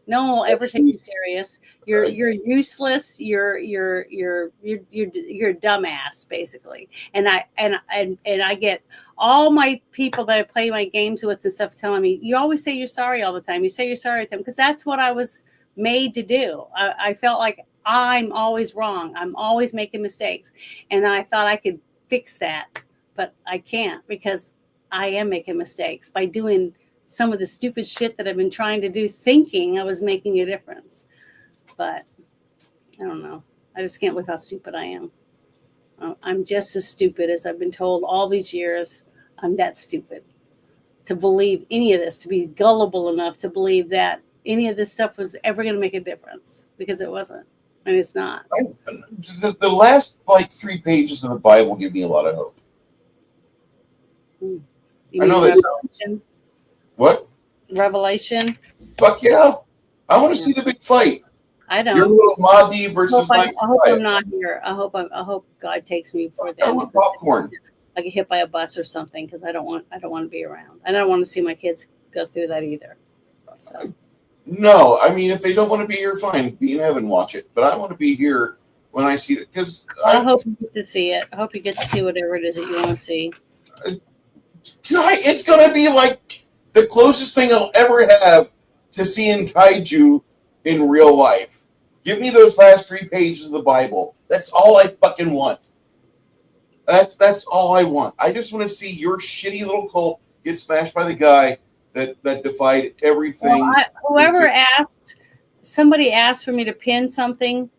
No one will ever take you serious. You're useless. You're a dumbass, basically. And I get all my people that I play my games with and stuff telling me, you always say you're sorry all the time. You say you're sorry all the time because that's what I was made to do. I felt like I'm always wrong. I'm always making mistakes, and I thought I could fix that, but I can't because I am making mistakes by doing some of the stupid shit that I've been trying to do, thinking I was making a difference. But I don't know. I just can't believe how stupid I am. I'm just as stupid as I've been told all these years. I'm that stupid to believe any of this, to be gullible enough to believe that any of this stuff was ever going to make a difference, because it wasn't, and it's not. The last 3 pages of the Bible give me a lot of hope. I know that sounds... What? Revelation? Fuck yeah. I want to see the big fight. I don't. Your little Mahdi versus my I hope I'm not here. I hope God takes me for that. I want popcorn. I get hit by a bus or something, because I don't want to be around. I don't want to see my kids go through that either. So. No, I mean, if they don't want to be here, fine. Be in heaven, watch it. But I want to be here when I see it, because I hope you get to see it. I hope you get to see whatever it is that you want to see. It's going to be like the closest thing I'll ever have to seeing kaiju in real life. Give me those last 3 pages of the Bible. That's all I fucking want. That's all I want. I just want to see your shitty little cult get smashed by the guy that defied everything. Well, somebody asked for me to pin something.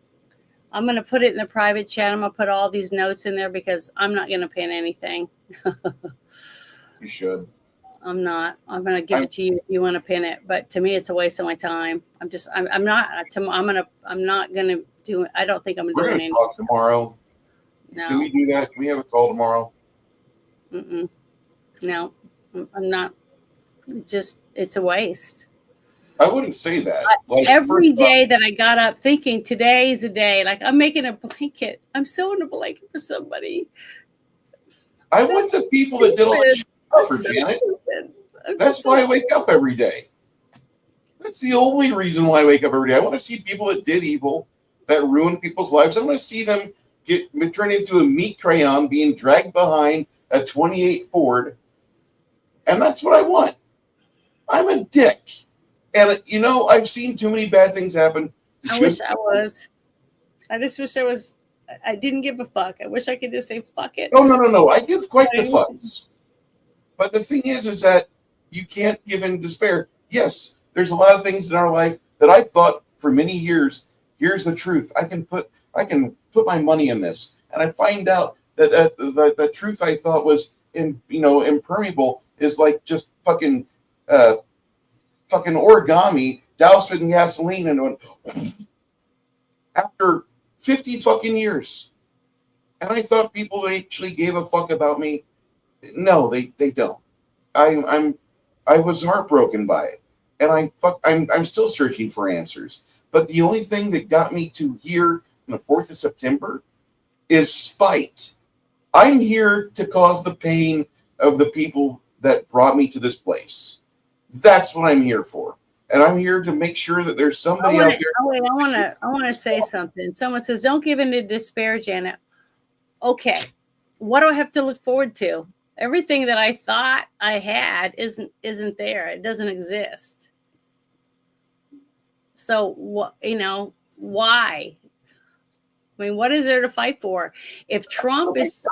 I'm going to put it in the private chat. I'm going to put all these notes in there because I'm not going to pin anything. You should. I'm not. I'm going to give it to you if you want to pin it. But to me, it's a waste of my time. I'm not going to do it. I don't think I'm going to do it. We're going to talk tomorrow. No. Can we do that? Can we have a call tomorrow? No, I'm not. It's a waste. I wouldn't say that. Every day that I got up thinking today is a day, like I'm making a blanket. I'm sewing a blanket for somebody. I want the people that did all that shit for Janet. That's why I wake up every day. That's the only reason why I wake up every day. I want to see people that did evil, that ruined people's lives. I want to see them get turned into a meat crayon being dragged behind a 28 Ford. And that's what I want. I'm a dick. And, I've seen too many bad things happen. I wish I was. I just wish I was. I didn't give a fuck. I wish I could just say fuck it. No. I give quite the fucks. But the thing is that you can't give in despair. Yes, there's a lot of things in our life that I thought for many years, here's the truth. I can put my money in this. And I find out that the truth I thought was impermeable is like just fucking origami doused in gasoline and went after 50 fucking years. And I thought people actually gave a fuck about me. No, they don't. I was heartbroken by it. And I'm still searching for answers. But the only thing that got me to here on the 4th of September is spite. I'm here to cause the pain of the people that brought me to this place. That's what I'm here for. And I'm here to make sure that there's somebody out there. I want to say something. Someone says, don't give in to despair, Janet. Okay. What do I have to look forward to? Everything that I thought I had isn't there. It doesn't exist. So why? I mean, what is there to fight for? If Trump is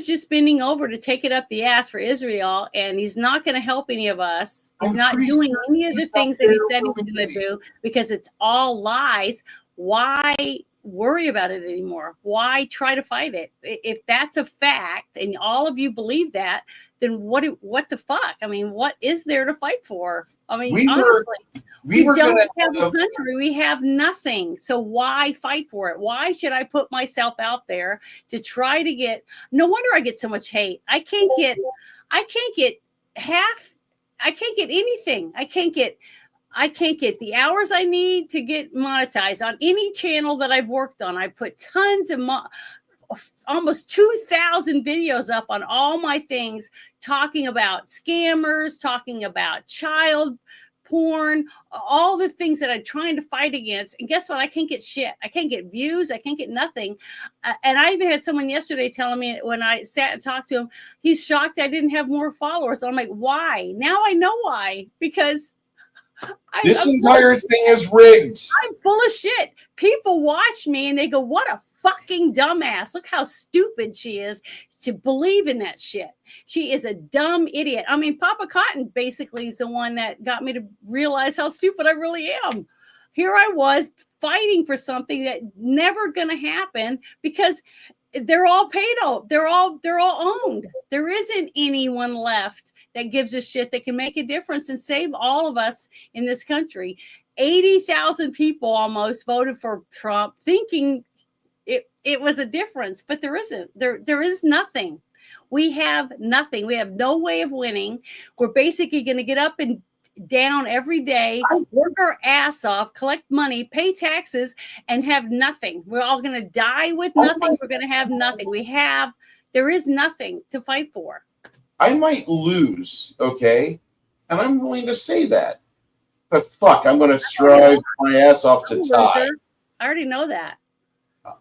just bending over to take it up the ass for Israel, and he's not going to help any of us, he's not doing any of the things that he said he was going to do because it's all lies. Why worry about it anymore? Why try to fight it? If that's a fact and all of you believe that, then what the fuck? I mean, what is there to fight for? I mean, honestly, we don't have a country. We have nothing. So why fight for it? Why should I put myself out there to try to get? No wonder I get so much hate. I can't get anything. I can't get the hours I need to get monetized on any channel that I've worked on. I put tons of almost 2,000 videos up on all my things, talking about scammers, talking about child porn, all the things that I'm trying to fight against. And guess what? I can't get shit. I can't get views. I can't get nothing. And I even had someone yesterday telling me when I sat and talked to him, he's shocked I didn't have more followers. I'm like, why? Now I know why. Because this entire thing is rigged. I'm full of shit. People watch me and they go, what a fucking dumbass. Look how stupid she is to believe in that shit. She is a dumb idiot. I mean, Papa Cotton basically is the one that got me to realize how stupid I really am. Here I was fighting for something that never going to happen because they're all paid off. They're all owned. There isn't anyone left that gives a shit that can make a difference and save all of us in this country. 80,000 people almost voted for Trump thinking it was a difference, but there isn't. There is nothing. We have nothing. We have no way of winning. We're basically going to get up and down every day, work our ass off, collect money, pay taxes, and have nothing. We're all going to die with nothing. We're going to have nothing. There is nothing to fight for. I might lose, okay? And I'm willing to say that. But fuck, I'm going to strive my ass off to tie. I already know that.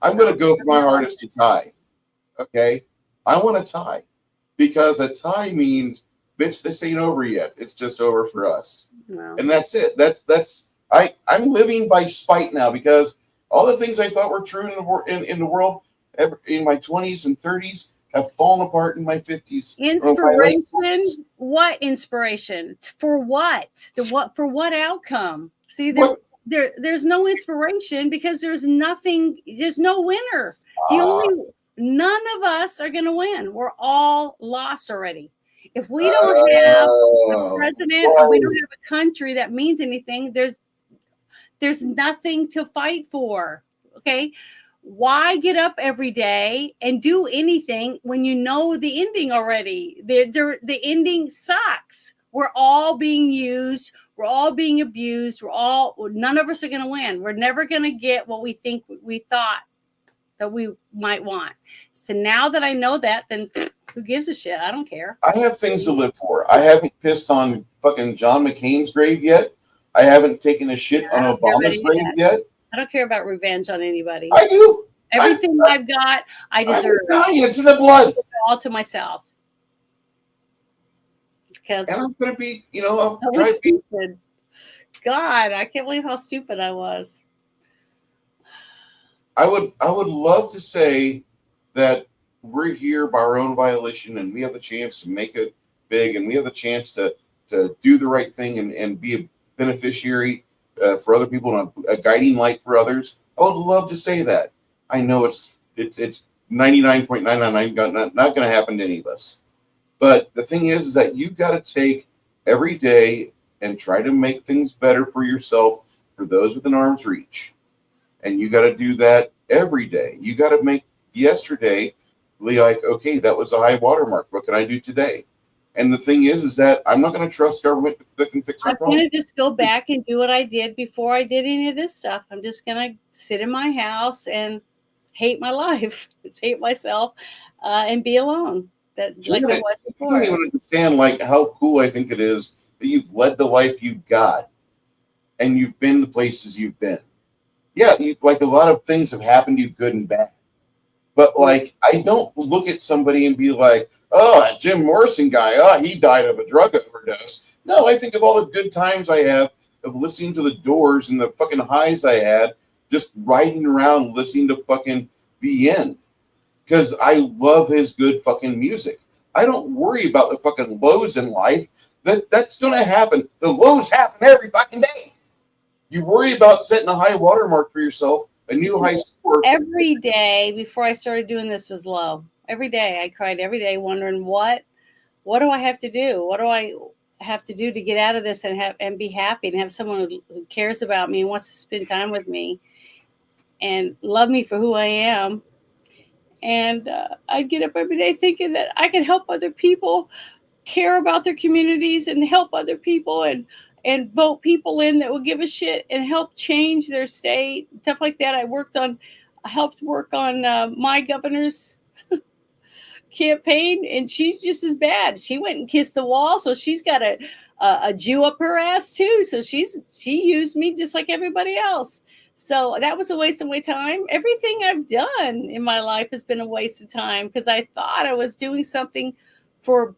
I'm going to go for my hardest to tie. Okay? I want to tie. Because a tie means, bitch, this ain't over yet. It's just over for us. No. And that's it. I'm living by spite now because all the things I thought were true in the world in my 20s and 30s have fallen apart in my 50s. Inspiration? What inspiration? For what? For what outcome? See, there's no inspiration because there's nothing. There's no winner. None of us are going to win. We're all lost already. If we don't have a president or we don't have a country that means anything, there's nothing to fight for. Okay. Why get up every day and do anything when you know the ending already? The ending sucks. We're all being used. We're all being abused. None of us are going to win. We're never going to get what we think we thought that we might want. So now that I know that, then who gives a shit? I don't care. I have things to live for. I haven't pissed on fucking John McCain's grave yet. I haven't taken a shit on Obama's grave yet. I don't care about revenge on anybody. I do. Everything I've got, I deserve. It's in the blood. All to myself. Because and I'm going to be, I'm stupid. God, I can't believe how stupid I was. I would love to say that we're here by our own violation and we have the chance to make it big and we have the chance to do the right thing and be a beneficiary for other people and a guiding light for others. I would love to say that. I know it's 99.999 not going to happen to any of us. But the thing is that you got to take every day and try to make things better for yourself, for those within arm's reach. And you got to do that every day. You got to make yesterday be like, okay, that was a high watermark. What can I do today? And the thing is that I'm not going to trust government that can fix my I'm problem. going to just go back and do what I did before I did any of this stuff. I'm just going to sit in my house and hate my life, just hate myself, and be alone. That's like I was before. You don't even understand like how cool I think it is that you've led the life you've got, and you've been the places you've been. Yeah, like a lot of things have happened to you, good and bad. But like, I don't look at somebody and be like, oh, that Jim Morrison guy, he died of a drug overdose. No, I think of all the good times I have of listening to the Doors and the fucking highs I had just riding around listening to fucking The End. Because I love his good fucking music. I don't worry about the fucking lows in life. That's going to happen. The lows happen every fucking day. You worry about setting a high watermark for yourself, a new high score. Every day before I started doing this was low. Every day I cried every day wondering what do I have to do? What do I have to do to get out of this and be happy and have someone who cares about me and wants to spend time with me and love me for who I am. And I'd get up every day thinking that I could help other people care about their communities and help other people and vote people in that will give a shit and help change their state, stuff like that. I helped work on my governor's campaign, and she's just as bad. She went and kissed the wall, so she's got a Jew up her ass too. So she used me just like everybody else. So that was a waste of my time. Everything I've done in my life has been a waste of time because I thought I was doing something for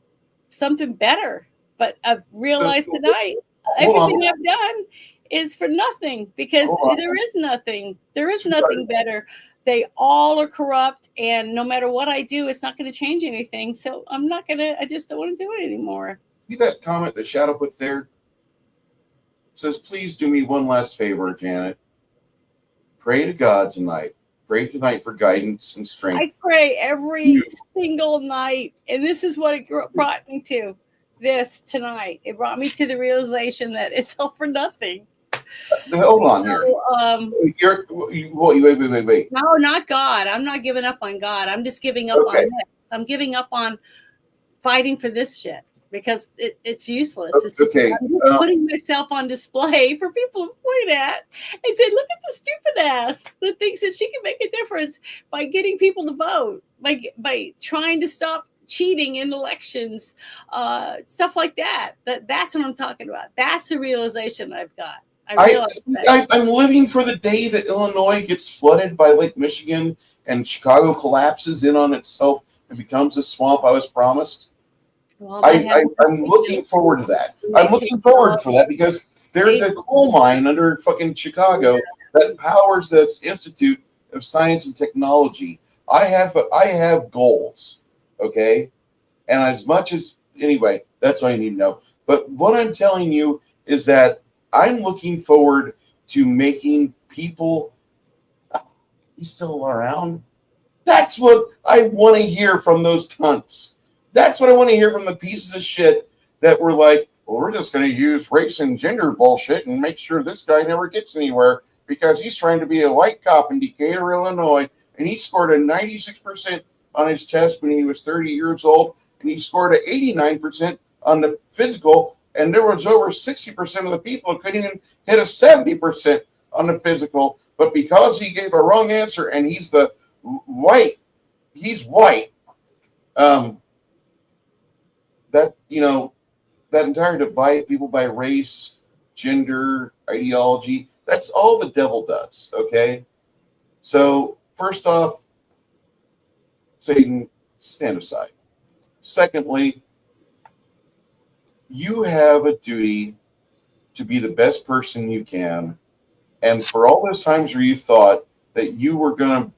something better. But I've realized tonight everything I've done is for nothing because there is nothing. There is nothing better. They all are corrupt, and no matter what I do, it's not going to change anything. So I just don't want to do it anymore. See that comment that Shadow put there? It says, please do me one last favor, Janet. Pray to God tonight. Pray tonight for guidance and strength. I pray every single night. And this is what it brought me to. This tonight. It brought me to the realization that it's all for nothing. Hold on here. Wait. No, not God. I'm not giving up on God. I'm just giving up on this. I'm giving up on fighting for this shit. Because it's useless. I'm putting myself on display for people to point at and say, look at the stupid ass that thinks that she can make a difference by getting people to vote, by trying to stop cheating in elections, stuff like that. That's what I'm talking about. That's the realization I've got. I'm living for the day that Illinois gets flooded by Lake Michigan and Chicago collapses in on itself and becomes the swamp I was promised. Well, I'm looking forward to that. I'm looking forward for that because there's a coal mine under fucking Chicago that powers this Institute of Science and Technology. I have goals, okay? And as much as, anyway, that's all you need to know. But what I'm telling you is that I'm looking forward to making people, he's still around? That's what I want to hear from those cunts. That's what I want to hear from the pieces of shit that were like, well, we're just going to use race and gender bullshit and make sure this guy never gets anywhere because he's trying to be a white cop in Decatur, Illinois, and he scored a 96% on his test when he was 30 years old, and he scored an 89% on the physical, and there was over 60% of the people who couldn't even hit a 70% on the physical, but because he gave a wrong answer and he's white, that entire divide people by race, gender, ideology, that's all the devil does, okay? So, first off, Satan, stand aside. Secondly, you have a duty to be the best person you can, and for all those times where you thought that you were going to,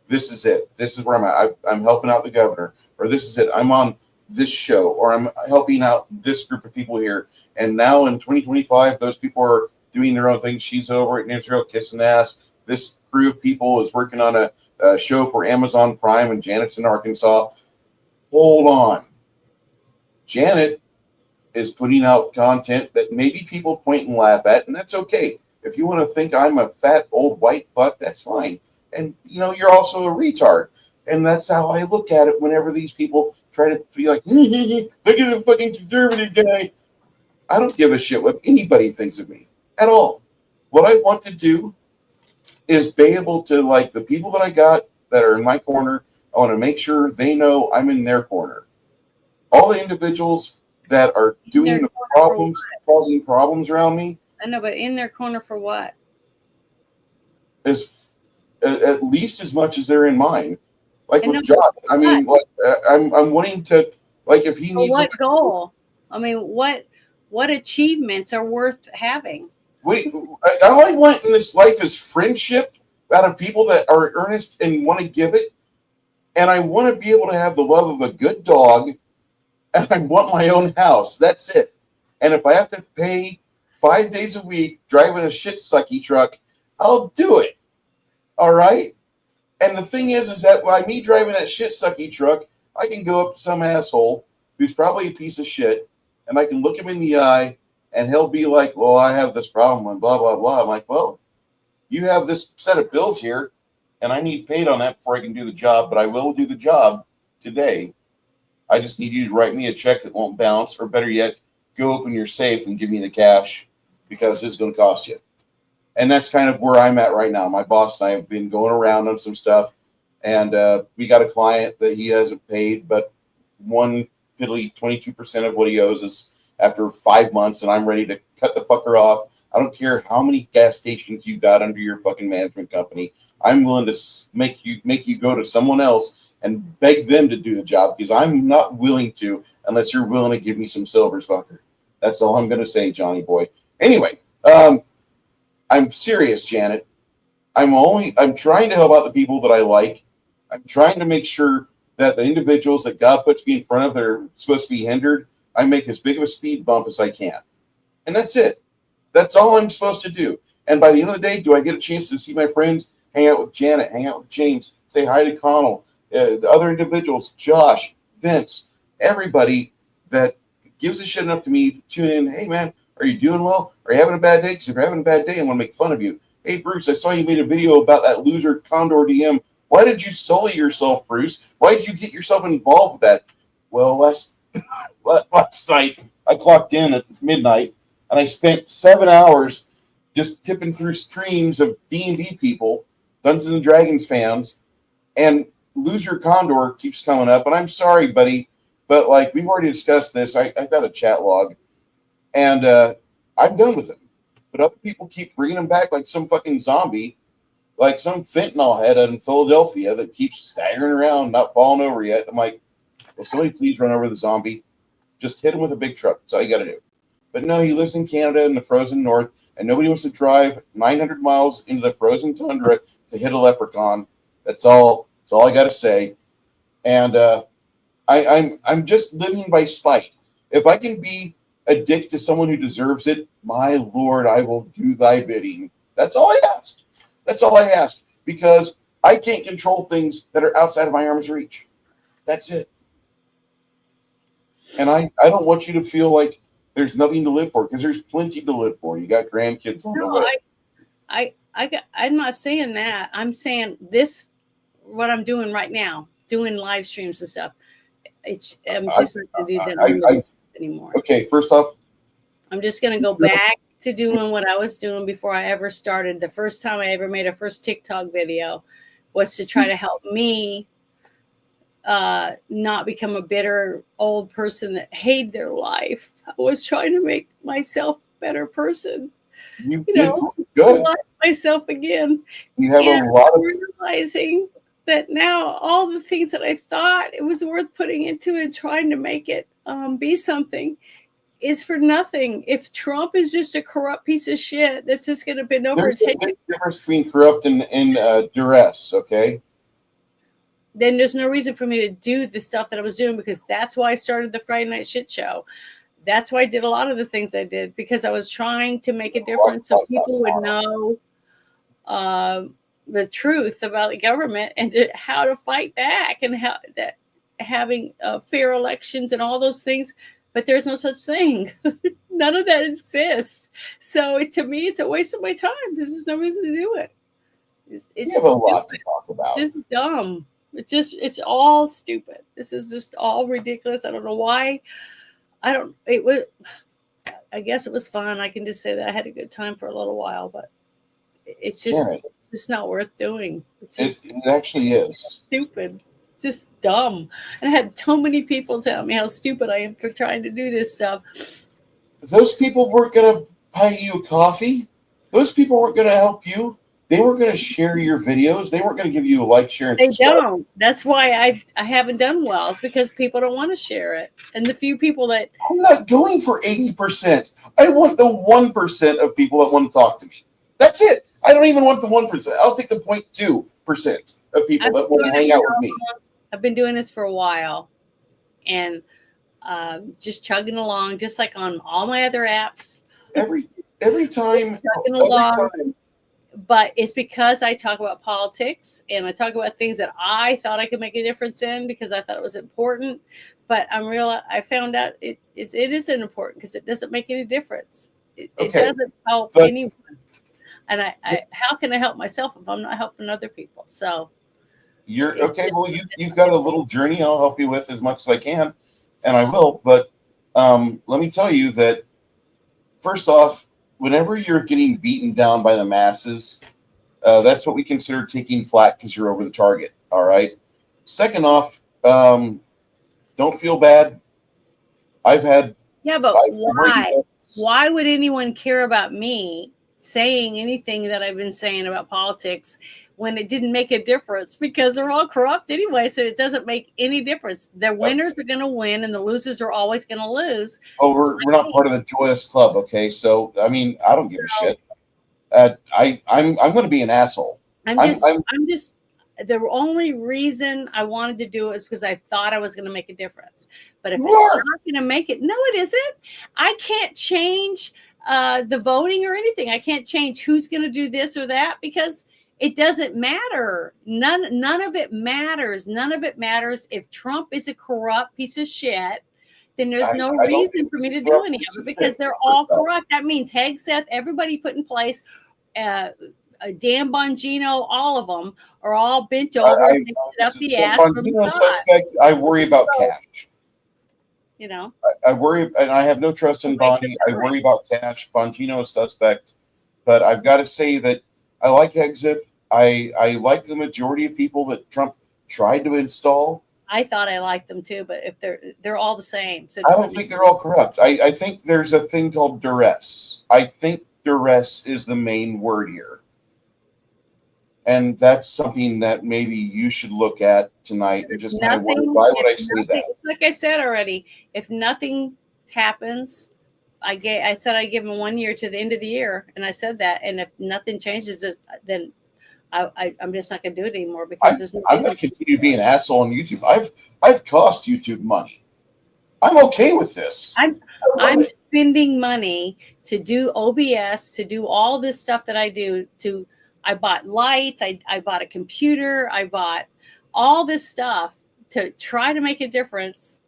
this is it, this is where I'm at, I'm helping out the governor, or this is it, I'm on this show, or I'm helping out this group of people here. And now in 2025, those people are doing their own thing. She's over at Israel kissing ass. This crew of people is working on a show for Amazon Prime, and Janet's in Arkansas. Hold on. Janet is putting out content that maybe people point and laugh at, and that's okay. If you want to think I'm a fat old white fuck, that's fine. And, you're also a retard. And that's how I look at it whenever these people try to be like, look at the fucking conservative guy. I don't give a shit what anybody thinks of me at all. What I want to do is be able to, like, the people that I got that are in my corner, I want to make sure they know I'm in their corner. All the individuals that are doing the problems, causing problems around me. I know, but in their corner for what? Is at least as much as they're in mine. Like with Josh, I mean, I'm wanting to, like, if he needs. What goal? I mean, what achievements are worth having? All I want in this life is friendship out of people that are earnest and want to give it. And I want to be able to have the love of a good dog. And I want my own house. That's it. And if I have to pay 5 days a week driving a shit sucky truck, I'll do it. All right? And the thing is that by me driving that shit sucky truck, I can go up to some asshole who's probably a piece of shit, and I can look him in the eye, and he'll be like, well, I have this problem, and blah, blah, blah. I'm like, well, you have this set of bills here, and I need paid on that before I can do the job, but I will do the job today. I just need you to write me a check that won't bounce, or better yet, go open your safe and give me the cash, because it's going to cost you. And that's kind of where I'm at right now. My boss and I have been going around on some stuff, and we got a client that he hasn't paid, but one piddly 22% of what he owes us after 5 months, and I'm ready to cut the fucker off. I don't care how many gas stations you got under your fucking management company. I'm willing to make you go to someone else and beg them to do the job, because I'm not willing to unless you're willing to give me some silvers, fucker. That's all I'm going to say, Johnny boy. Anyway, I'm serious, Janet. I'm trying to help out the people that I like. I'm trying to make sure that the individuals that God puts me in front of that are supposed to be hindered, I make as big of a speed bump as I can. And that's it. That's all I'm supposed to do. And by the end of the day, do I get a chance to see my friends, hang out with Janet, hang out with James, say hi to Connell, the other individuals, Josh, Vince, everybody that gives a shit enough to me to tune in. Hey, man, are you doing well? Are you having a bad day? Because if you're having a bad day, I'm going to make fun of you. Hey, Bruce, I saw you made a video about that loser Condor DM. Why did you sully yourself, Bruce? Why did you get yourself involved with that? Well, last night, I clocked in at midnight, and I spent 7 hours just tipping through streams of D&D people, Dungeons & Dragons fans, and Loser Condor keeps coming up. And I'm sorry, buddy, but like we've already discussed this. I got a chat log, and I'm done with him. But other people keep bringing him back like some fucking zombie, like some fentanyl head in Philadelphia that keeps staggering around, not falling over yet. I'm like, will somebody please run over the zombie? Just hit him with a big truck. That's all you got to do. But no, he lives in Canada in the frozen north, and nobody wants to drive 900 miles into the frozen tundra to hit a leprechaun. That's all I got to say. And I'm just living by spite. If I can be a dick to someone who deserves it, my Lord, I will do thy bidding. That's all I ask. That's all I ask, because I can't control things that are outside of my arm's reach. That's it. And I don't want you to feel like there's nothing to live for, because there's plenty to live for. You got grandkids on the way. I'm not saying that. I'm saying this, what I'm doing right now, doing live streams and stuff. I'm just not going to do that anymore. Okay, first off, I'm just going to go back to doing what I was doing before I ever started. The first time I ever made a first TikTok video was to try to help me not become a bitter old person that hated their life. I was trying to make myself a better person. You know, good. Myself again. You have a lot of realizing that now all the things that I thought it was worth putting into and trying to make it be something is for nothing. If Trump is just a corrupt piece of shit that's just going to bend over and take There's a difference between corrupt and duress, okay? Then there's no reason for me to do the stuff that I was doing, because that's why I started the Friday Night Shit Show. That's why I did a lot of the things I did, because I was trying to make a difference so people would know the truth about the government and how to fight back, and how that having fair elections and all those things. But there's no such thing. None of that exists. So to me, it's a waste of my time. There's just no reason to do it. You have a lot to talk about. It's just dumb. It's all stupid. This is just all ridiculous. I don't know why. I guess it was fun. I can just say that I had a good time for a little while, but it's just not worth doing. It actually is stupid. It's just dumb. And I had so many people tell me how stupid I am for trying to do this stuff. Those people weren't going to buy you a coffee. Those people weren't going to help you. They were going to share your videos. They weren't going to give you a like, share, and They subscribe. don't. That's why I haven't done well. It's because people don't want to share it. And the few people that I'm not going for 80%. I want the 1% of people that want to talk to me. That's it. I don't even want the 1%. I'll take the 0.2% of people that want to hang out with me. I've been doing this for a while, and just chugging along, just like on all my other apps. Every time. Chugging along. But it's because I talk about politics and I talk about things that I thought I could make a difference in because I thought it was important. But I found out it isn't important because it doesn't make any difference. It doesn't help anyone. And I how can I help myself if I'm not helping other people? So you're okay. Well, you've got a little journey I'll help you with as much as I can, and I will. But let me tell you that first off, whenever you're getting beaten down by the masses, that's what we consider taking flack because you're over the target. All right. Second off, don't feel bad. I've had. Yeah, but why? Why would anyone care about me saying anything that I've been saying about politics when it didn't make a difference? Because they're all corrupt anyway, so it doesn't make any difference. The winners are going to win, and the losers are always going to lose. Oh, we're not part of the joyous club, okay? So I mean, I don't give a shit. I'm going to be an asshole. I'm just. The only reason I wanted to do it is because I thought I was going to make a difference. But if it's not going to make it, no, it isn't. I can't change the voting or anything. I can't change who's going to do this or that because it doesn't matter. None of it matters. None of it matters. If Trump is a corrupt piece of shit, then there's no reason for me to do any of it because they're all corrupt. That means Hegseth, everybody put in place, Dan Bongino, all of them are all bent over and up the ass. Bongino suspect, I worry about cash. You know, I worry, and I have no trust in Bonnie. I worry about cash. Bongino is suspect, but I've got to say that I like Hegseth. I like the majority of people that Trump tried to install. I thought I liked them too, but if they're all the same. So I don't think they're all corrupt. I think there's a thing called duress. I think duress is the main word here. And that's something that maybe you should look at tonight and just kind of wonder, why would I say that? It's like I said already, if nothing happens, I said I give him 1 year to the end of the year, and I said that. And if nothing changes, then I'm just not going to do it anymore because there's no. I'm going to continue to be an asshole on YouTube. I've cost YouTube money. I'm okay with this. I'm spending money to do OBS, to do all this stuff that I do. I bought lights. I bought a computer. I bought all this stuff to try to make a difference.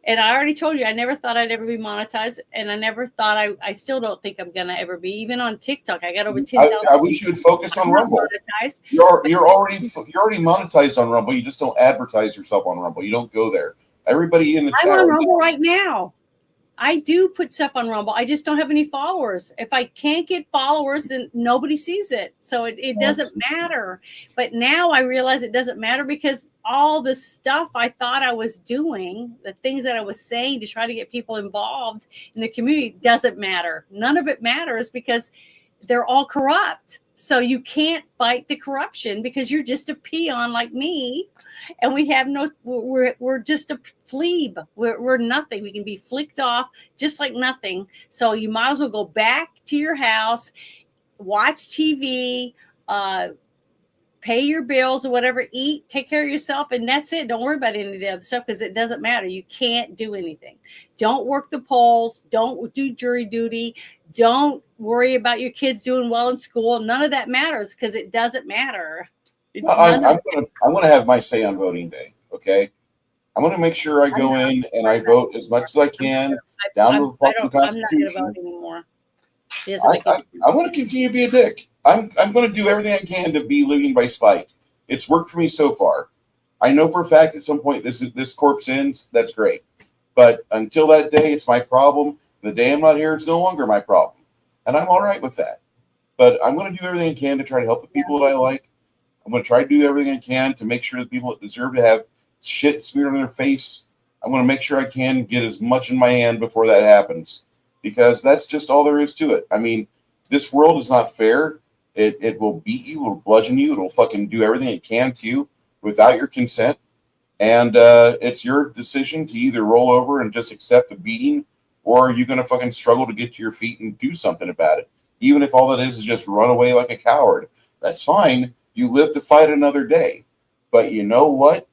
And I already told you, I never thought I'd ever be monetized. And I never thought I still don't think I'm going to ever be. Even on TikTok, I got over 10,000. I wish you would focus on Rumble. Monetized. You're already monetized on Rumble. You just don't advertise yourself on Rumble. You don't go there. Everybody in the chat. I'm on Rumble right now. I do put stuff on Rumble. I just don't have any followers. If I can't get followers, then nobody sees it. So it doesn't matter. But now I realize it doesn't matter because all the stuff I thought I was doing, the things that I was saying to try to get people involved in the community doesn't matter. None of it matters because they're all corrupt. So you can't fight the corruption because you're just a peon like me, and we have we're just a plebe. We're nothing. We can be flicked off just like nothing. So you might as well go back to your house, watch TV, pay your bills or whatever, eat, take care of yourself, and that's it. Don't worry about any of the other stuff because it doesn't matter. You can't do anything. Don't work the polls. Don't do jury duty. Don't worry about your kids doing well in school. None of that matters because it doesn't matter. I'm going to have my say on voting day. Okay, I'm going to make sure I go in and I vote as much as I can down to the fucking Constitution. I'm not going to vote anymore. I want to continue to be a dick. I'm going to do everything I can to be living by spite. It's worked for me so far. I know for a fact at some point this corpse ends. That's great. But until that day, it's my problem. The day I'm not here, it's no longer my problem. And I'm all right with that. But I'm going to do everything I can to try to help the people that I like. I'm going to try to do everything I can to make sure the people that deserve to have shit smeared on their face, I'm going to make sure I can get as much in my hand before that happens. Because that's just all there is to it. I mean, this world is not fair. It will beat you, it'll bludgeon you, it'll fucking do everything it can to you without your consent. And it's your decision to either roll over and just accept a beating, or are you going to fucking struggle to get to your feet and do something about it? Even if all that is just run away like a coward. That's fine. You live to fight another day. But you know what?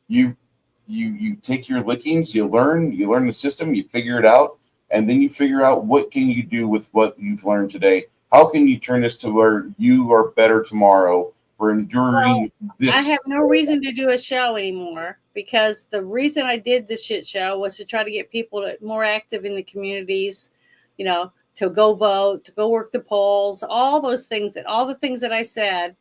You take your lickings, you learn the system, you figure it out, and then you figure out what can you do with what you've learned today. How can you turn this to where you are better tomorrow for enduring this? I have no reason to do a show anymore, because the reason I did the shit show was to try to get people more active in the communities, you know, to go vote, to go work the polls, all the things that I said.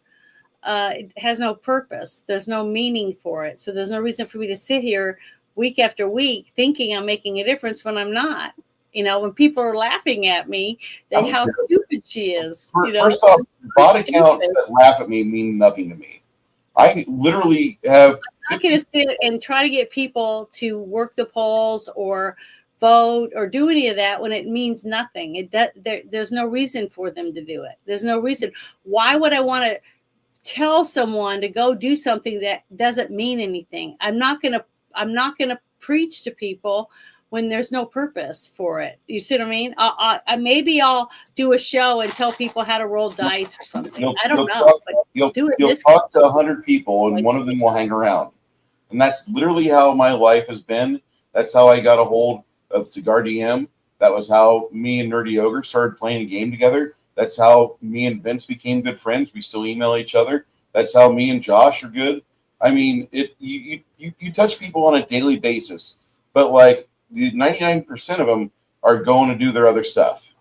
It has no purpose. There's no meaning for it. So there's no reason for me to sit here week after week thinking I'm making a difference when I'm not. You know, when people are laughing at me, how stupid she is. You know, first off, bot accounts that laugh at me mean nothing to me. I literally have. I'm not going to sit and try to get people to work the polls or vote or do any of that when it means nothing. There's no reason for them to do it. There's no reason. Why would I want to tell someone to go do something that doesn't mean anything? I'm not going to preach to people when there's no purpose for it. You see what I mean? Maybe I'll do a show and tell people how to roll dice or something. I don't know. You'll talk to 100 people and one of them will hang around. And that's literally how my life has been. That's how I got a hold of Cigar DM. That was how me and Nerdy Ogre started playing a game together. That's how me and Vince became good friends. We still email each other. That's how me and Josh are good. I mean, you touch people on a daily basis, but like the 99% of them are going to do their other stuff.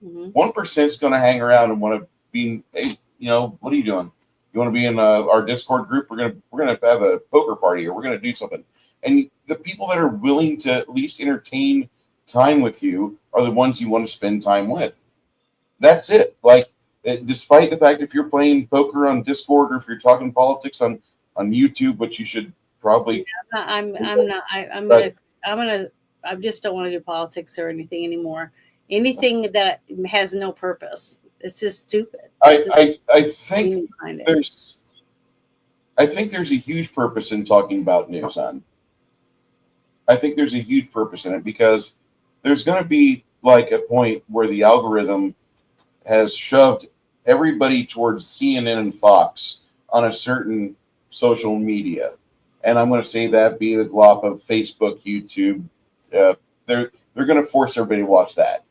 1% is going to hang around and want to be, hey, you know, what are you doing? You want to be in our Discord group? We're gonna have a poker party, or we're gonna do something. And the people that are willing to at least entertain time with you are the ones you want to spend time with. That's it. Like, despite the fact if you're playing poker on Discord or if you're talking politics on YouTube, which you should probably. I just don't want to do politics or anything anymore. Anything that has no purpose. It's just stupid. I think there's a huge purpose in talking about news on. I think there's a huge purpose in it, because there's going to be like a point where the algorithm has shoved everybody towards CNN and Fox on a certain social media. And I'm going to say that be the glop of Facebook, YouTube. They're going to force everybody to watch that.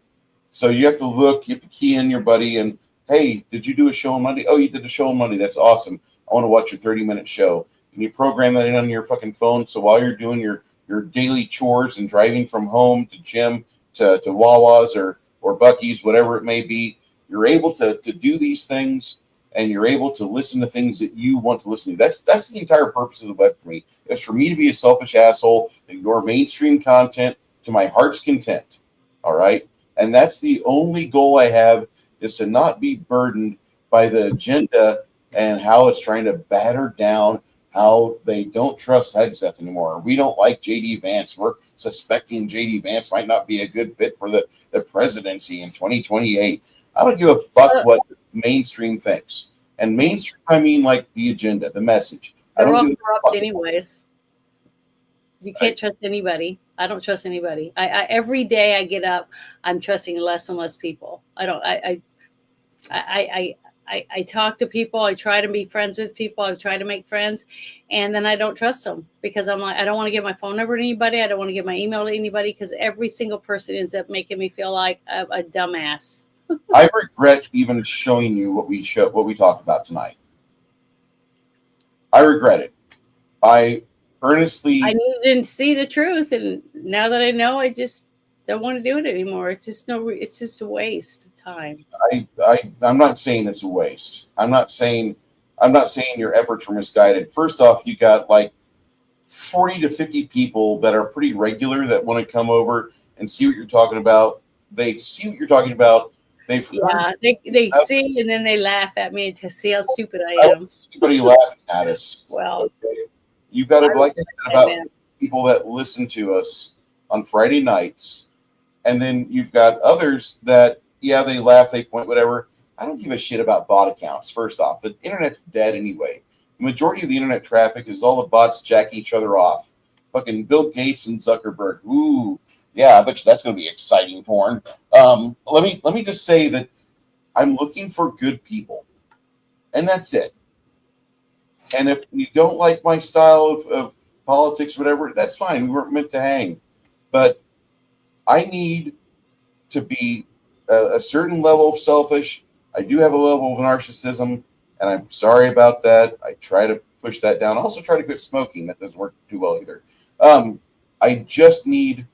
So you have to look, you have to key in your buddy and, hey, did you do a show on Monday? Oh, you did a show on Monday. That's awesome. I want to watch your 30-minute show. And you program that in on your fucking phone. So while you're doing your daily chores and driving from home to gym to Wawa's or Buc-ee's, whatever it may be, you're able to do these things, and you're able to listen to things that you want to listen to. That's the entire purpose of the web for me. It's for me to be a selfish asshole, ignore mainstream content to my heart's content. All right? And that's the only goal I have, is to not be burdened by the agenda and how it's trying to batter down how they don't trust Hegseth anymore. We don't like J.D. Vance. We're suspecting J.D. Vance might not be a good fit for the presidency in 2028. I don't give a fuck what mainstream thinks. And mainstream, I mean like the agenda, the message. They're all corrupt anyways. You can't trust anybody. I don't trust anybody. I every day I get up, I'm trusting less and less people. I talk to people. I try to be friends with people. I try to make friends, and then I don't trust them, because I'm like, I don't want to give my phone number to anybody. I don't want to give my email to anybody, because every single person ends up making me feel like a dumbass. I regret even showing you what we talked about tonight. I regret it. I didn't see the truth, and now that I know, I just don't want to do it anymore. It's just a waste of time. I'm not saying it's a waste. I'm not saying your efforts were misguided. First off, you got like 40 to 50 people that are pretty regular that want to come over and see what you're talking about. They see what you're talking about. They see, and then they laugh at me to see how stupid I am. Anybody laughing at us? Well, okay. You've got to like about people that listen to us on Friday nights, and then you've got others that they laugh, they point, whatever. I don't give a shit about bot accounts. First off, the internet's dead anyway. The majority of the internet traffic is all the bots jacking each other off. Fucking Bill Gates and Zuckerberg. Ooh, yeah, I bet you that's going to be exciting porn. Let me just say that I'm looking for good people, and that's it. And if you don't like my style of politics, whatever, that's fine. We weren't meant to hang. But I need to be a certain level of selfish. I do have a level of narcissism, and I'm sorry about that. I try to push that down. I also try to quit smoking. That doesn't work too well either. I just need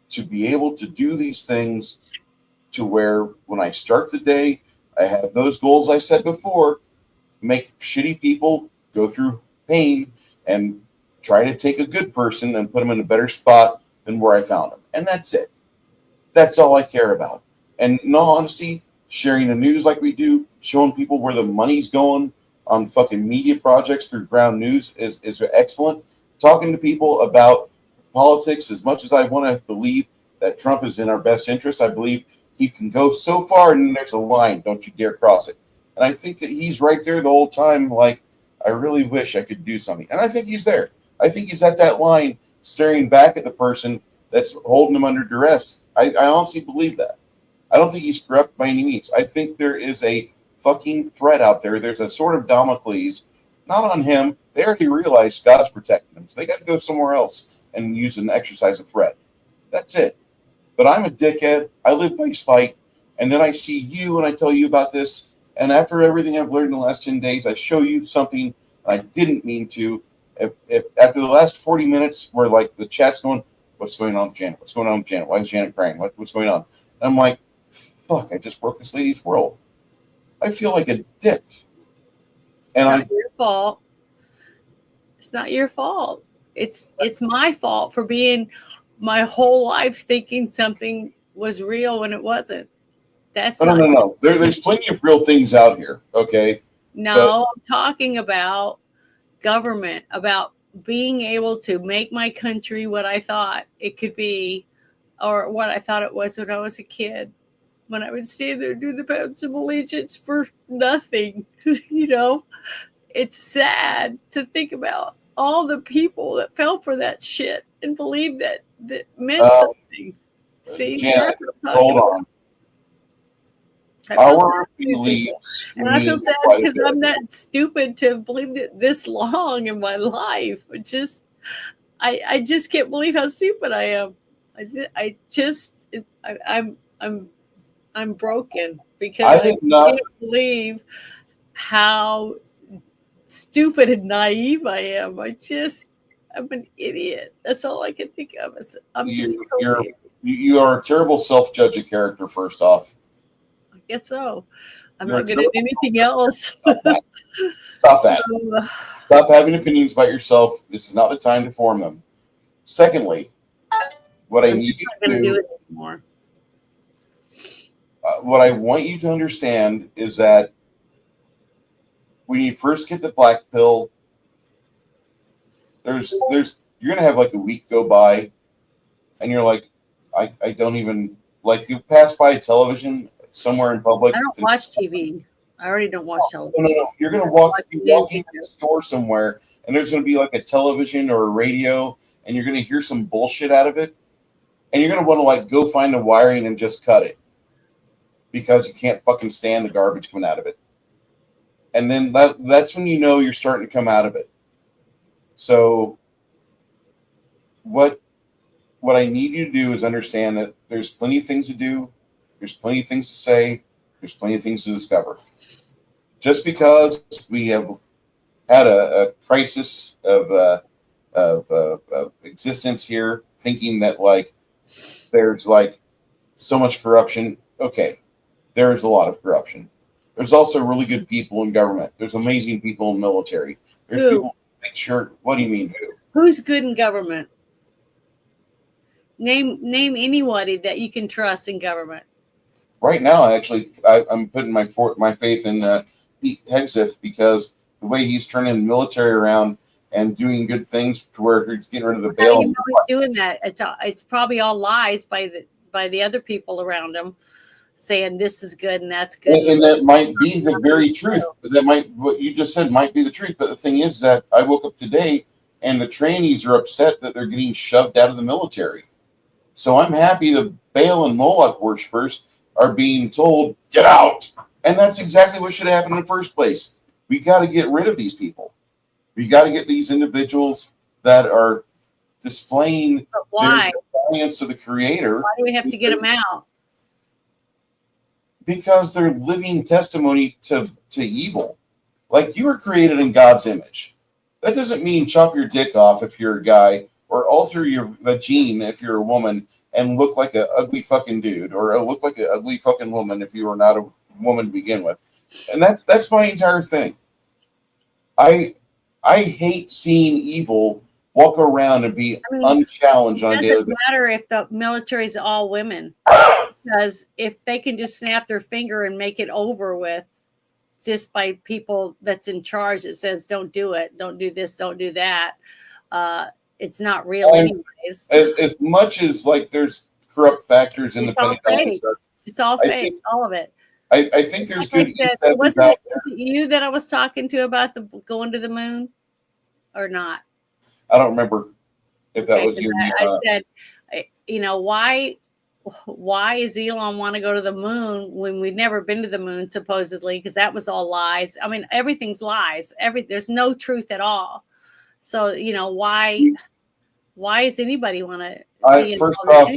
to be able to do these things to where when I start the day, I have those goals I said before, make shitty people go through pain and try to take a good person and put them in a better spot than where I found them. And that's it. That's all I care about. And in all honesty, sharing the news like we do, showing people where the money's going on fucking media projects through Ground News is excellent. Talking to people about politics, as much as I want to believe that Trump is in our best interest, I believe he can go so far and then there's a line, don't you dare cross it. And I think that he's right there the whole time, like, I really wish I could do something. And I think he's there. I think he's at that line staring back at the person that's holding him under duress. I honestly believe that. I don't think he's corrupt by any means. I think there is a fucking threat out there. There's a sort of Damocles, not on him. They already realized God's protecting them. So they got to go somewhere else and use an exercise of threat. That's it. But I'm a dickhead. I live by spite. And then I see you and I tell you about this. And after everything I've learned in the last 10 days, I show you something I didn't mean to. If after the last 40 minutes where like the chat's going, what's going on with Janet? What's going on with Janet? Why is Janet crying? What's going on? And I'm like, fuck, I just broke this lady's world. I feel like a dick. And It's not your fault. It's not your fault. It's my fault for being my whole life thinking something was real when it wasn't. That's no. There's plenty of real things out here. Okay. No, I'm talking about government, about being able to make my country what I thought it could be, or what I thought it was when I was a kid. When I would stand there and do the Pledge of Allegiance for nothing, it's sad to think about all the people that fell for that shit and believed that meant something. See, Janet, hold on. Our beliefs, and I feel sad because I'm that stupid to have believed it this long in my life. I just can't believe how stupid I am. I'm broken because I can't believe how stupid and naive I am. I'm an idiot. That's all I can think of. You are a terrible self-judge of character, first off. I guess so. I'm not good at anything else. Stop that. Stop having opinions about yourself. This is not the time to form them. Secondly, what I need you to do it anymore. What I want you to understand is that when you first get the black pill, you're gonna have like a week go by, and you're like, I don't even like you pass by television somewhere in public. I don't watch TV. I already don't watch television. No. You're gonna walk into a store somewhere, and there's gonna be like a television or a radio, and you're gonna hear some bullshit out of it, and you're gonna want to like go find the wiring and just cut it because you can't fucking stand the garbage coming out of it. And then that's when you know you're starting to come out of it. So what I need you to do is understand that there's plenty of things to do. There's plenty of things to say. There's plenty of things to discover. Just because we have had a crisis of existence here, thinking that like there's like so much corruption. Okay, there's a lot of corruption. There's also really good people in government. There's amazing people in the military. There's people who make sure. What do you mean who? Who's good in government? Name anybody that you can trust in government. Right now, actually, I'm putting my faith in Pete Hegseth because the way he's turning the military around and doing good things to where he's getting rid of the bail. How do you know he's doing that? It's probably all lies by the other people around him. saying this is good and that's good. And that might be the very truth. That might, what you just said might be the truth. But the thing is that I woke up today and the trainees are upset that they're getting shoved out of the military. So I'm happy the Baal and Moloch worshipers are being told, get out. And that's exactly what should happen in the first place. We got to get rid of these people. We got to get these individuals that are displaying their defiance to the Creator. Why do we have to get them out? Because they're living testimony to evil. Like, you were created in God's image. That doesn't mean chop your dick off if you're a guy, or alter your gene if you're a woman and look like an ugly fucking dude, or look like an ugly fucking woman if you were not a woman to begin with. And that's my entire thing. I hate seeing evil walk around and be unchallenged on a daily basis. It doesn't matter if the military is all women, because if they can just snap their finger and make it over with just by people that's in charge that says don't do it, don't do this, don't do that, it's not real anyways. As much as like there's corrupt factors in the Pentagon, it's all fake, all of it. I think there's good E7s out there. You that I was talking to about the going to the moon or not? I don't remember if that was you. I said, you know, why does Elon want to go to the moon when we've never been to the moon, supposedly? Because that was all lies. I mean, everything's lies. There's no truth at all. So, you know, why does anybody want to? First off,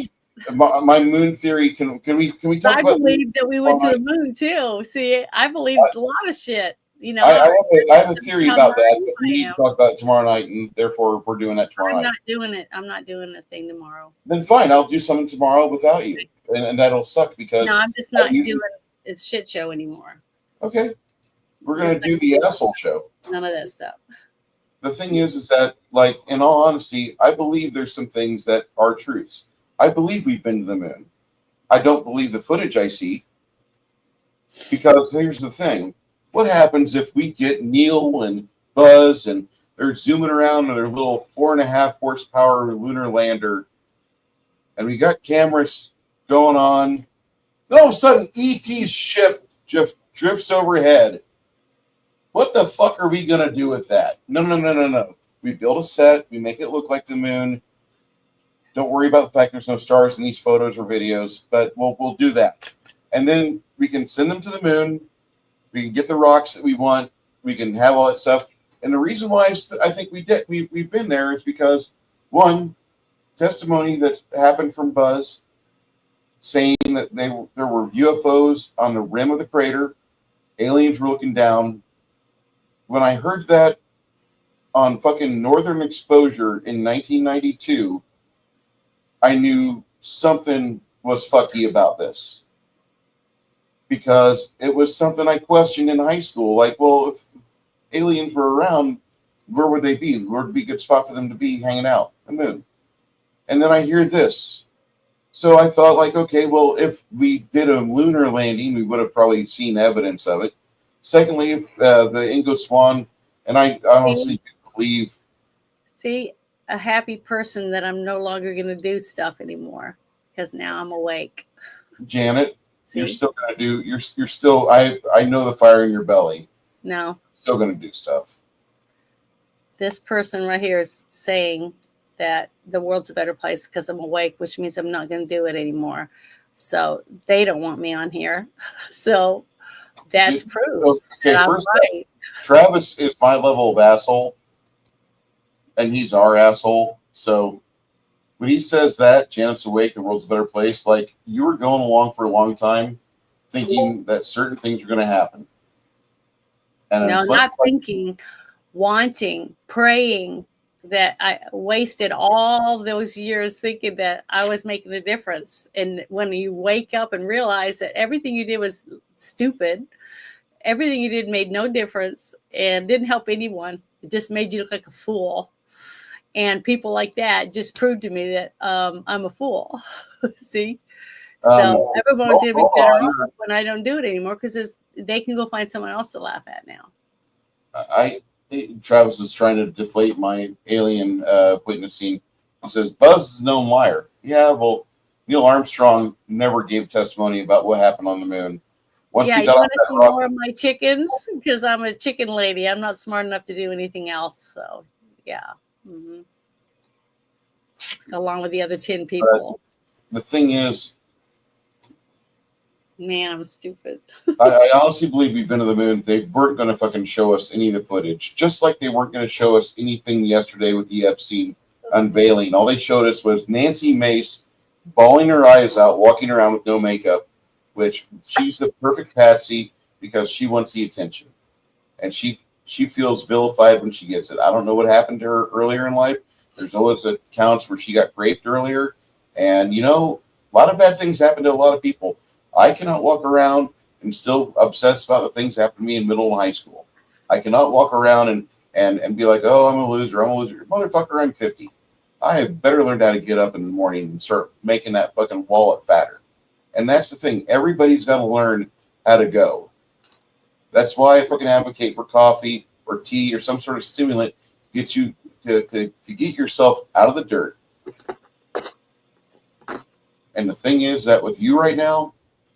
my moon theory. Can we talk about? I believe that we went to the moon too. See, I believe a lot of shit. You know, I have a theory about that. But we need to talk about it tomorrow night, and therefore we're doing that tomorrow night. I'm not doing it. I'm not doing a thing tomorrow. Then fine, I'll do something tomorrow without you, and that'll suck because no, I'm just not doing a shit show anymore. Okay, we're gonna do the asshole show. None of that stuff. The thing is that, like, in all honesty, I believe there's some things that are truths. I believe we've been to the moon. I don't believe the footage I see. Because here's the thing. What happens if we get Neil and Buzz and they're zooming around in their little 4.5 horsepower lunar lander and we got cameras going on? Then all of a sudden, E.T.'s ship just drifts overhead. What the fuck are we going to do with that? No. We build a set. We make it look like the moon. Don't worry about the fact there's no stars in these photos or videos, but we'll do that. And then we can send them to the moon. We can get the rocks that we want. We can have all that stuff. And the reason why I think we've been there is because, one, testimony that happened from Buzz saying that there were UFOs on the rim of the crater. Aliens were looking down. When I heard that on fucking Northern Exposure in 1992, I knew something was fucky about this. Because it was something I questioned in high school. Like, well, if aliens were around, where would they be? Where would be a good spot for them to be hanging out? The moon. And then I hear this. So I thought, like, okay, well, if we did a lunar landing, we would have probably seen evidence of it. Secondly, if the Ingo Swann, and I honestly believe. See, a happy person that I'm no longer going to do stuff anymore because now I'm awake. Janet, you're still going to do, you're still, I know the fire in your belly. No. Still going to do stuff. This person right here is saying that the world's a better place because I'm awake, which means I'm not going to do it anymore. So they don't want me on here. So that's proof. Okay, that first I'm right. Travis is my level of asshole, and he's our asshole. So when he says that, Janet's awake, the world's a better place, like, you were going along for a long time thinking that certain things are going to happen. And no, not thinking, wanting, praying, that I wasted all those years thinking that I was making a difference. And when you wake up and realize that everything you did was stupid, everything you did made no difference and didn't help anyone, it just made you look like a fool. And people like that just proved to me that I'm a fool. See? So everyone's going to be better off when I don't do it anymore because they can go find someone else to laugh at now. Travis is trying to deflate my alien witnessing. He says, Buzz is a known liar. Yeah, well, Neil Armstrong never gave testimony about what happened on the moon. Once Yeah, he you got off want to that see rocket, more of my chickens? Because I'm a chicken lady. I'm not smart enough to do anything else. So, yeah. hmm Along with the other 10 people. the thing is, Man, I'm stupid. I honestly believe we've been to the moon. They weren't going to fucking show us any of the footage, just like they weren't going to show us anything yesterday with the Epstein unveiling. All they showed us was Nancy Mace bawling her eyes out, walking around with no makeup, which she's the perfect patsy because she wants the attention. And she feels vilified when she gets it. I don't know what happened to her earlier in life. There's always accounts where she got raped earlier. And, you know, a lot of bad things happen to a lot of people. I cannot walk around and still obsess about the things that happened to me in middle and high school. I cannot walk around and be like, oh, I'm a loser. Motherfucker, I'm 50. I have better learned how to get up in the morning and start making that fucking wallet fatter. And that's the thing. Everybody's got to learn how to go. That's why I fucking advocate for coffee or tea or some sort of stimulant to get you to get yourself out of the dirt. And the thing is that with you right now,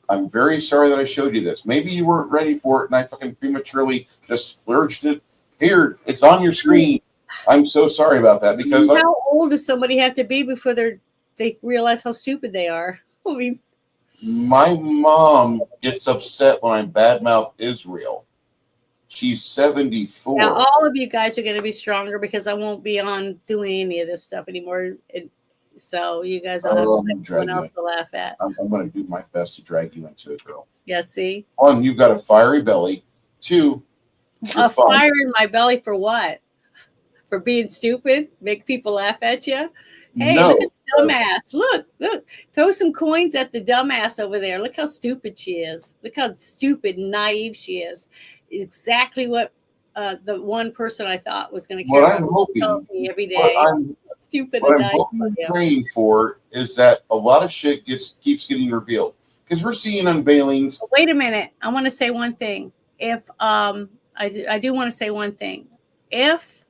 I'm very sorry that I showed you this. Maybe you weren't ready for it and I fucking prematurely just splurged it. Here, it's on your screen. I'm so sorry about that because How old does somebody have to be before they realize how stupid they are? I mean, my mom gets upset when I badmouth Israel. She's 74. now all of you guys are going to be stronger because I won't be on doing any of this stuff anymore. So you guys will have someone else to laugh at. I'm going to do my best to drag you into it, girl. Yeah, see? One, you've got a fiery belly. Two, A fire in my belly for what? For being stupid? Make people laugh at you? Hey, No. look at the dumbass. Look. Throw some coins at the dumbass over there. Look how stupid she is. Look how stupid and naive she is. Exactly what the one person I thought was going to care What I'm about hoping, tells me every day. what I'm, Stupid what and I'm naive. hoping and praying for is that a lot of shit keeps getting revealed. Because we're seeing unveilings. Wait a minute. I want to say one thing. If I do want to say one thing. If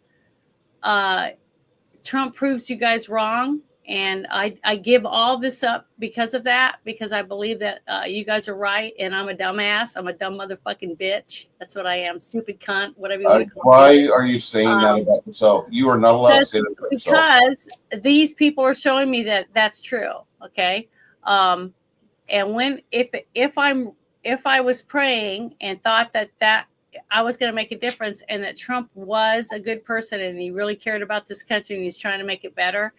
Trump proves you guys wrong, and I give all this up because of that, because I believe that you guys are right, and I'm a dumbass. I'm a dumb motherfucking bitch. That's what I am. Stupid cunt, whatever you want to call me. Why are you saying that about yourself? You are not allowed to say that about yourself. Because these people are showing me that that's true. Okay. And if I was praying and thought that I was going to make a difference and that Trump was a good person and he really cared about this country and he's trying to make it better,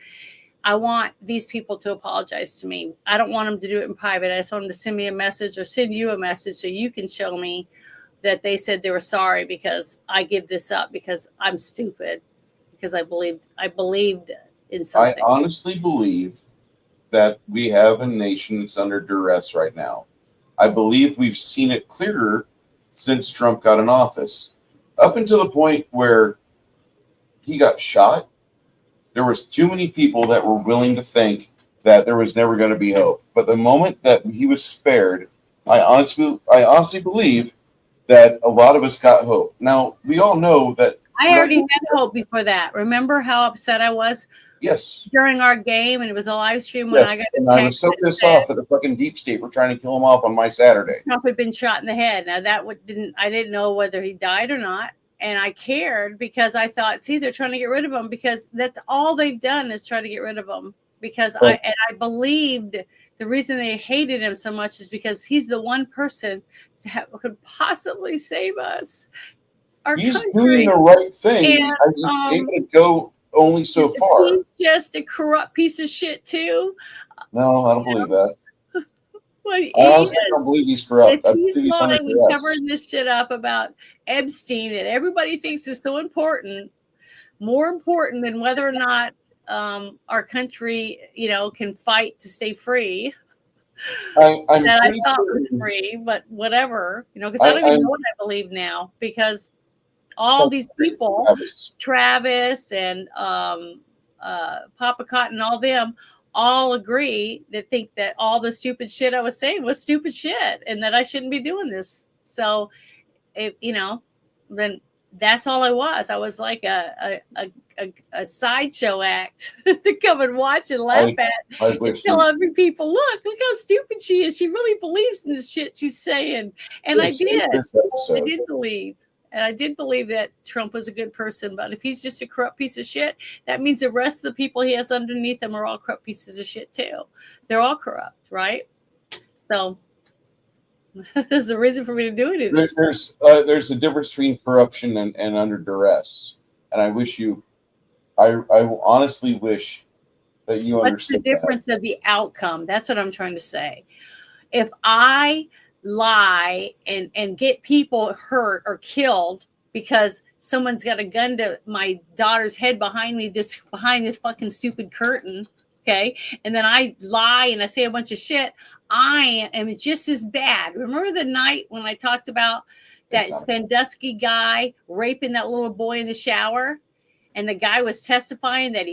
I want these people to apologize to me. I don't want them to do it in private. I just want them to send me a message or send you a message so you can show me that they said they were sorry because I give this up because I'm stupid, because I believed in something. I honestly believe that we have a nation that's under duress right now. I believe we've seen it clearer since Trump got in office. Up until the point where he got shot, there was too many people that were willing to think that there was never going to be hope. But the moment that he was spared, I honestly believe that a lot of us got hope. Now, we all know that I already had hope before that. Remember how upset I was? Yes. During our game, and it was a live stream when I got and I was so pissed off at the fucking deep state for trying to kill him off on my Saturday. Trump had been shot in the head. Now I didn't know whether he died or not, and I cared because I thought, see, they're trying to get rid of him because that's all they've done is try to get rid of him. Because I believed the reason they hated him so much is because he's the one person that could possibly save us. He's doing the right thing. And, it could go only so far. He's just a corrupt piece of shit too. No, I don't believe that. Well, I honestly don't believe he's corrupt. I He's believe he's under slowly duress. covering this shit up about Epstein that everybody thinks is so important, more important than whether or not our country, can fight to stay free. I'm that I pretty thought was certain. free, but whatever, because I don't even know what I believe now because all these people, Travis and Papa Cotton, all them, all agree that think that all the stupid shit I was saying was stupid shit and that I shouldn't be doing this. So, then that's all I was. I was like a sideshow act to come and watch and laugh at I and wish tell you- other people, look how stupid she is. She really believes in the shit she's saying. And I This- did. this I episode. did believe. And I did believe that Trump was a good person. But if he's just a corrupt piece of shit, that means the rest of the people he has underneath him are all corrupt pieces of shit too. They're all corrupt, right? So there's a reason for me to do it. There's a difference between corruption and under duress, and I honestly wish that you What's the understood difference of the outcome? That's what I'm trying to say. If I lie and get people hurt or killed because someone's got a gun to my daughter's head behind this fucking stupid curtain, okay, and then I lie and I say a bunch of shit, I am just as bad. Remember the night when I talked about that Sandusky guy raping that little boy in the shower, and the guy was testifying that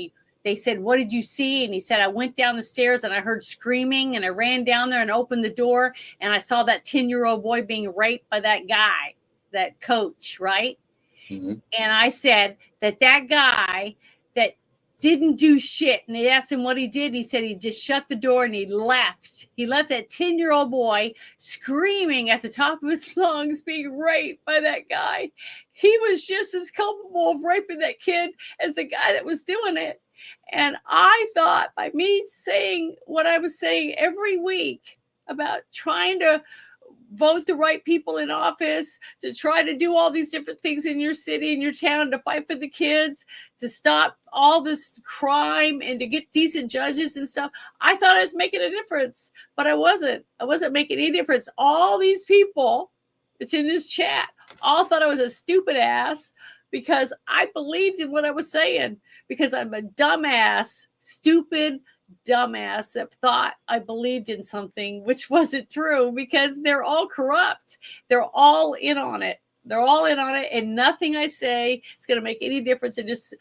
they said, what did you see? And he said, I went down the stairs and I heard screaming and I ran down there and opened the door and I saw that 10-year-old boy being raped by that guy, that coach, right? Mm-hmm. And I said that guy that didn't do shit. And they asked him what he did. He said he just shut the door and he left. He left that 10-year-old boy screaming at the top of his lungs, being raped by that guy. He was just as culpable of raping that kid as the guy that was doing it. And I thought by me saying what I was saying every week about trying to vote the right people in office, to try to do all these different things in your city, in your town, to fight for the kids, to stop all this crime and to get decent judges and stuff. I thought I was making a difference, but I wasn't. I wasn't making any difference. All these people that's in this chat all thought I was a stupid ass because I believed in what I was saying, because I'm a dumbass, stupid dumbass that thought I believed in something which wasn't true, because they're all corrupt. They're all in on it. They're all in on it, and nothing I say is going to make any difference. And just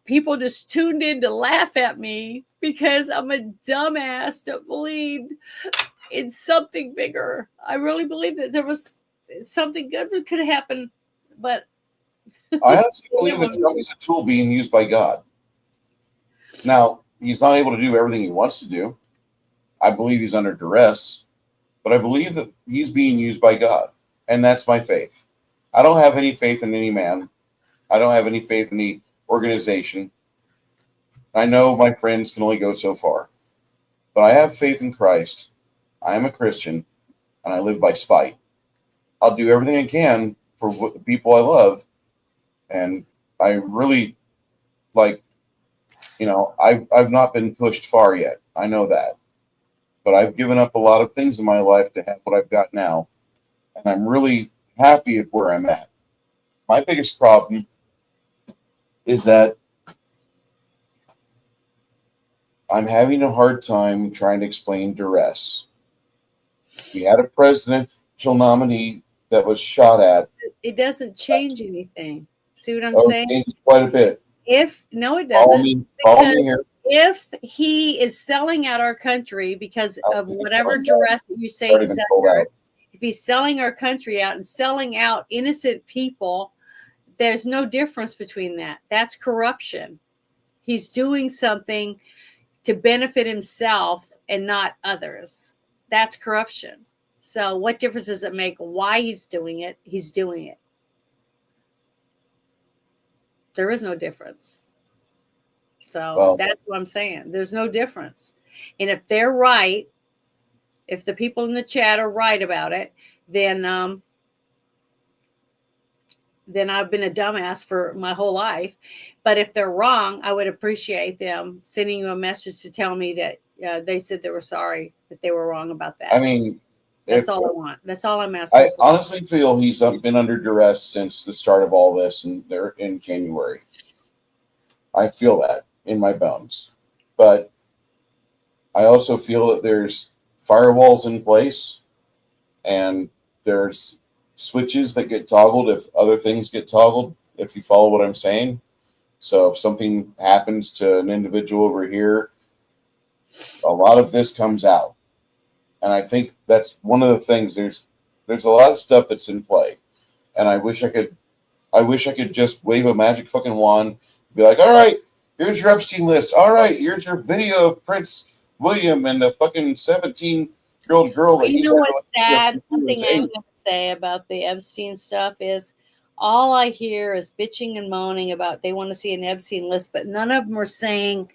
people just tuned in to laugh at me because I'm a dumbass that believed in something bigger. I really believe that there was something good that could happen, but I honestly believe that Trump is a tool being used by God. Now, he's not able to do everything he wants to do. I believe he's under duress, but I believe that he's being used by God, and that's my faith. I don't have any faith in any man. I don't have any faith in any organization. I know my friends can only go so far, but I have faith in Christ. I am a Christian, and I live by spite. I'll do everything I can for what the people I love. And I really, like, you know, I've not been pushed far yet. I know that. But I've given up a lot of things in my life to have what I've got now. And I'm really happy at where I'm at. My biggest problem is that I'm having a hard time trying to explain duress. We had a presidential nominee that was shot at. it doesn't change anything. See what I'm Oh, saying? changed quite a bit. No, it Follow doesn't. me Because here. if he is selling out our country because of whatever duress that you say Sorry, he's been pulled under, out. if he's selling our country out and selling out innocent people, there's no difference between that. That's corruption. He's doing something to benefit himself and not others. That's corruption. So what difference does it make why he's doing it? He's doing it. There is no difference. So Well, that's what I'm saying. There's no difference. And if they're right, if the people in the chat are right about it, then I've been a dumbass for my whole life. But if they're wrong, I would appreciate them sending you a message to tell me that they said they were sorry, that they were wrong about that. I mean, that's all I want. That's all I'm asking. I honestly feel he's been under duress since the start of all this, and they're in January. I feel that in my bones, but I also feel that there's firewalls in place, and there's switches that get toggled if other things get toggled. If you follow what I'm saying, so if something happens to an individual over here, a lot of this comes out. And I think that's one of the things. There's a lot of stuff that's in play, and I wish I could I wish I could just wave a magic fucking wand, be like, all right, here's your Epstein list. All right, here's your video of Prince William and the fucking 17-year-old girl that You he's know had what's a relationship sad? with One since thing he I was am going to say about the Epstein stuff is all I hear is bitching and moaning about they want to see an Epstein list, but none of them are saying,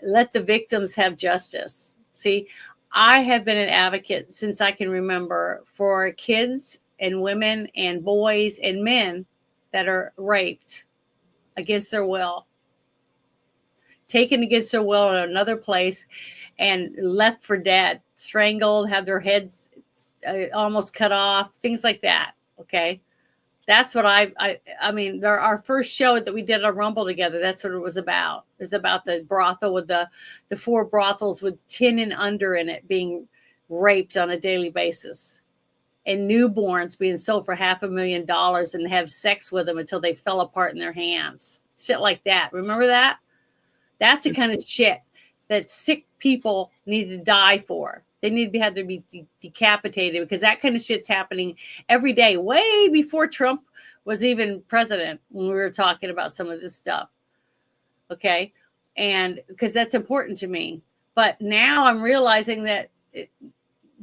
let the victims have justice. See, I have been an advocate since I can remember for kids and women and boys and men that are raped against their will, taken against their will in another place and left for dead, strangled, have their heads almost cut off, things like that. Okay. That's what I mean, our first show that we did on Rumble together, that's what it was about. It was about the brothel with the 4 brothels with 10 and under in it being raped on a daily basis, and newborns being sold for $500,000 and have sex with them until they fell apart in their hands. Shit like that. Remember that? That's the kind of shit that sick people need to die for. They need to have to be decapitated, because that kind of shit's happening every day, way before Trump was even president, when we were talking about some of this stuff. Okay. And because that's important to me. But now I'm realizing that it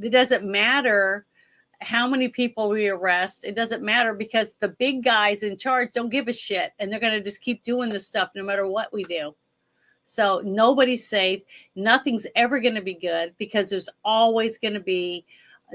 doesn't matter how many people we arrest. It doesn't matter, because the big guys in charge don't give a shit. And they're going to just keep doing this stuff no matter what we do. So nobody's safe. Nothing's ever going to be good, because there's always going to be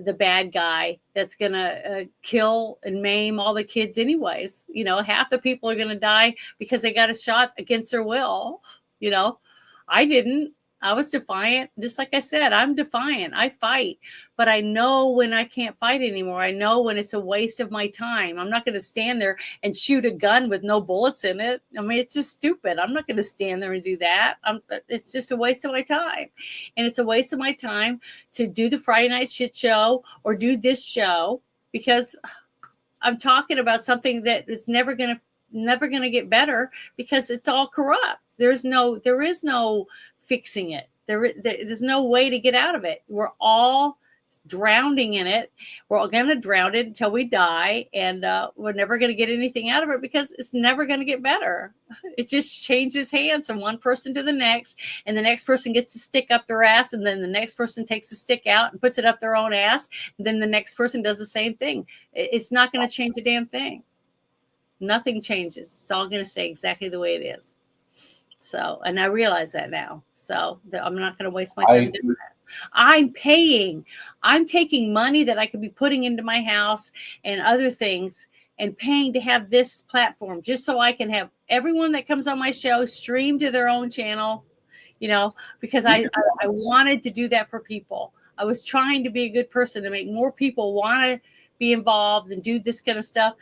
the bad guy that's going to kill and maim all the kids anyways. You know, half the people are going to die because they got a shot against their will. You know, I didn't. I was defiant. Just like I said, I'm defiant. I fight, but I know when I can't fight anymore. I know when it's a waste of my time. I'm not going to stand there and shoot a gun with no bullets in it. I mean, it's just stupid. I'm not going to stand there and do that. It's just a waste of my time. And it's a waste of my time to do the Friday Night Shit Show or do this show, because I'm talking about something that is never going to get better, because it's all corrupt. There is no fixing it. There's no way to get out of it. We're all drowning in it. We're all going to drown it until we die, and we're never going to get anything out of it, because it's never going to get better. It just changes hands from one person to the next, and the next person gets the stick up their ass, and then the next person takes the stick out and puts it up their own ass, and then the next person does the same thing. It's not going to change a damn thing. Nothing changes. It's all going to stay exactly the way it is. So, and I realize that now. So I'm not going to waste my time doing that. I'm taking money that I could be putting into my house and other things and paying to have this platform, just so I can have everyone that comes on my show stream to their own channel, you know, because I wanted to do that for people. I was trying to be a good person to make more people want to be involved and do this kind of stuff.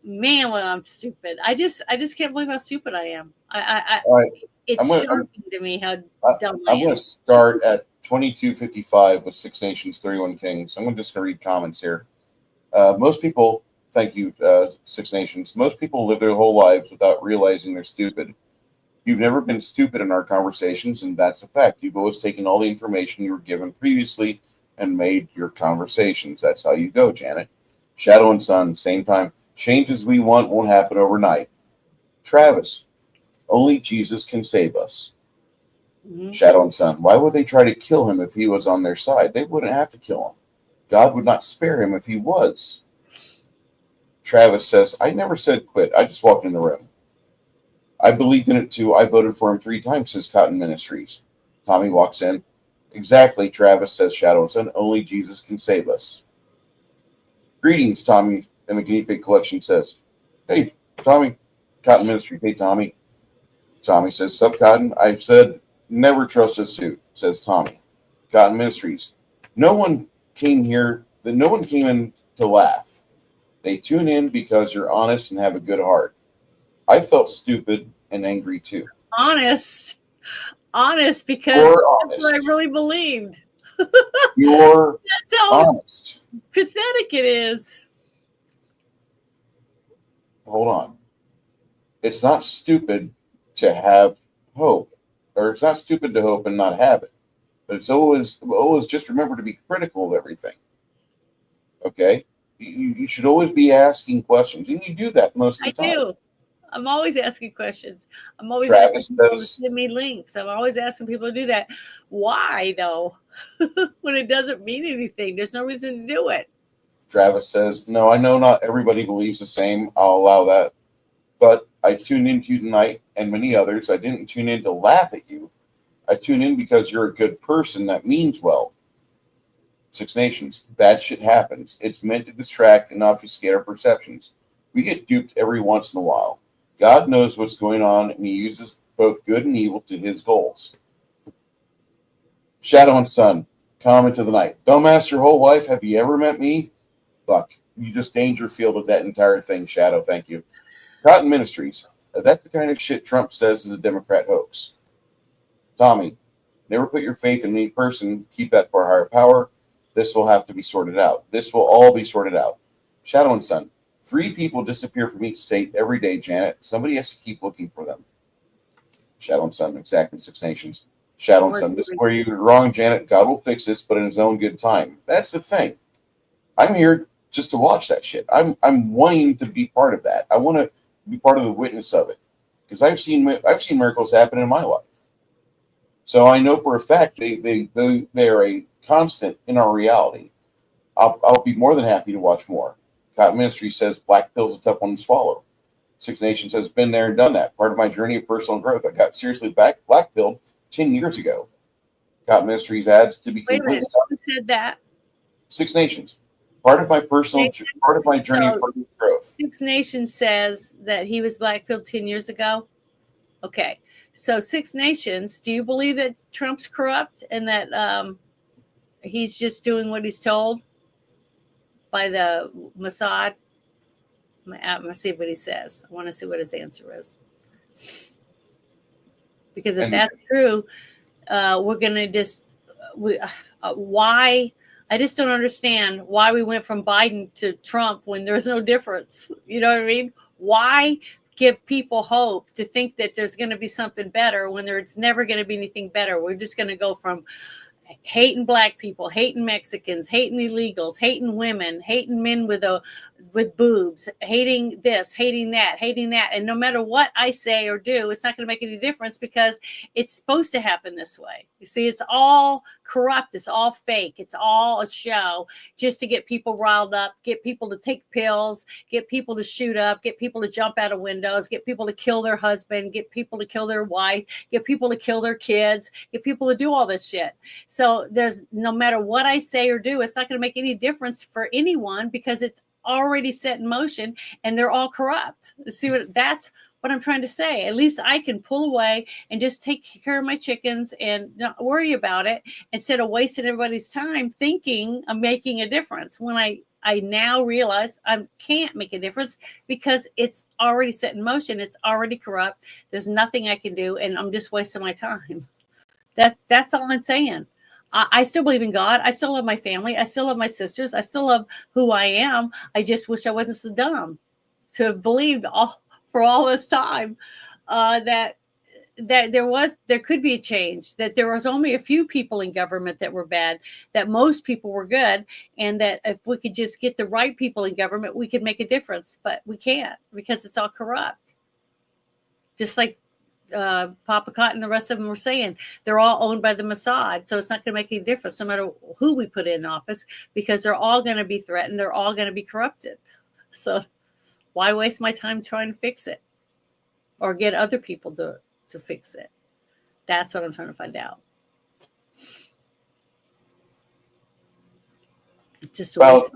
Man, when I'm stupid, I just can't believe how stupid I am. It's shocking to me how dumb I am. I'm going to start at 22:55 with 6 Nations, 31 Kings. I'm just going to read comments here. Most people, thank you, 6 Nations. Most people live their whole lives without realizing they're stupid. You've never been stupid in our conversations, and that's a fact. You've always taken all the information you were given previously and made your conversations. That's how you go, Janet. Shadow and Sun, same time. Changes we want won't happen overnight. Travis, only Jesus can save us. Mm-hmm. Shadow and Sun, why would they try to kill him if he was on their side? They wouldn't have to kill him. God would not spare him if he was. Travis says, I never said quit. I just walked in the room. I believed in it too. I voted for him 3 times since Cotton Ministries. Tommy walks in. Exactly, Travis, says Shadow and Sun. Only Jesus can save us. Greetings, Tommy. And the Guinea Pig Collection says, hey, Tommy, Cotton Ministry. Hey, Tommy. Tommy says, sup, Cotton? I've said never trust a suit, says Tommy. Cotton Ministries. No one came in to laugh. They tune in because you're honest and have a good heart. I felt stupid and angry too. Honest, because that's what I really believed. You're that's how honest. Pathetic it is. Hold on. It's not stupid to have hope, or it's not stupid to hope and not have it. But it's always just remember to be critical of everything. Okay? You should always be asking questions, and you do that most I of the time. do. I'm always asking questions. I'm always Travis asking people to says- send me links. I'm always asking people to do that. Why though? When it doesn't mean anything, there's no reason to do it. Travis says, "No, I know not everybody believes the same. I'll allow that. But I tuned into you tonight and many others. I didn't tune in to laugh at you. I tune in because you're a good person that means well." Six Nations. Bad shit happens. It's meant to distract and obfuscate our perceptions. We get duped every once in a while. God knows what's going on, and he uses both good and evil to his goals. Shadow and Sun. Comment of the night. Dumbass your whole life. Have you ever met me? Fuck. You just Dangerfielded that entire thing, Shadow. Thank you. Cotton Ministries. That's the kind of shit Trump says is a Democrat hoax. Tommy. Never put your faith in any person. Keep that for a higher power. This will have to be sorted out. This will all be sorted out. Shadow and Sun. 3 people disappear from each state every day, Janet. Somebody has to keep looking for them. Shadow and Sun. Exactly. Six Nations. Shadow and Sun. This is where you're wrong, Janet. God will fix this, but in his own good time. That's the thing. I'm here just to watch that shit. I'm wanting to be part of that. I want to be part of the witness of it because I've seen miracles happen in my life. So I know for a fact they are a constant in our reality. I'll be more than happy to watch more. Cotton Ministry says black pill's a tough one to swallow. Six Nations has been there and done that. Part of my journey of personal growth. I got seriously black pilled 10 years ago. Cotton Ministries adds to be Wait a completely. minute. Who said that? Six Nations. Part of my journey of personal growth. Six Nations says that he was black-pilled 10 years ago. Okay. So Six Nations, do you believe that Trump's corrupt and that he's just doing what he's told by the Mossad? I'm going to see what he says. I want to see what his answer is. Because if that's true, we're going to just, why? I just don't understand why we went from Biden to Trump when there's no difference. You know what I mean? Why give people hope to think that there's going to be something better when there's never going to be anything better? We're just going to go from hating black people, hating Mexicans, hating illegals, hating women, hating men with boobs, hating this, hating that, and no matter what I say or do, it's not going to make any difference because it's supposed to happen this way. You see, it's all corrupt, it's all fake, it's all a show just to get people riled up, get people to take pills, get people to shoot up, get people to jump out of windows, get people to kill their husband, get people to kill their wife, get people to kill their kids, get people to do all this shit. So there's no matter what I say or do, it's not going to make any difference for anyone because it's already set in motion and they're all corrupt. See that's what I'm trying to say. At least I can pull away and just take care of my chickens and not worry about it instead of wasting everybody's time thinking I'm making a difference when I now realize I can't make a difference because it's already set in motion. It's already corrupt. There's nothing I can do and I'm just wasting my time. That's all I'm saying. I still believe in God. I still love my family. I still love my sisters. I still love who I am. I just wish I wasn't so dumb to have believed for all this time that there could be a change, that there was only a few people in government that were bad, that most people were good, and that if we could just get the right people in government, we could make a difference. But we can't because it's all corrupt. Just like Papa Cotton and the rest of them were saying, they're all owned by the Mossad, so it's not going to make any difference no matter who we put in office because they're all going to be threatened, they're all going to be corrupted. So why waste my time trying to fix it or get other people to fix it? That's what I'm trying to find out. Just about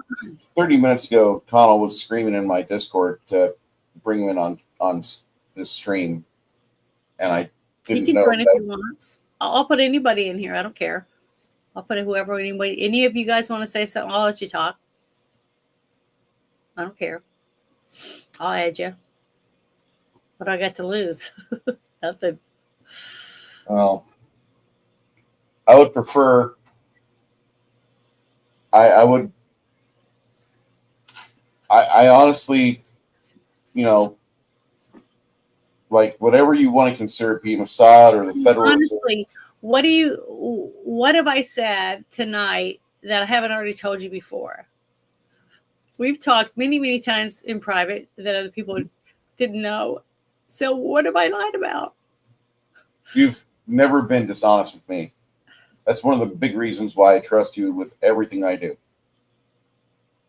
30 minutes ago, Connell was screaming in my Discord to bring him in on this stream. And I didn't he can know join if he wants. I'll put anybody in here. I don't care. I'll put whoever, anybody. Any of you guys want to say something, I'll let you talk. I don't care. I'll add you. What I got to lose? Nothing. Well, I would prefer. I would. I honestly, like whatever you want to consider being Mossad or the federal. Honestly, what have I said tonight that I haven't already told you before? We've talked many, many times in private that other people didn't know. So what have I lied about? You've never been dishonest with me. That's one of the big reasons why I trust you with everything I do.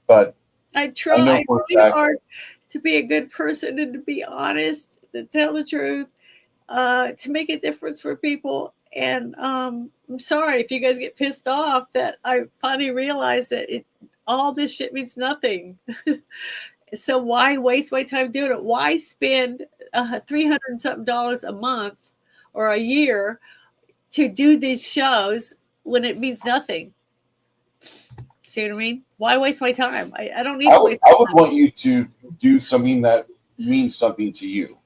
But I know try for a really fact- hard to be a good person and to be honest, to tell the truth, to make a difference for people. And I'm sorry if you guys get pissed off that I finally realized that all this shit means nothing. So why waste my time doing it? Why spend $300 and something a month or a year to do these shows when it means nothing? See what I mean? Why waste my time? I don't need I to would, waste I my would time. want you to do something that means something to you.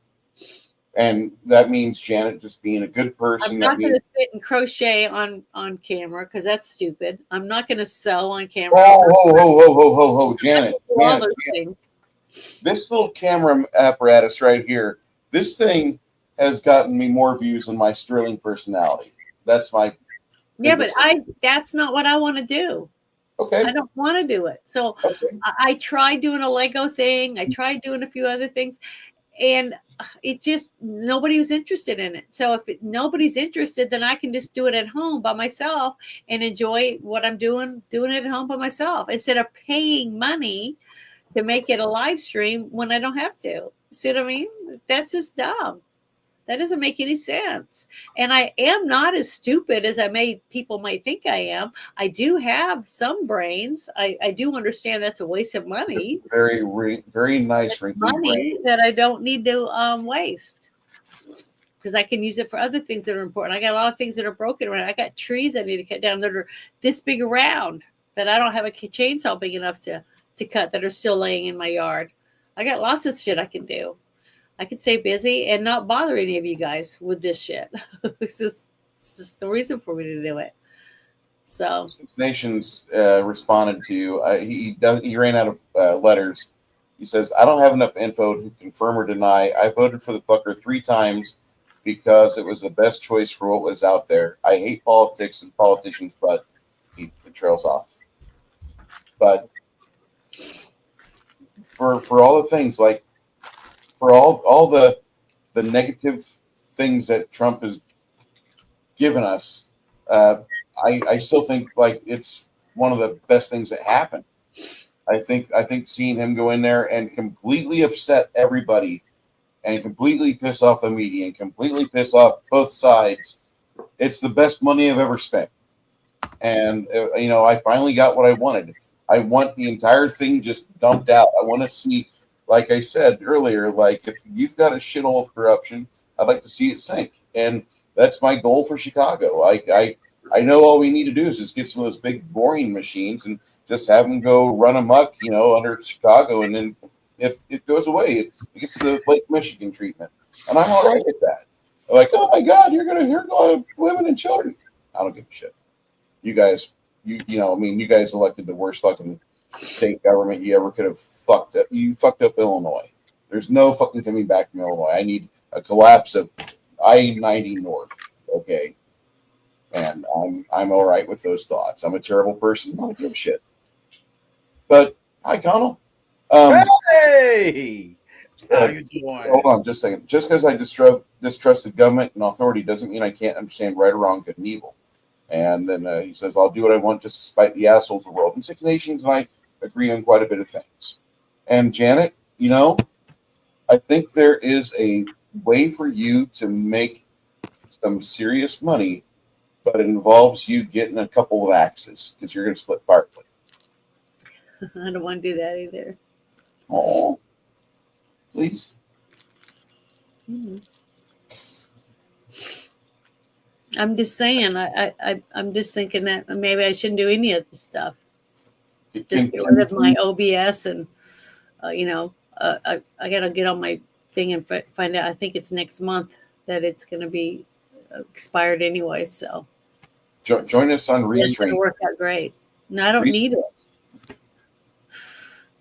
And that means, Janet, just being a good person. I'm That not going means, to sit and crochet on camera because that's stupid. I'm not going to sew on camera. Janet, Do all Janet, those Janet. things. This little camera apparatus right here, this thing has gotten me more views than my sterling personality. That's my Yeah, but biggest- that's not what I want to do. Okay. I don't want to do it. So I tried doing a Lego thing. I tried doing a few other things, and it just nobody was interested in it. So if nobody's interested, then I can just do it at home by myself and enjoy what I'm doing it at home by myself instead of paying money to make it a live stream when I don't have to. See what I mean? That's just dumb. That doesn't make any sense. And I am not as stupid as people might think I am. I do have some brains. I do understand that's a waste of money. very nice wrinkly Money brain. that I don't need to waste. Because I can use it for other things that are important. I got a lot of things that are broken around. I got trees I need to cut down that are this big around that I don't have a chainsaw big enough to cut that are still laying in my yard. I got lots of shit I can do. I can stay busy and not bother any of you guys with this shit. It's just the reason for me to do it. So Six Nations responded to you. He ran out of letters. He says, I don't have enough info to confirm or deny. I voted for the fucker 3 times because it was the best choice for what was out there. I hate politics and politicians, but he trails off. But for all the things, like for all the negative things that Trump has given us, I still think like it's one of the best things that happened. I think seeing him go in there and completely upset everybody and completely piss off the media and completely piss off both sides, it's the best money I've ever spent. And I finally got what I wanted. I want the entire thing just dumped out. I want to see, like I said earlier, like if you've got a shithole of corruption, I'd like to see it sink. And that's my goal for Chicago. I know all we need to do is just get some of those big boring machines and just have them go run amok, under Chicago, and then it goes away. It gets the Lake Michigan treatment, and I'm all right with that. They're like, oh my God, you're going to women and children. I don't give a shit. You guys, you guys elected the worst fucking state government you ever could have fucked up. You fucked up Illinois. There's no fucking coming back from Illinois. I need a collapse of I-90 North. Okay. And I'm all right with those thoughts. I'm a terrible person. I don't give a shit. But hi, Connell. Hey, how you doing? Hold on, just a second. Just because I distrust the government and authority doesn't mean I can't understand right or wrong, good and evil. And then he says, "I'll do what I want just to spite the assholes of the world." And Six Nations and I agree on quite a bit of things. And Janet, I think there is a way for you to make some serious money, but it involves you getting a couple of axes because you're going to split partly. I don't want to do that either. Oh, please. Mhm. I'm just saying. I'm just thinking that maybe I shouldn't do any of this stuff. Just get rid of my OBS and I got to get on my thing and find out. I think it's next month that it's going to be expired anyway. So Join us on it's going Restream. to work out great. No, I don't need it.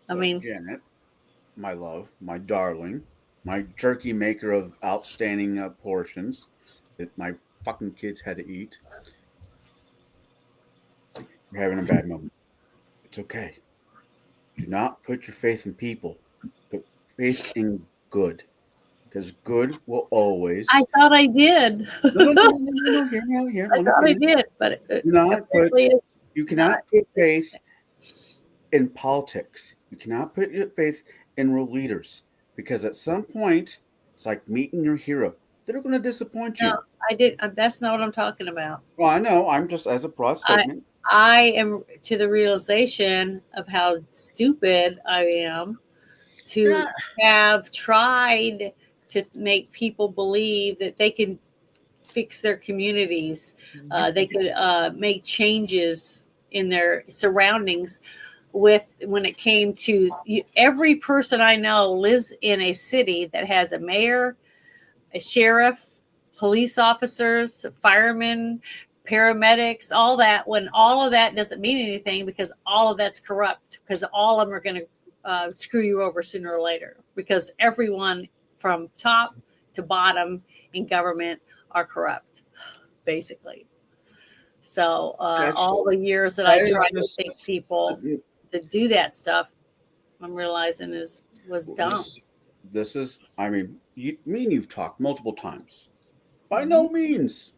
I mean, Janet, my love, my darling, my turkey maker of outstanding portions that my fucking kids had to eat. You're having a bad moment. It's okay. Do not put your faith in people. Put faith in good. Because good will always. I thought I did. No, here. I thought I did, but You cannot put faith in politics. You cannot put your faith in real leaders. Because at some point, it's like meeting your hero. They're going to disappoint you. No, I did. That's not what I'm talking about. Well, I know. I'm just as a broad statement. I am to the realization of how stupid I am to have tried to make people believe that they can fix their communities. They could make changes in their surroundings. When it came to every person I know lives in a city that has a mayor, a sheriff, police officers, firemen, paramedics, all that, when all of that doesn't mean anything because all of that's corrupt, because all of them are going to screw you over sooner or later, because everyone from top to bottom in government are corrupt, basically. So all the years that I tried to think people to do that stuff, I'm realizing was dumb. This is, I mean, me and you've talked multiple times. By no means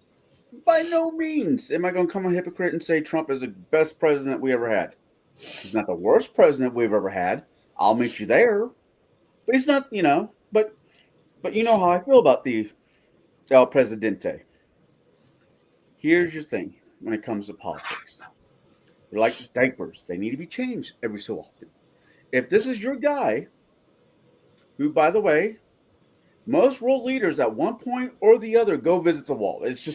am I going to come a hypocrite and say Trump is the best president we ever had. He's not the worst president we've ever had. I'll meet you there. But he's not, but you know how I feel about the El Presidente. Here's your thing when it comes to politics. They're like diapers. They need to be changed every so often. If this is your guy, who, by the way, most world leaders at one point or the other go visit the wall. It's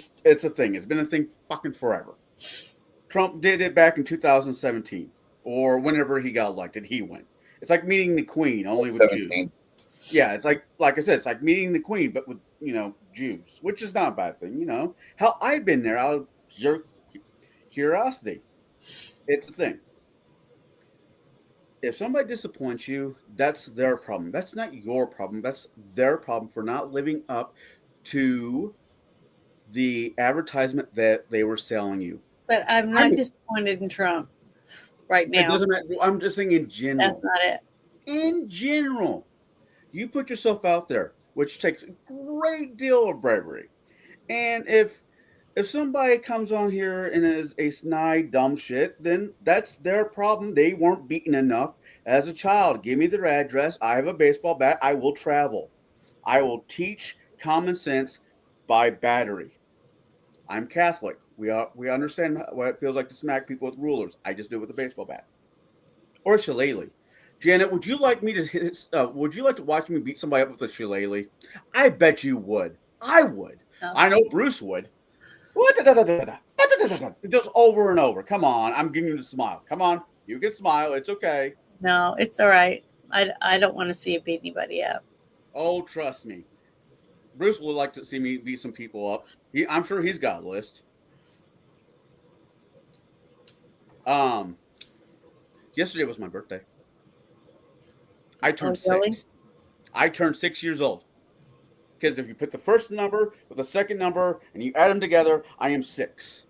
a thing. It's been a thing fucking forever. Trump did it back in 2017 or whenever he got elected, he went. It's like meeting the Queen, only with 17. Jews. Yeah, it's like I said, it's like meeting the Queen, but with, Jews, which is not a bad thing, Hell, I've been there out of your curiosity. It's a thing. If somebody disappoints you, that's their problem. That's not your problem. That's their problem for not living up to the advertisement that they were selling you. But I'm not disappointed in Trump right now. It doesn't matter. I'm just saying in general. That's not it. In general, you put yourself out there, which takes a great deal of bravery. And if somebody comes on here and is a snide, dumb shit, then that's their problem. They weren't beaten enough as a child. Give me their address. I have a baseball bat. I will travel. I will teach common sense by battery. I'm Catholic. We understand what it feels like to smack people with rulers. I just do it with a baseball bat or a shillelagh. Janet, would you like to watch me beat somebody up with a shillelagh? I bet you would. I would. No. I know Bruce would. Just over and over. Come on. I'm giving you the smile. Come on. You can smile. It's okay. No, it's all right. I don't want to see you beat anybody up. Oh, trust me. Bruce would like to see me beat some people up. I'm sure he's got a list. Yesterday was my birthday. I turned 6. I turned 6 years old. Because if you put the first number with the second number and you add them together, I am 6.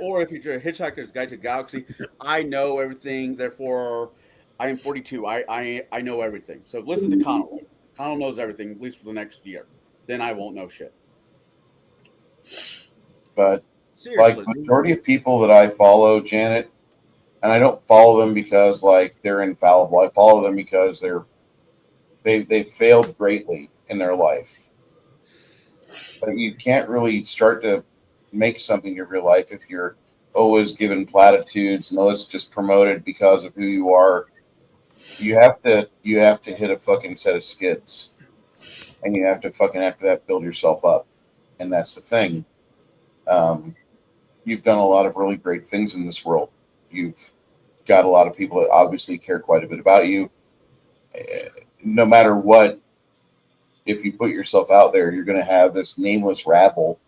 Or if you're a Hitchhiker's Guide to the Galaxy, I know everything. Therefore, I am 42. I know everything. So listen to Connell. Connell knows everything, at least for the next year. Then I won't know shit. But seriously, like majority of people that I follow, Janet, and I don't follow them because like they're infallible. I follow them because they failed greatly in their life. But you can't really start to make something of your life if you're always given platitudes and always just promoted because of who you are. You have to hit a fucking set of skids, and you have to fucking after that build yourself up, and that's the thing. You've done a lot of really great things in this world. You've got a lot of people that obviously care quite a bit about you. No matter what, if you put yourself out there, you're going to have this nameless rabble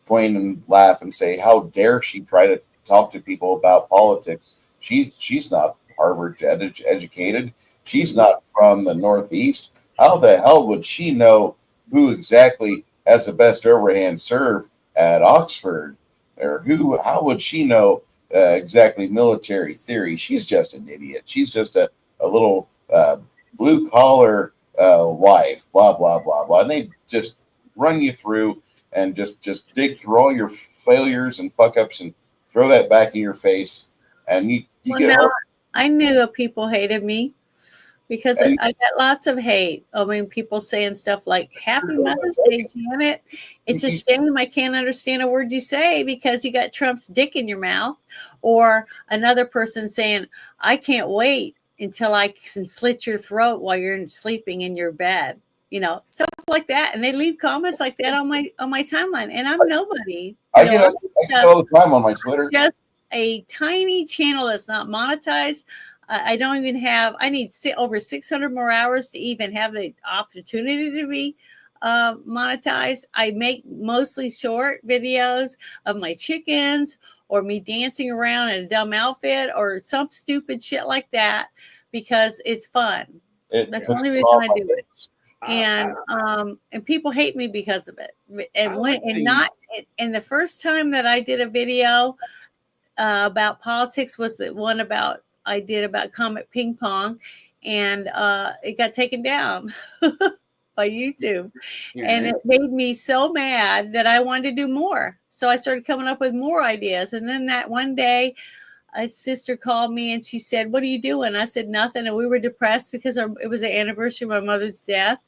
point and laugh and say, "How dare she try to talk to people about politics? She's not Harvard educated. She's not from the Northeast. How the hell would she know who exactly has the best overhand serve at Oxford? Or how would she know exactly military theory. She's just an idiot. She's just a little blue collar wife, blah, blah, blah, blah. And they just run you through and just dig through all your failures and fuck ups and throw that back in your face. And you get now, hurt. I knew that people hated me because I got lots of hate. I mean, people saying stuff like, Happy Mother's Day, Janet. It's a shame I can't understand a word you say because you got Trump's dick in your mouth. Or another person saying, I can't wait until I can slit your throat while you're sleeping in your bed. You know, stuff like that. And they leave comments like that on my timeline. And I'm nobody. I get all the time on my Twitter. Just a tiny channel that's not monetized. I don't even have, I need over 600 more hours to even have the opportunity to be monetized. I make mostly short videos of my chickens or me dancing around in a dumb outfit or some stupid shit like that because it's fun. That's the only reason I do it. And people hate me because of it. And the first time that I did a video about politics was the one I did about Comet Ping Pong, and it got taken down by YouTube. Yeah. And it made me so mad that I wanted to do more. So I started coming up with more ideas. And then that one day, a sister called me and she said, "What are you doing?" I said, "Nothing." And we were depressed because it was the anniversary of my mother's death.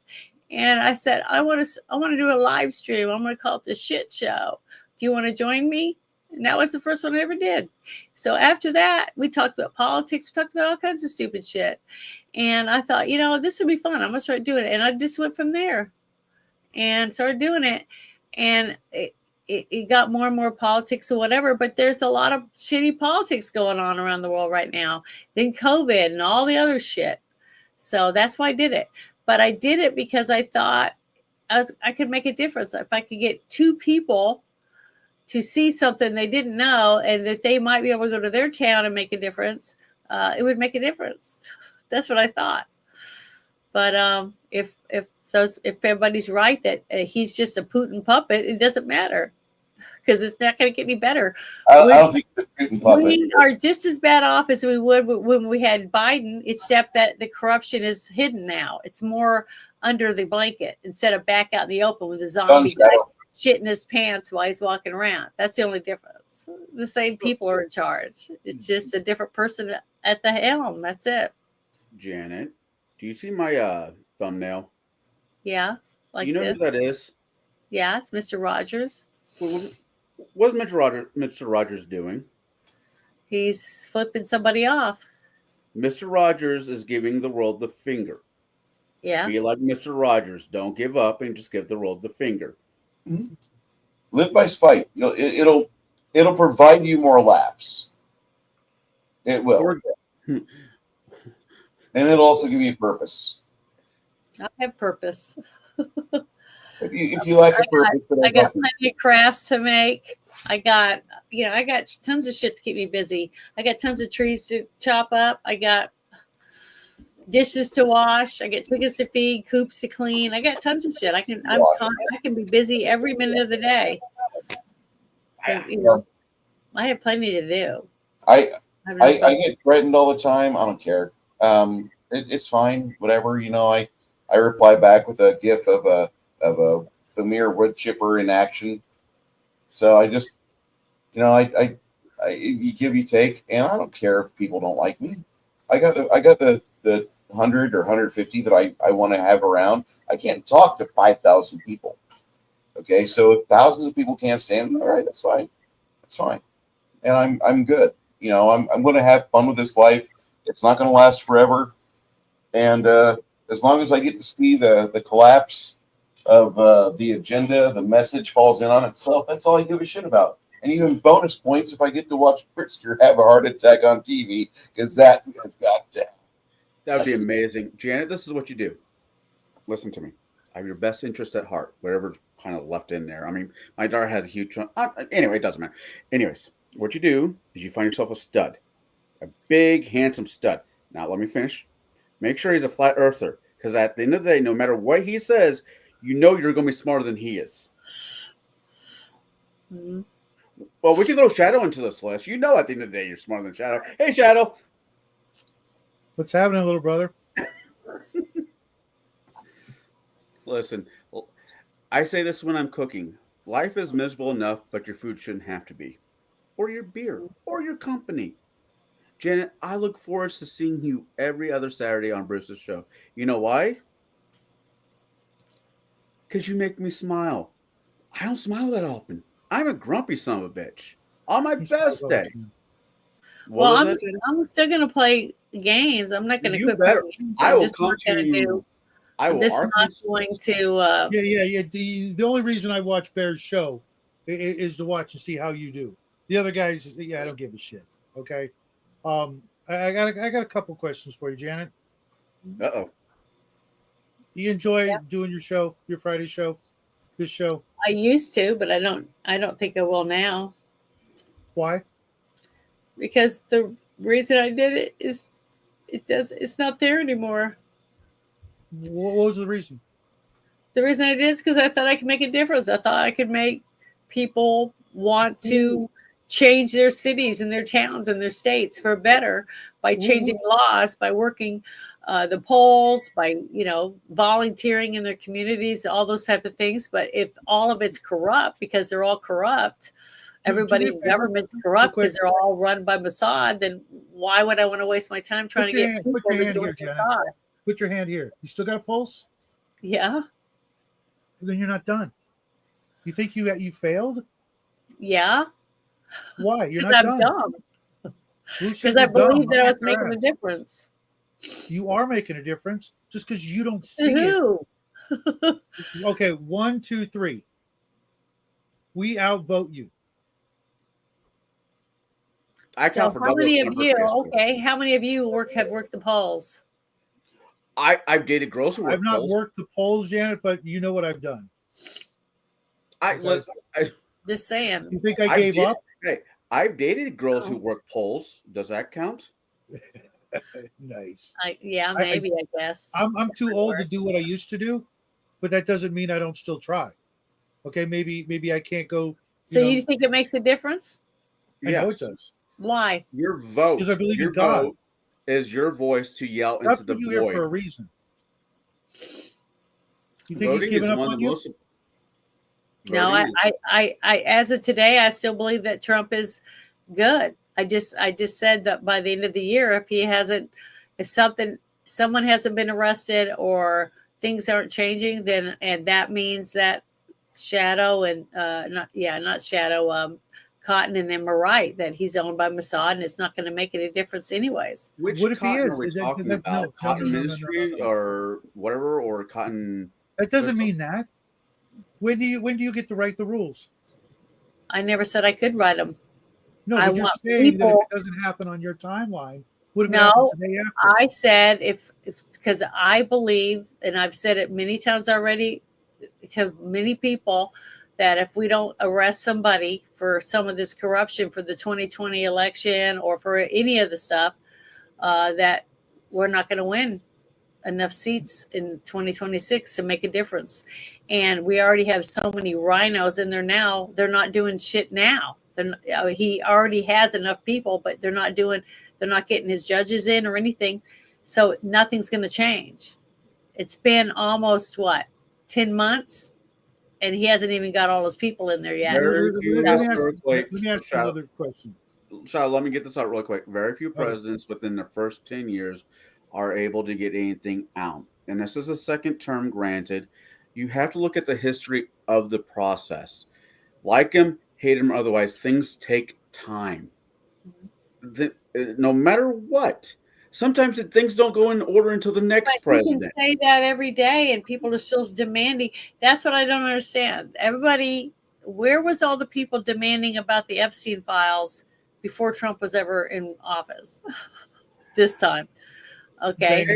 And I said, I want to do a live stream. I'm going to call it The Shit Show. Do you want to join me? And that was the first one I ever did. So after that, we talked about politics. We talked about all kinds of stupid shit. And I thought, this would be fun. I'm going to start doing it. And I just went from there and started doing it. And it got more and more politics or whatever. But there's a lot of shitty politics going on around the world right now. Then COVID and all the other shit. So that's why I did it. But I did it because I thought I could make a difference. If I could get two people to see something they didn't know and that they might be able to go to their town and make a difference, it would make a difference. That's what I thought. But if everybody's right that he's just a Putin puppet, it doesn't matter because it's not going to get any better. I don't think the Putin puppet. We are just as bad off as we would when we had Biden, except that the corruption is hidden now. It's more under the blanket instead of back out in the open with a zombie guy shit in his pants while he's walking around. That's the only difference. The same people are in charge. It's just a different person at the helm. That's it. Janet, do you see my thumbnail? Yeah. Like you know this. who that is? Yeah, it's Mr. Rogers. What's Mr. Rogers doing? He's flipping somebody off. Mr. Rogers is giving the world the finger. Yeah. Be like Mr. Rogers. Don't give up and just give the world the finger. Mm-hmm. Live by spite. It'll provide you more laughs. It will. And it'll also give you purpose. I have purpose. If you like a purpose, I got plenty of crafts to make. I got tons of shit to keep me busy. I got tons of trees to chop up. I got dishes to wash. I got chickens to feed, coops to clean. I got tons of shit. I can be busy every minute of the day. So, I have plenty to do. I get threatened all the time. I don't care. It's fine. Whatever. I reply back with a gif of a Vermeer wood chipper in action. So I just, you give, you take, and I don't care if people don't like me. I got the 100 or 150 that I want to have around. I can't talk to 5,000 people. Okay, so if thousands of people can't stand me, all right, that's fine. That's fine, and I'm good. I'm going to have fun with this life. It's not going to last forever, and as long as I get to see the collapse of the agenda, the message falls in on itself. That's all I give a shit about. And even bonus points if I get to watch Pritzker have a heart attack on TV, because that has got to. That would be amazing. Janet, this is what you do. Listen to me. I have your best interest at heart, whatever kind of left in there. I mean, my daughter has a huge trunk. Anyway, it doesn't matter. Anyways, what you do is you find yourself a stud, a big, handsome stud. Now, let me finish. Make sure he's a flat earther, because at the end of the day, no matter what he says, you're going to be smarter than he is. Mm-hmm. Well, we can throw Shadow into this list. You know, at the end of the day, you're smarter than Shadow. Hey, Shadow. What's happening, little brother? Listen, I say this when I'm cooking. Life is miserable enough, but your food shouldn't have to be. Or your beer. Or your company. Janet, I look forward to seeing you every other Saturday on Bruce's show. You know why? Because you make me smile. I don't smile that often. I'm a grumpy son of a bitch. On my best day. Well, I'm still gonna play games. I'm not gonna You quit better. playing games. I I'm will just come not to gonna you. I will I'm just argue. not going to. Yeah. The only reason I watch Bear's show is to watch and see how you do. The other guys, I don't give a shit. Okay. I got a couple questions for you, Janet. Uh-oh. You enjoy doing your show, your Friday show, this show? I used to, but I don't think I will now. Why? Because the reason I did it is it's not there anymore. What was the reason? The reason I did is because I thought I could make a difference. I thought I could make people want to change their cities and their towns and their states for better by changing laws, by working the polls, by volunteering in their communities, all those type of things. But if all of it's corrupt, because they're all corrupt, everybody in government's corrupt because they're all run by Mossad, then why would I want to waste my time trying to get people Put your to hand join here, Janet. Mossad? Put your hand here. You still got a pulse? Yeah. Then you're not done. You think you failed? Yeah. Why? You're Because not I'm done. dumb. Who Because said I you're dumb? believe that I was That's making a correct. difference. You are making a difference just because you don't see Who? it. Okay, 1, 2, 3. We outvote you. I So count for how double many as of my you? birthday. Okay, how many of you have worked the polls? I've dated girls who work I've not polls. worked the polls, Janet, but you know what I've done. Just saying. You think I gave dated, up? Hey, I've dated girls who work polls. Does that count? Nice. Yeah, maybe I guess. I'm too old to do what I used to do, but that doesn't mean I don't still try. Okay, maybe I can't go. So you think it makes a difference? I know it does. Why? Your vote. Because I believe your in God. vote is your voice to yell God into the put you here void. for a reason. You think Voting he's giving is up one of on the you? most. No, Voting is- I as of today, I still believe that Trump is good. I just said that by the end of the year, if someone hasn't been arrested or things aren't changing, then and that means that Shadow and not Shadow, Cotton and them are right that he's owned by Mossad and it's not going to make any difference anyways. Which What if he cotton is? are we That- talking that- about? no, Cotton no, no, no, Ministry no. or whatever, or cotton? That doesn't mean that. When do you get to write the rules? I never said I could write them. No, I but you're want saying that if people- it doesn't happen on your timeline, what if it No, happens the day after? I said if because I believe, and I've said it many times already to many people, that if we don't arrest somebody for some of this corruption for the 2020 election or for any of the stuff, that we're not going to win enough seats in 2026 to make a difference. And we already have so many rhinos in there now. They're not doing shit now. He already has enough people, but they're not getting his judges in or anything. So nothing's going to change. It's been almost 10 months and he hasn't even got all his people in there yet. Very few Let me ask historically. you another question. Shall let me get this out real quick. Very few presidents within the first 10 years are able to get anything out. And this is a second term granted. You have to look at the history of the process. Like him, hate him, or otherwise, things take time. No matter what. Sometimes things don't go in order until the next But you president. can say that every day and people are still demanding. That's what I don't understand. Everybody, where was all the people demanding about the Epstein files before Trump was ever in office? This time. Okay.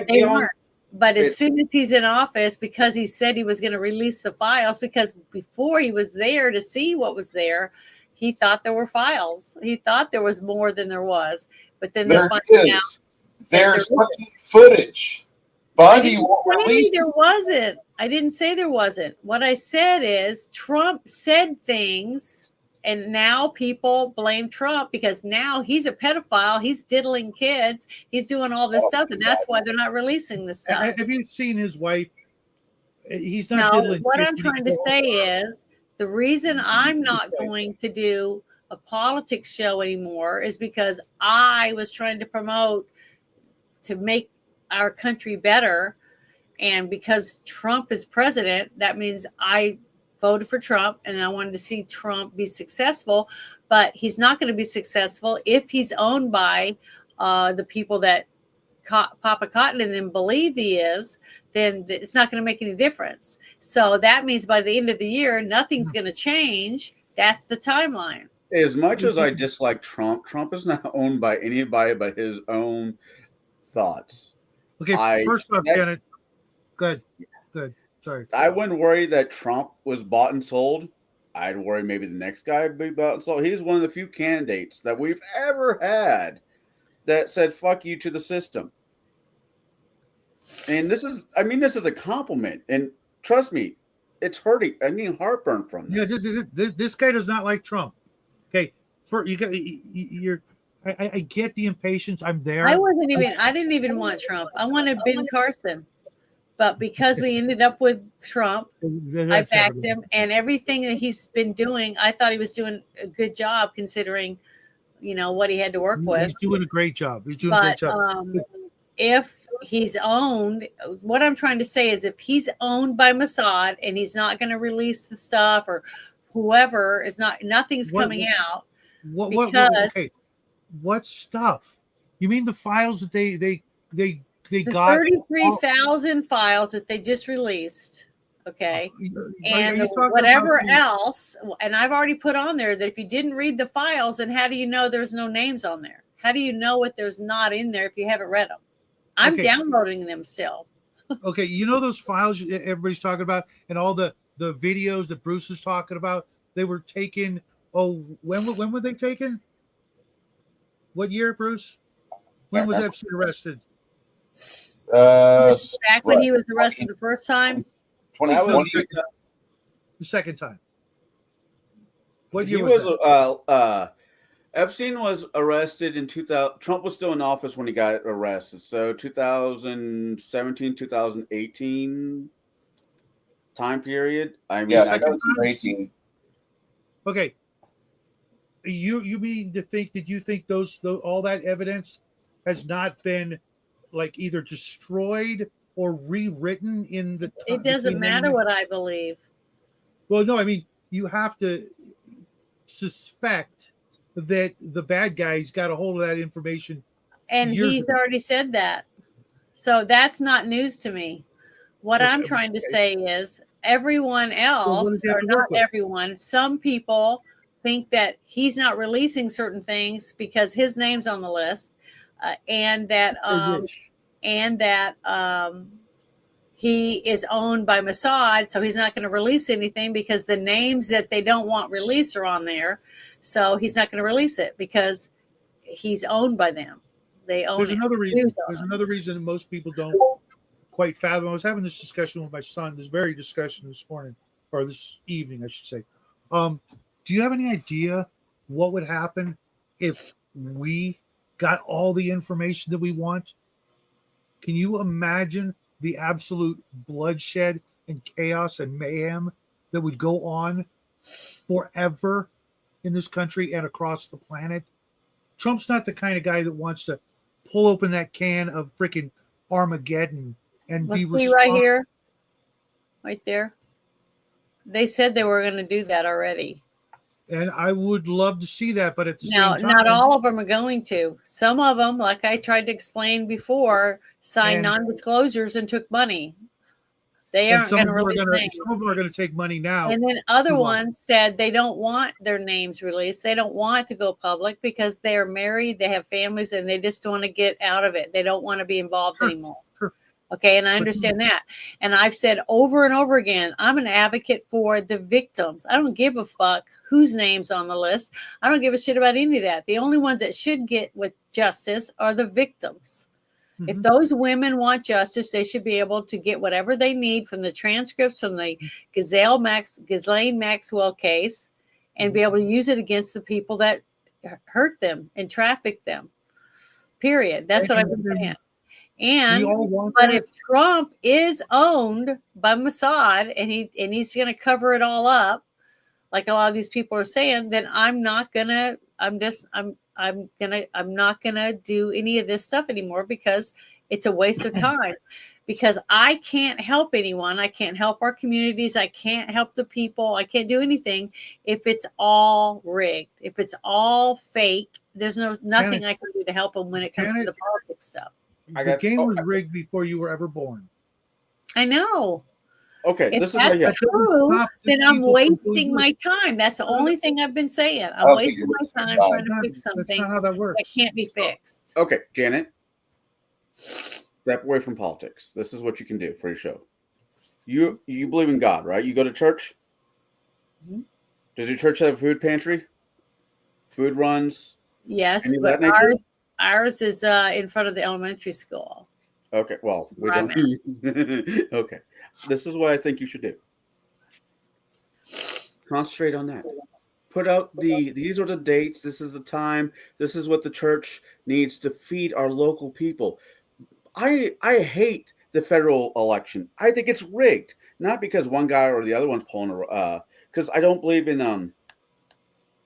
They weren't. But as soon as he's in office, because he said he was going to release the files, because before he was there to see what was there, he thought there were files. He thought there was more than there was. But then they're There finding out is. that There's there fucking footage. Bundy won't I didn't release say there wasn't. I didn't say there wasn't. What I said is Trump said things And now people blame Trump because now he's a pedophile. He's diddling kids. He's doing all this stuff. And that's why they're not releasing this stuff. Have you seen his wife? He's not No, diddling. what kids I'm trying to say is the reason I'm not going to do a politics show anymore is because I was trying to promote to make our country better. And because Trump is president, that means I voted for Trump and I wanted to see Trump be successful, but he's not going to be successful if he's owned by the people that Papa Cotton and them believe he is. Then it's not going to make any difference. So that means by the end of the year, nothing's going to change. That's the timeline. As much as I dislike Trump, Trump is not owned by anybody but his own thoughts. Okay, first off, Janet, good. Sorry. I wouldn't worry that Trump was bought and sold. I'd worry maybe the next guy would be bought and sold. He's one of the few candidates that we've ever had that said "fuck you" to the system. And this is a compliment. And trust me, it's hurting. I mean, heartburn from this. Yeah, this guy does not like Trump. Okay, I get the impatience. I'm there. I didn't even want Trump. I wanted Ben Carson. But because we ended up with Trump, I backed him, and everything that he's been doing, I thought he was doing a good job considering, what he had to work with. He's doing a great job. If he's owned, what I'm trying to say is if he's owned by Mossad and he's not going to release the stuff or whoever is nothing's coming out. What stuff? You mean the files that they the got 33,000 files that they just released, okay, and whatever else. And I've already put on there that if you didn't read the files, then how do you know there's no names on there? How do you know what there's not in there if you haven't read them? I'm downloading them still. Okay, those files everybody's talking about, and all the videos that Bruce is talking about. They were taken. Oh, when were they taken? What year, Bruce? When was Epstein arrested? Back when he was arrested the first time. 2020. The second time. What year was Epstein was arrested in 2000. Trump was still in office when he got arrested. So 2017, 2018 time period. I mean, 2018. Okay. You mean to think? Did you think those all that evidence has not been like either destroyed or rewritten in the? It doesn't matter what I believe. Well, no, I mean you have to suspect that the bad guys got a hold of that information. And he's already said that. So that's not news to me. What I'm trying to say is everyone else, or not everyone, some people think that he's not releasing certain things because his name's on the list, and that he is owned by Mossad, so he's not going to release anything because the names that they don't want released are on there. So he's not going to release it because he's owned by them. They own There's it. another reason. There's another reason that most people don't quite fathom. I was having this discussion with my son, this very discussion this morning, or this evening, I should say. Do you have any idea what would happen if we got all the information that we want? Can you imagine the absolute bloodshed and chaos and mayhem that would go on forever in this country and across the planet? Trump's not the kind of guy that wants to pull open that can of freaking Armageddon and Let's be see right here, right there. They said they were going to do that already. And I would love to see that, but at the Now, same time, not all of them are going to. Some of them, like I tried to explain before, signed non-disclosures and took money. They aren't going to release names. Some of them are going to take money now. And then other ones said they don't want their names released. They don't want to go public because they are married, they have families, and they just want to get out of it. They don't want to be involved anymore. Okay, and I understand that. And I've said over and over again, I'm an advocate for the victims. I don't give a fuck whose name's on the list. I don't give a shit about any of that. The only ones that should get with justice are the victims. Mm-hmm. If those women want justice, they should be able to get whatever they need from the transcripts from the Ghislaine Maxwell case and be able to use it against the people that hurt them and traffic them. Period. That's what I've been saying. And but if Trump is owned by Mossad and he's going to cover it all up, like a lot of these people are saying, then I'm not gonna do any of this stuff anymore because it's a waste of time. Because I can't help anyone. I can't help our communities. I can't help the people. I can't do anything if it's all rigged. If it's all fake, there's nothing I can do to help them when it comes to the politics stuff. The game was rigged before you were ever born. I know. Okay, If this is how you that's true, then I'm wasting my time. That's the only thing I've been saying. I'm wasting my time trying to fix something that can't be fixed. Okay, Janet, step away from politics. This is what you can do for your show. You believe in God, right? You go to church? Mhm. Does your church have a food pantry? Food runs? Yes, Any of but that nature? ours is in front of the elementary school. Okay, well, we Where I'm don't. Okay, this is what I think you should do. Concentrate on that. Put out these are the dates. This is the time. This is what the church needs to feed our local people. I hate the federal election. I think it's rigged, not because one guy or the other one's pulling because I don't believe in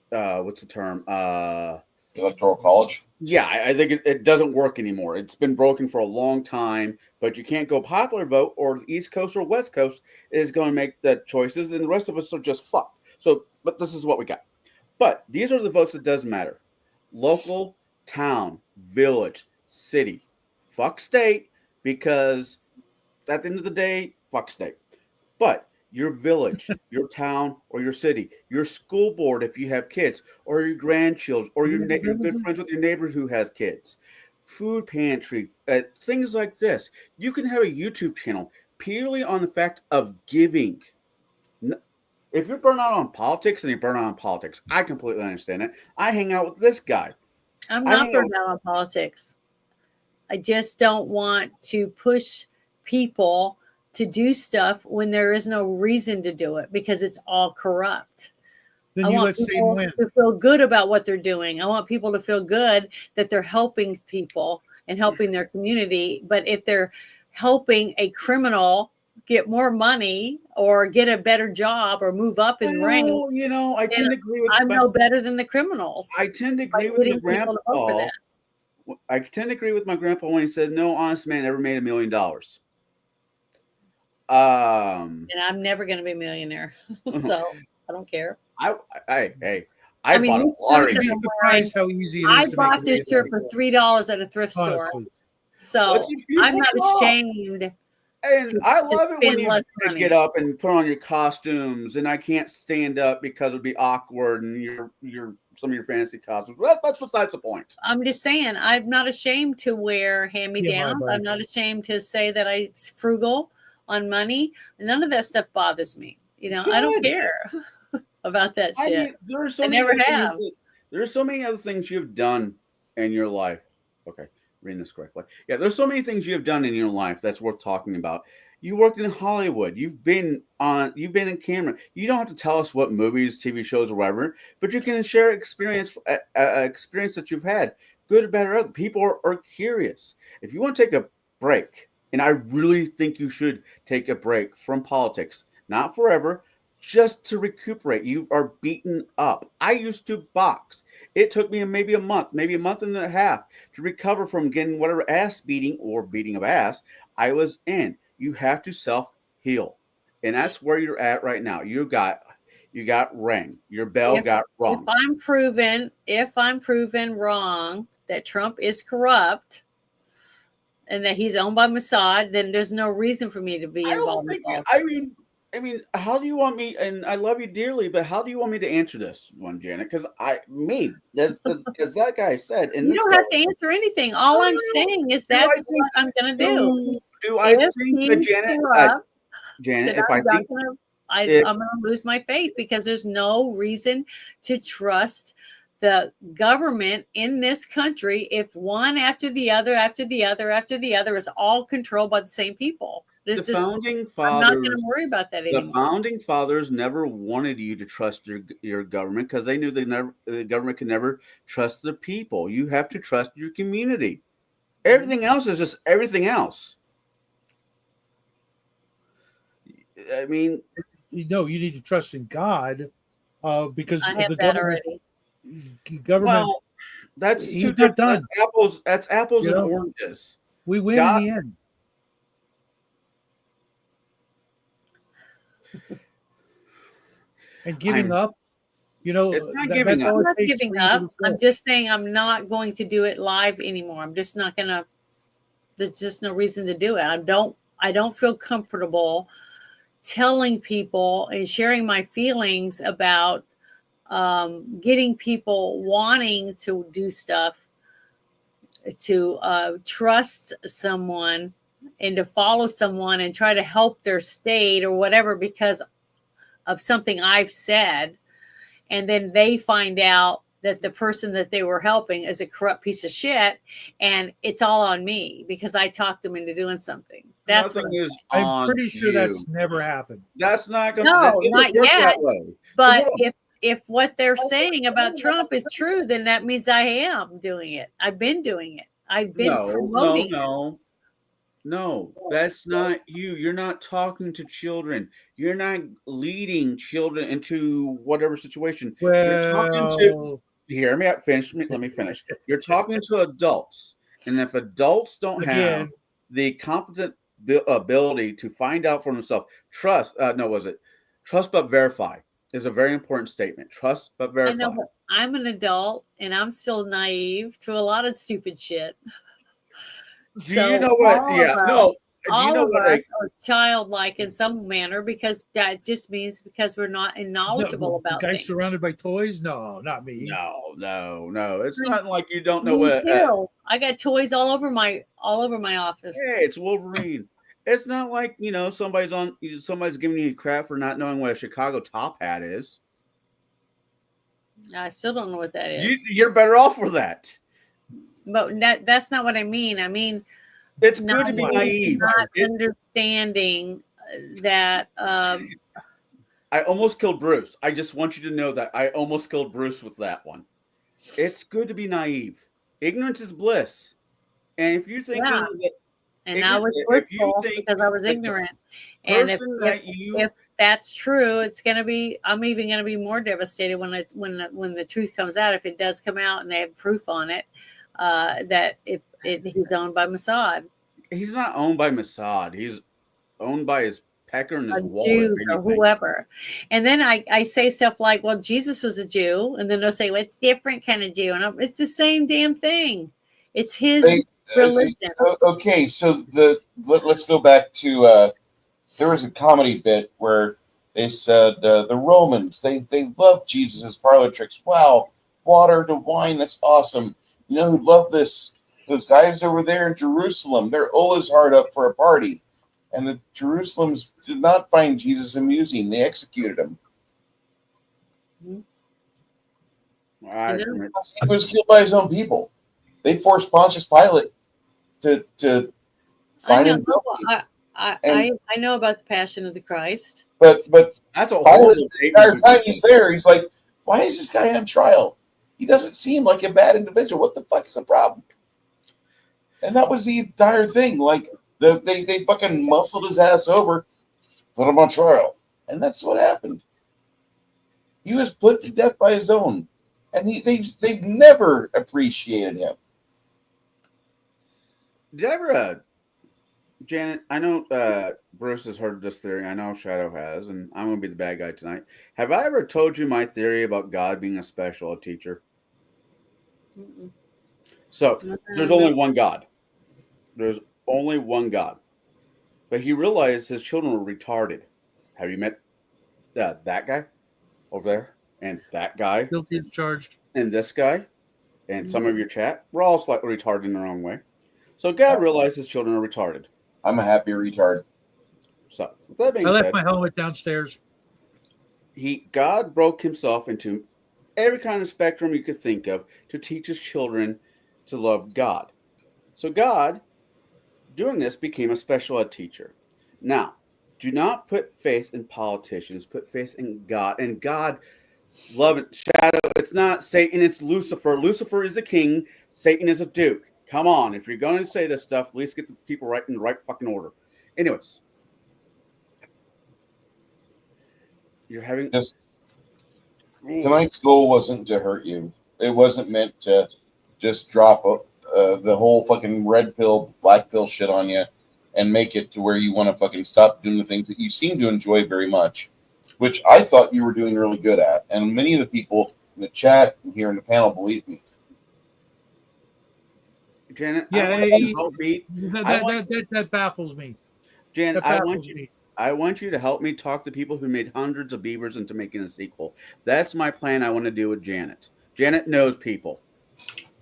what's the term? Electoral college. Yeah, I think it doesn't work anymore. It's been broken for a long time, but you can't go popular vote or the East Coast or West Coast is going to make the choices, and the rest of us are just fucked. So, but this is what we got. But these are the votes that does matter. Local, town, village, city. Fuck state, because at the end of the day, fuck state. But your village, your town, or your city, your school board, if you have kids, or your grandchildren, or your good friends with your neighbors who has kids, food pantry, things like this. You can have a YouTube channel purely on the fact of giving. If you're burnt out on politics, then you're burnt out on politics. I completely understand it. I hang out with this guy. I'm not burned out on politics. I just don't want to push people to do stuff when there is no reason to do it because it's all corrupt. Then I you want let Satan people win. to feel good about what they're doing. I want people to feel good that they're helping people and helping their community. But if they're helping a criminal get more money or get a better job or move up in ranks, I tend to agree with. I'm no better than the criminals. I tend to agree with the grandpa. I tend to agree with my grandpa when he said, "No honest man ever made $1 million." And I'm never going to be a millionaire, so I don't care. I mean, bought a this lottery. shirt that I'm wearing, how easy it is I to bought make this $1 shirt for $3 at a thrift store, Honestly. so That's a beautiful I'm not cloth. ashamed. And I love it when spend you less money. get up and put on your costumes, and I can't stand up because it'd be awkward, and your some of your fantasy costumes. That's besides the point. I'm just saying, I'm not ashamed to wear hand-me-downs. I'm not ashamed to say that I'm frugal on money. None of that stuff bothers me. I don't care about that shit. I mean, there are so I many never other have. things there are so many other things you've done in your life. Okay, reading this correctly. Yeah, there's so many things you have done in your life that's worth talking about. You worked in Hollywood. You've been in camera. You don't have to tell us what movies, TV shows, or whatever, but you can share experience that you've had, good, bad, or other. People are curious. If you want to take a break, and I really think you should take a break from politics, not forever, just to recuperate. You are beaten up. I used to box. It took me maybe a month and a half to recover from getting whatever ass beating or beating of ass I was in. You have to self-heal. And that's where you're at right now. You got rang. Your bell got wrong. If I'm proven wrong that Trump is corrupt and that he's owned by Mossad, then there's no reason for me to be involved in politics. I mean, how do you want me? And I love you dearly, but how do you want me to answer this one, Janet? Because as that guy said, and You don't have to answer anything. All I'm saying is that's what I'm going to do. Do I think that Janet, if I think I'm going to lose my faith because there's no reason to trust the government in this country if one after the other is all controlled by the same people. This the is, founding I'm not going to fathers, worry about that the anymore. founding fathers never wanted you to trust your government because they knew the government could never trust the people. You have to trust your community. Everything else is just everything else. I mean, No, you need to trust in God, because I have the that government. already. Government. well, that's He's two not different. done. That's apples You and know? oranges. We win God, in the end. And giving up, it's not that, giving that's up. all I'm it not takes giving for you to up. move I'm forward. just saying I'm not going to do it live anymore. I'm just not going to. There's just no reason to do it. I don't feel comfortable telling people and sharing my feelings about getting people wanting to do stuff, to trust someone and to follow someone and try to help their state or whatever because of something I've said. And then they find out that the person that they were helping is a corrupt piece of shit, and it's all on me because I talked them into doing something. That's Nothing what is I'm on pretty sure you. that's never happened. That's not going. No, It not doesn't work yet. that way. But Hold on. if what they're saying about Trump is true, then that means I am doing it. I've been doing it. I've been promoting it. No, that's not you. You're not talking to children. You're not leading children into whatever situation. You're talking to. Well, Hear me out. Let me finish. You're talking to adults, and if adults don't have again, the competent ability to find out for themselves, trust. Trust but verify is a very important statement. Trust but I verify. know, but I'm an adult and I'm still naive to a lot of stupid shit. Do you know what? Yeah, no. Do you All know of what? us are childlike in some manner because that just means because we're not knowledgeable the about guy things. surrounded by toys? No, not me. No. It's not like you don't know Me what. too. I got toys all over my office. Hey, it's Wolverine. It's not like somebody's giving you crap for not knowing what a Chicago top hat is. I still don't know what that is. You're better off for that. But that's not what I mean. I mean, it's good to be naive. Not understanding that. I almost killed Bruce. I just want you to know that I almost killed Bruce with that one. It's good to be naive. Ignorance is bliss. And if you're thinking that, and I was blissful because I was ignorant. And if that's true, it's going to be. I'm even going to be more devastated when the truth comes out. If it does come out and they have proof on it. That he's owned by Mossad. He's not owned by Mossad. He's owned by his pecker and his wallet. Jews or whoever. And then I say stuff like, well, Jesus was a Jew. And then they'll say, well, it's different kind of Jew. And it's the same damn thing. It's his religion. Okay, so let's go back to there was a comedy bit where they said the Romans, they loved Jesus' parlor tricks. Wow, water to wine, that's awesome. You know who love this? Those guys over there in Jerusalem. They're always hard up for a party. And the Jerusalems did not find Jesus amusing. They executed him. He was killed by his own people. They forced Pontius Pilate to find him guilty. I know about the Passion of the Christ. But that's a Pilate, the entire time he's there, he's like, why is this guy on trial? He doesn't seem like a bad individual. What the fuck is the problem? And that was the entire thing. Like they fucking muscled his ass over, put him on trial, and that's what happened. He was put to death by his own, and they've never appreciated him. Did I ever, Janet? I know Bruce has heard this theory. I know Shadow has, and I'm gonna be the bad guy tonight. Have I ever told you my theory about God being a special ed teacher? So there's only one God. There's only one God. But he realized his children were retarded. Have you met that guy over there? And that guy? Guilty as charged. And this guy? And some of your chat? We're all slightly retarded in our own way. So God realized his children are retarded. I'm a happy retard. So with that being I left said, my helmet downstairs. God broke himself into every kind of spectrum you could think of to teach his children to love God. So God, doing this, became a special ed teacher. Now, do not put faith in politicians. Put faith in God. And God, love it. Shadow. It's not Satan. It's Lucifer. Lucifer is a king. Satan is a duke. Come on. If you're going to say this stuff, at least get the people right in the right fucking order. Anyways, you're having Just tonight's goal wasn't to hurt you. It wasn't meant to just drop the whole fucking red pill, black pill shit on you and make it to where you want to fucking stop doing the things that you seem to enjoy very much, which I thought you were doing really good at. And many of the people in the chat and here in the panel believe me. Janet, Yeah, that baffles me. Jan, That I baffles want you. me. I want you to help me talk to people who made hundreds of beavers into making a sequel. That's my plan. I want to do with Janet. Janet knows people.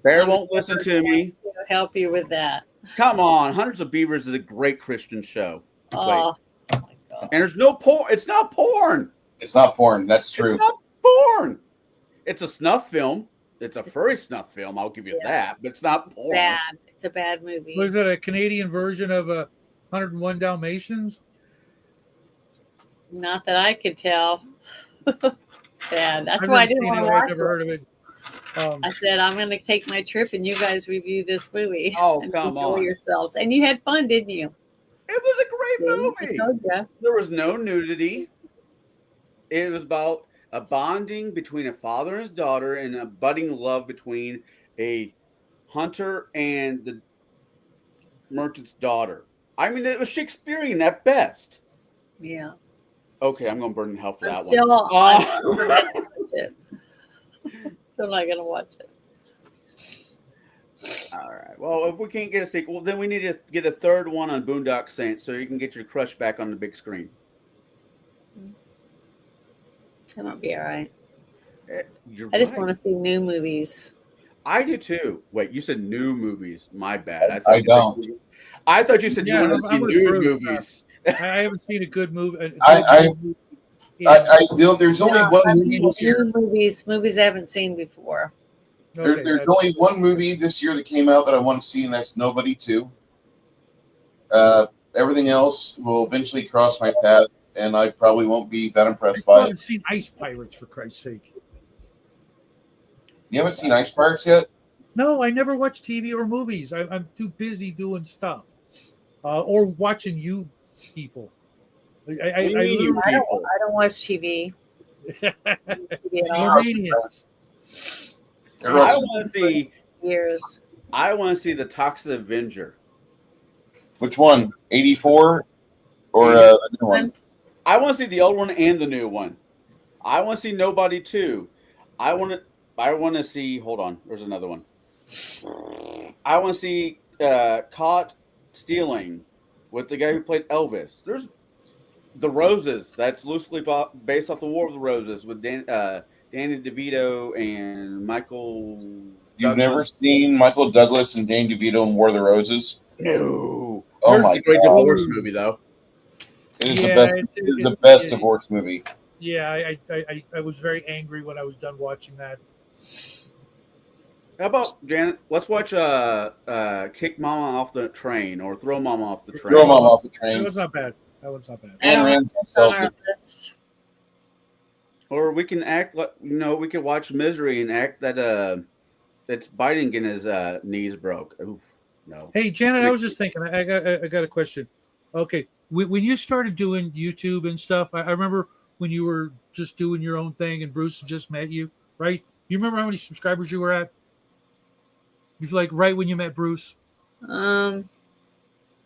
Bear won't listen to me. Help you with that. Come on, Hundreds of Beavers is a great Christian show. Oh, and there's no porn. It's not porn. It's not porn. That's true. It's not porn. It's a snuff film. It's a furry snuff film. I'll give you that, but it's not porn. Bad. It's a bad movie. Was it a Canadian version of 101 Dalmatians? Not that I could tell. Bad. That's I've why I never didn't seen want it, to I've watch never it. heard of it. I said I'm going to take my trip and you guys review this movie. Oh, and come enjoy on. yourselves. And you had fun, didn't you? It was a great I movie. told ya. There was no nudity. It was about a bonding between a father and his daughter and a budding love between a hunter and the merchant's daughter. I mean, it was Shakespearean at best. Yeah. Okay, I'm going to burn in hell for that Still, one. I'm still not gonna watch it. Still not going to watch it. All right. Well, if we can't get a sequel, then we need to get a third one on Boondock Saints so you can get your crush back on the big screen. That might be all right. You're I just right. want to see new movies. I do too. Wait, you said new movies. My bad. I don't. I thought you said you wanted to see I'm with new Bruce. movies. I haven't seen a good movie. There's only one movie this year. New movies I haven't seen before. There's only one movie this year that came out that I want to see, and that's Nobody 2. Everything else will eventually cross my path, and I probably won't be that impressed I by haven't it. seen Ice Pirates, for Christ's sake. You haven't seen Ice Pirates yet? No, I never watch TV or movies. I'm too busy doing stuff or watching you people. I don't watch TV. TV at all. Iranians. I want to see years. I want to see the Toxic Avenger. Which one? 84 or the new one? I want to see the old one and the new one. I want to see Nobody 2. I want to see. Hold on. There's another one. I want to see Caught Stealing with the guy who played Elvis. There's The Roses. That's loosely based off the War of the Roses with Danny DeVito and Michael. You've never seen Michael Douglas and Danny DeVito in War of the Roses? No. Oh It's my a great God. divorce movie, though. It is Yeah, the best. it's- It is the it's- best it- divorce movie. Yeah, I was very angry when I was done watching that. How about Janet? Let's watch Kick Mama Off the Train or Throw Mama Off the Train. Throw Mama Off the That Train. was not bad. That one's not bad. And Ramsey sells it. Or we can act like we can watch Misery and act that it's Biden getting his knees broke. Oof, no. Hey, Janet, I was just thinking. I got a question. Okay, when you started doing YouTube and stuff, I remember when you were just doing your own thing and Bruce had just met you, right? You remember how many subscribers you were at? You feel like right when you met Bruce?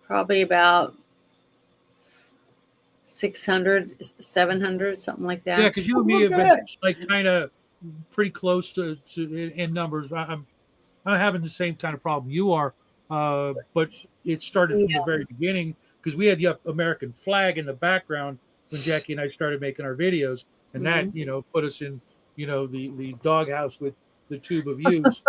Probably about 600, 700, something like that. Yeah, because you and me have been like kind of pretty close to in numbers. I'm having the same kind of problem you are, but it started from the very beginning because we had the American flag in the background when Jackie and I started making our videos, and that put us in the doghouse with the tube of views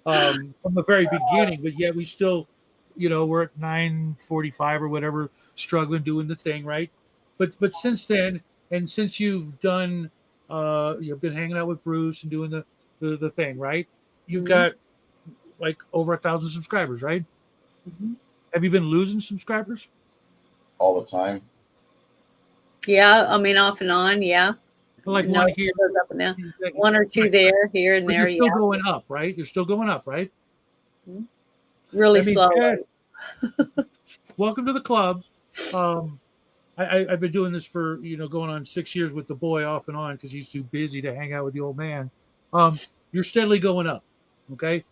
from the very beginning. But yet we still we're at 945 or whatever, struggling doing the thing, right? But since then, and since you've done you've been hanging out with Bruce and doing the thing, right? You've got like over 1,000 subscribers, right? Have you been losing subscribers? all the time. Yeah, I mean, off and on. Yeah. Like No, one it here, goes up and down. One or two there, here and but there. you're still Yeah. going up, right? You're still going up, right? Really I mean, slow. welcome to the club. I've been doing this for going on 6 years with the boy off and on because he's too busy to hang out with the old man. You're steadily going up, okay?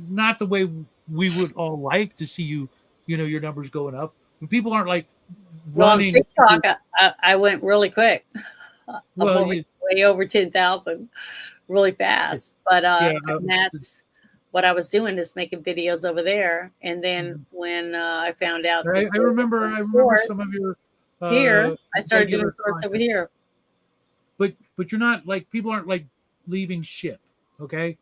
Not the way we would all like to see you, your numbers going up. But people aren't like Well, on running. TikTok, I went really quick. Well, I'm way over 10,000 really fast. But and that's what I was doing, is making videos over there. And then when I found out, I remember some of your here, I started doing regular shorts over content. here. But you're not like, people aren't like leaving ship, okay?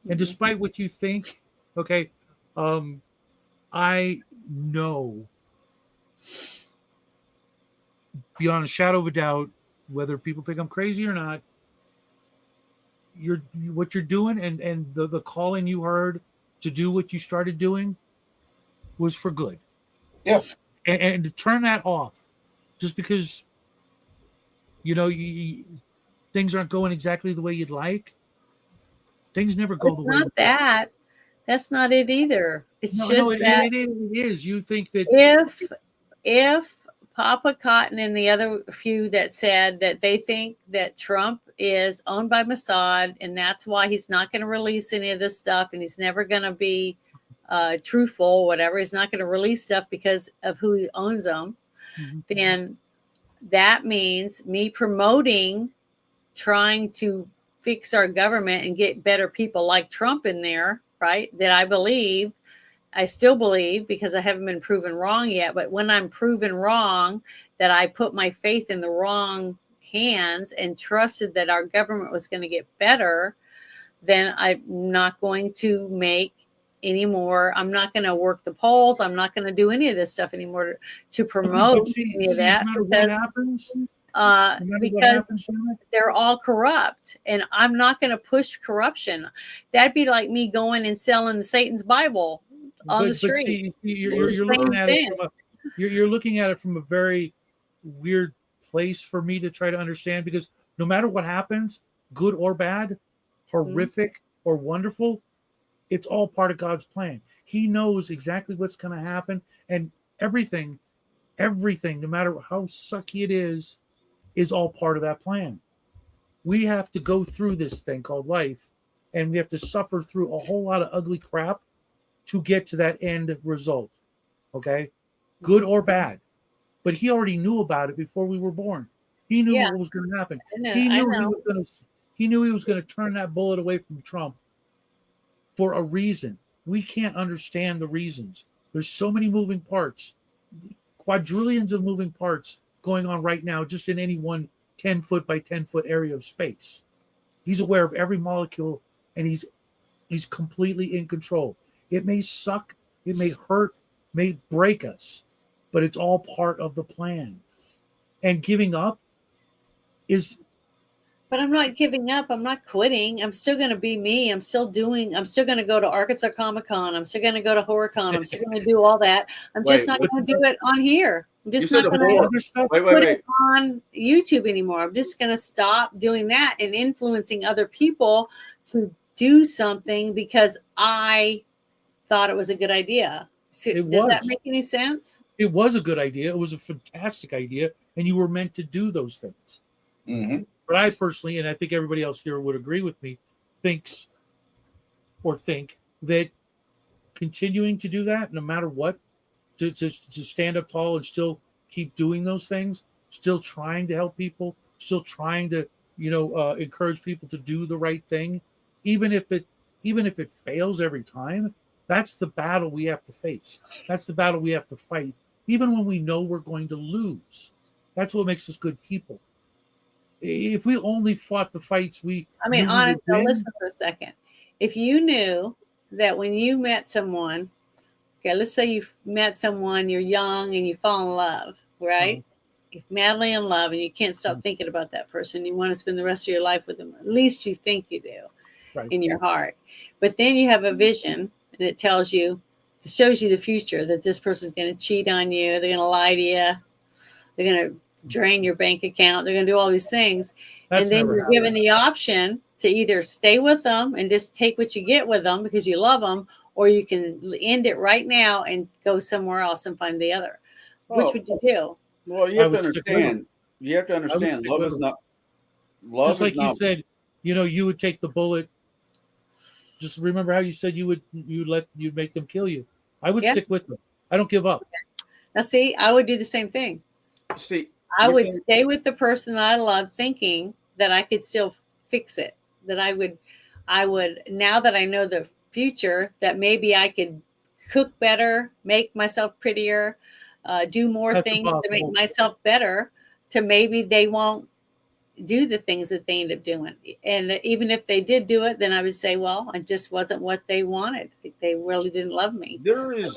And despite what you think, okay, I know beyond a shadow of a doubt, whether people think I'm crazy or not, what you're doing and the calling you heard to do what you started doing was for good. Yeah. And to turn that off just because things aren't going exactly the way you'd like. Things never go It's the way. not that. That's not it either. It's No, just that it is. You think that if Papa Cotton and the other few that said that they think that Trump is owned by Mossad and that's why he's not going to release any of this stuff and he's never going to be truthful, whatever, he's not going to release stuff because of who he owns them, then that means me promoting trying to fix our government and get better people like Trump in there, right? That I still believe, because I haven't been proven wrong yet. But when I'm proven wrong, that I put my faith in the wrong hands and trusted that our government was going to get better, then I'm not going to make any more. I'm not going to work the polls. I'm not going to do any of this stuff anymore to promote any of that. Because they're all corrupt, and I'm not going to push corruption. That'd be like me going and selling Satan's Bible on the street. See, you're looking at it from you're looking at it from a very weird place for me to try to understand, because no matter what happens, good or bad, horrific or wonderful, it's all part of God's plan. He knows exactly what's going to happen, and everything, no matter how sucky it is all part of that plan. We have to go through this thing called life, and we have to suffer through a whole lot of ugly crap to get to that end result. Okay? Good or bad. But he already knew about it before we were born. He knew what was going to happen. He knew he was going to turn that bullet away from Trump for a reason. We can't understand the reasons. There's so many moving parts, quadrillions of moving parts going on right now, just in any one 10-foot by 10-foot area of space. He's aware of every molecule, and he's completely in control. It may suck, it may hurt, may break us, but it's all part of the plan. And giving up is... But I'm not giving up. I'm not quitting. I'm still going to be me. I'm still going to go to Arkansas Comic Con. I'm still going to go to HorrorCon. I'm still going to do all that. I'm just not going to do it on here. I'm just not going to put it on YouTube anymore. I'm just going to stop doing that and influencing other people to do something because I thought it was a good idea. So, does that make any sense? It was a good idea. It was a fantastic idea, and you were meant to do those things. Mm-hmm. But I personally, and I think everybody else here would agree with me, think that continuing to do that, no matter what, to stand up tall and still keep doing those things, still trying to help people, still trying to encourage people to do the right thing, even if it fails every time. That's the battle we have to face. That's the battle we have to fight, even when we know we're going to lose. That's what makes us good people. If we only fought the fights honestly, listen for a second. If you knew that when you met someone, okay, let's say you met someone, you're young and you fall in love, right? You're madly in love and you can't stop thinking about that person. You want to spend the rest of your life with them. At least you think you do in your heart. But then you have a vision and it tells you shows you the future, that this person's going to cheat on you. They're going to lie to you. They're going to drain your bank account. They're going to do all these things. That's and then never you're given the option to either stay with them and just take what you get with them because you love them, or you can end it right now and go somewhere else and find the other. Well, Which would you do? Well, you have to understand. You have to understand. Love is not. Love Just like is not. you said, you would take the bullet. Just remember how you said you'd make them kill you. I would stick with them. I don't give up. Now, see, I would do the same thing. See, I would stay with the person that I love, thinking that I could still fix it. That I would, now that I know the future, that maybe I could cook better, make myself prettier, do more That's things to make impossible. myself better, to maybe they won't do the things that they end up doing. And even if they did do it, then I would say, well, it just wasn't what they wanted. They really didn't love me. There is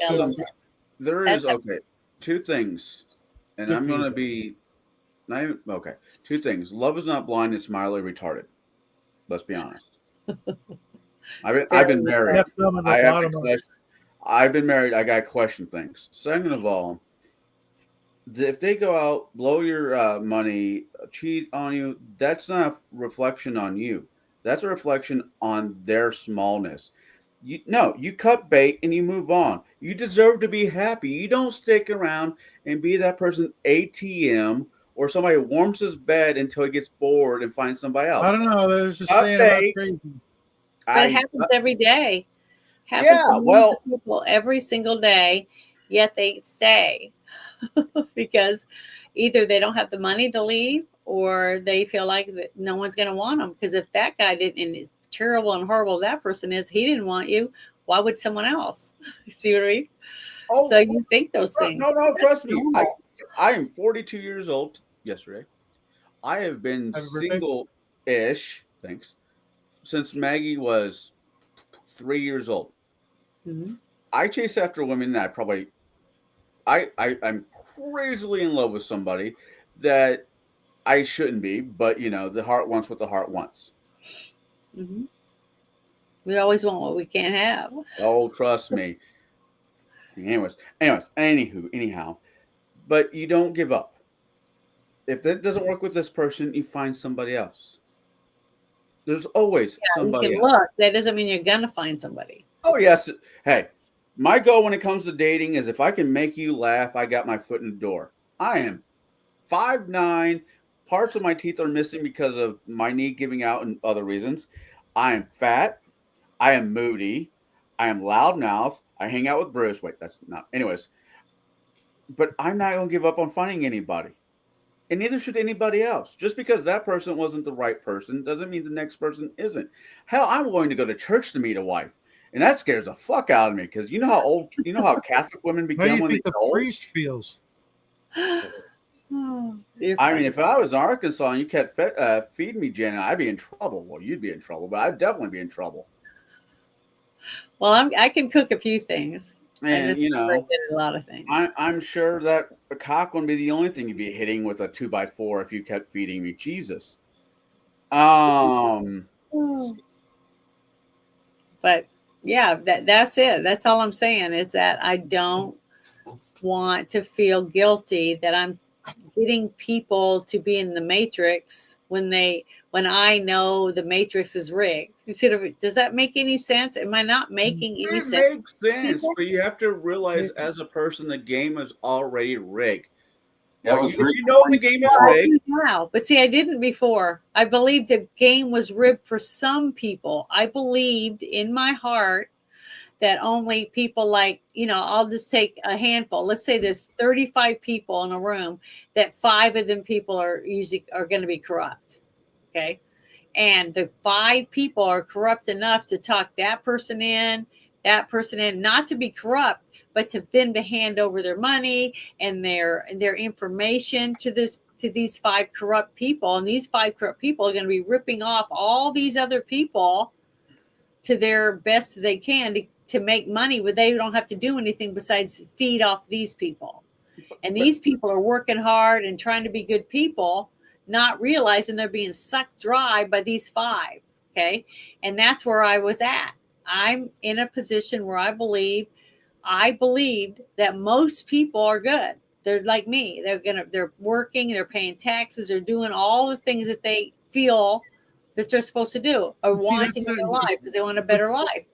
okay. Two things, and I'm gonna be. Okay, two things. Love is not blind; it's mildly retarded. Let's be honest. I've been married. I've been married. I got to question things. Second of all, if they go out, blow your money, cheat on you, that's not a reflection on you. That's a reflection on their smallness. You cut bait and you move on. You deserve to be happy. You don't stick around and be that person ATM or somebody warms his bed until he gets bored and finds somebody else. I don't know. There's just saying about crazy. But it happens every day. Happens to millions of people every single day, yet they stay because either they don't have the money to leave, or they feel like that no one's going to want them. Because if that guy didn't, and as terrible and horrible that person is, he didn't want you, why would someone else? You see what I mean? So you think those things. No, trust me. I am 42 years old. Yesterday, I have been single-ish, thanks, since Maggie was 3 years old. Mm-hmm. I chase after women that I'm crazily in love with somebody that I shouldn't be, but the heart wants what the heart wants. Mm-hmm. We always want what we can't have. Oh, trust me. Anyhow, but you don't give up. If that doesn't work with this person, you find somebody else. There's always somebody you can else. look. That doesn't mean you're gonna find somebody. Oh yes. Hey, my goal when it comes to dating is if I can make you laugh, I got my foot in the door. I am 5'9". Parts of my teeth are missing because of my knee giving out and other reasons. I am fat. I am moody. I am loudmouth. I hang out with Bruce. Wait, that's not. Anyways, but I'm not gonna give up on finding anybody. And neither should anybody else. Just because that person wasn't the right person doesn't mean the next person isn't. Hell, I'm going to go to church to meet a wife. And that scares the fuck out of me because you know how Catholic women become How do you when think they the get old? priest feels? I mean, if I was in Arkansas and you kept feeding me, Jenna, I'd be in trouble. Well, you'd be in trouble, but I'd definitely be in trouble. Well, I can cook a few things. And I did a lot of things. I'm sure that a cock wouldn't be the only thing you'd be hitting with a 2x4 if you kept feeding me. Jesus. But yeah, that's it. That's all I'm saying is that I don't want to feel guilty that I'm getting people to be in the matrix when I know the matrix is rigged. Does that make any sense? Am I not making any sense? It makes sense, but you have to realize as a person, the game is already rigged. You know the game is rigged. Now, but see, I didn't before. I believed the game was rigged for some people. I believed in my heart that only people like, I'll just take a handful. Let's say there's 35 people in a room, that 5 of them people are going to be corrupt. Okay. And the 5 people are corrupt enough to talk that person in, not to be corrupt, but to hand over their money and their information to these 5 corrupt people. And these 5 corrupt people are going to be ripping off all these other people to their best they can to make money where they don't have to do anything besides feed off these people. And these people are working hard and trying to be good people, not realizing they're being sucked dry by these 5. Okay. And that's where I was at. I'm in a position where I believe I believed that most people are good. They're like me. They're working, they're paying taxes, they're doing all the things that they feel that they're supposed to do or See, want in that's their life because they want a better life.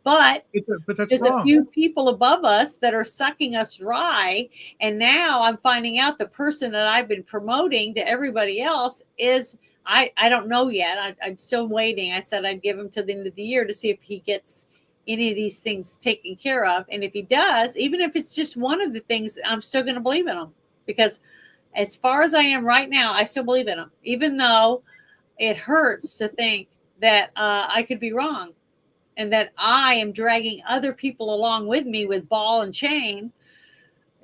But that's there's wrong. a few people above us that are sucking us dry. And now I'm finding out the person that I've been promoting to everybody else is, I don't know yet. I'm still waiting. I said I'd give him to the end of the year to see if he gets any of these things taken care of. And if he does, even if it's just one of the things, I'm still going to believe in him, because as far as I am right now, I still believe in him, even though it hurts to think that I could be wrong and that I am dragging other people along with me with ball and chain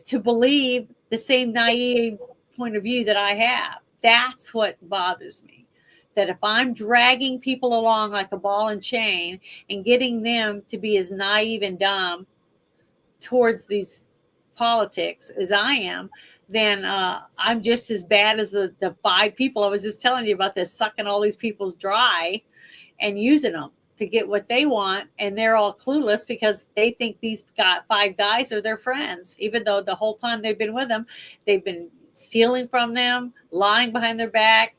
to believe the same naive point of view that I have. That's what bothers me. That if I'm dragging people along like a ball and chain and getting them to be as naive and dumb towards these politics as I am, then I'm just as bad as the 5 people I was just telling you about, that sucking all these people dry and using them to get what they want. And they're all clueless because they think these 5 guys are their friends, even though the whole time they've been with them, they've been stealing from them, lying behind their back,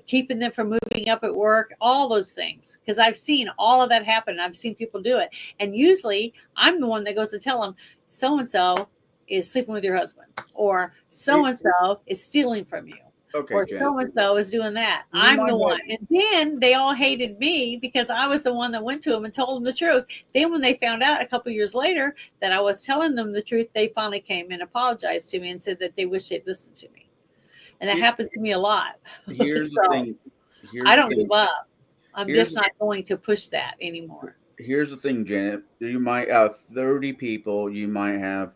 keeping them from moving up at work, all those things. Because I've seen all of that happen. I've seen people do it. And usually I'm the one that goes to tell them, so-and-so is sleeping with your husband, or so-and-so is stealing from you. Okay, Or Jen. so-and-so is doing that. You I'm might the have- one. And then they all hated me because I was the one that went to them and told them the truth. Then when they found out a couple years later that I was telling them the truth, they finally came and apologized to me and said that they wish they'd listened to me. And that happens to me a lot. Here's So, the thing. Here's I the don't thing. give up. I'm Here's just the- not going to push that anymore. Here's the thing, Janet. You might have 30 people. You might have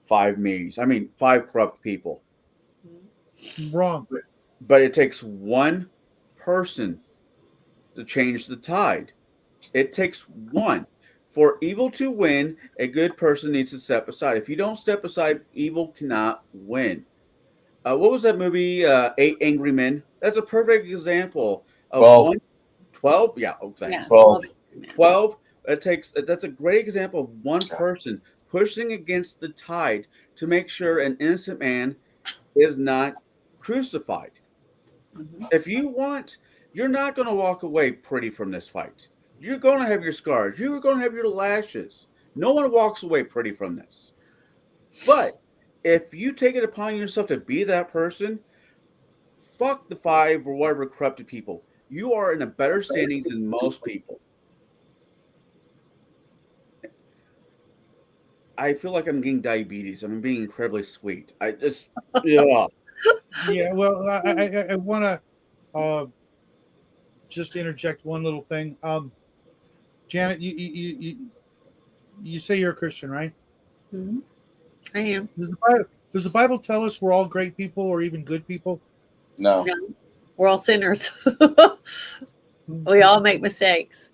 5 me's. I mean, 5 corrupt people. Wrong. But it takes one person to change the tide. It takes one. For evil to win, a good person needs to step aside. If you don't step aside, evil cannot win. What was that movie, 8 Angry Men? That's a perfect example of 12. 12? Yeah, exactly. Yeah, 12. 12. That's a great example of one person pushing against the tide to make sure an innocent man is not crucified. If you want, you're not going to walk away pretty from this fight. You're going to have your scars. You're going to have your lashes. No one walks away pretty from this. But if you take it upon yourself to be that person, fuck the 5 or whatever corrupted people. You are in a better standing than most people. I feel like I'm getting diabetes. I'm being incredibly sweet. I just, yeah. Yeah, well, I want to just interject one little thing. Janet, you say you're a Christian, right? Mm-hmm. I am. Does the Bible tell us we're all great people or even good people? No. No, we're all sinners. We all make mistakes.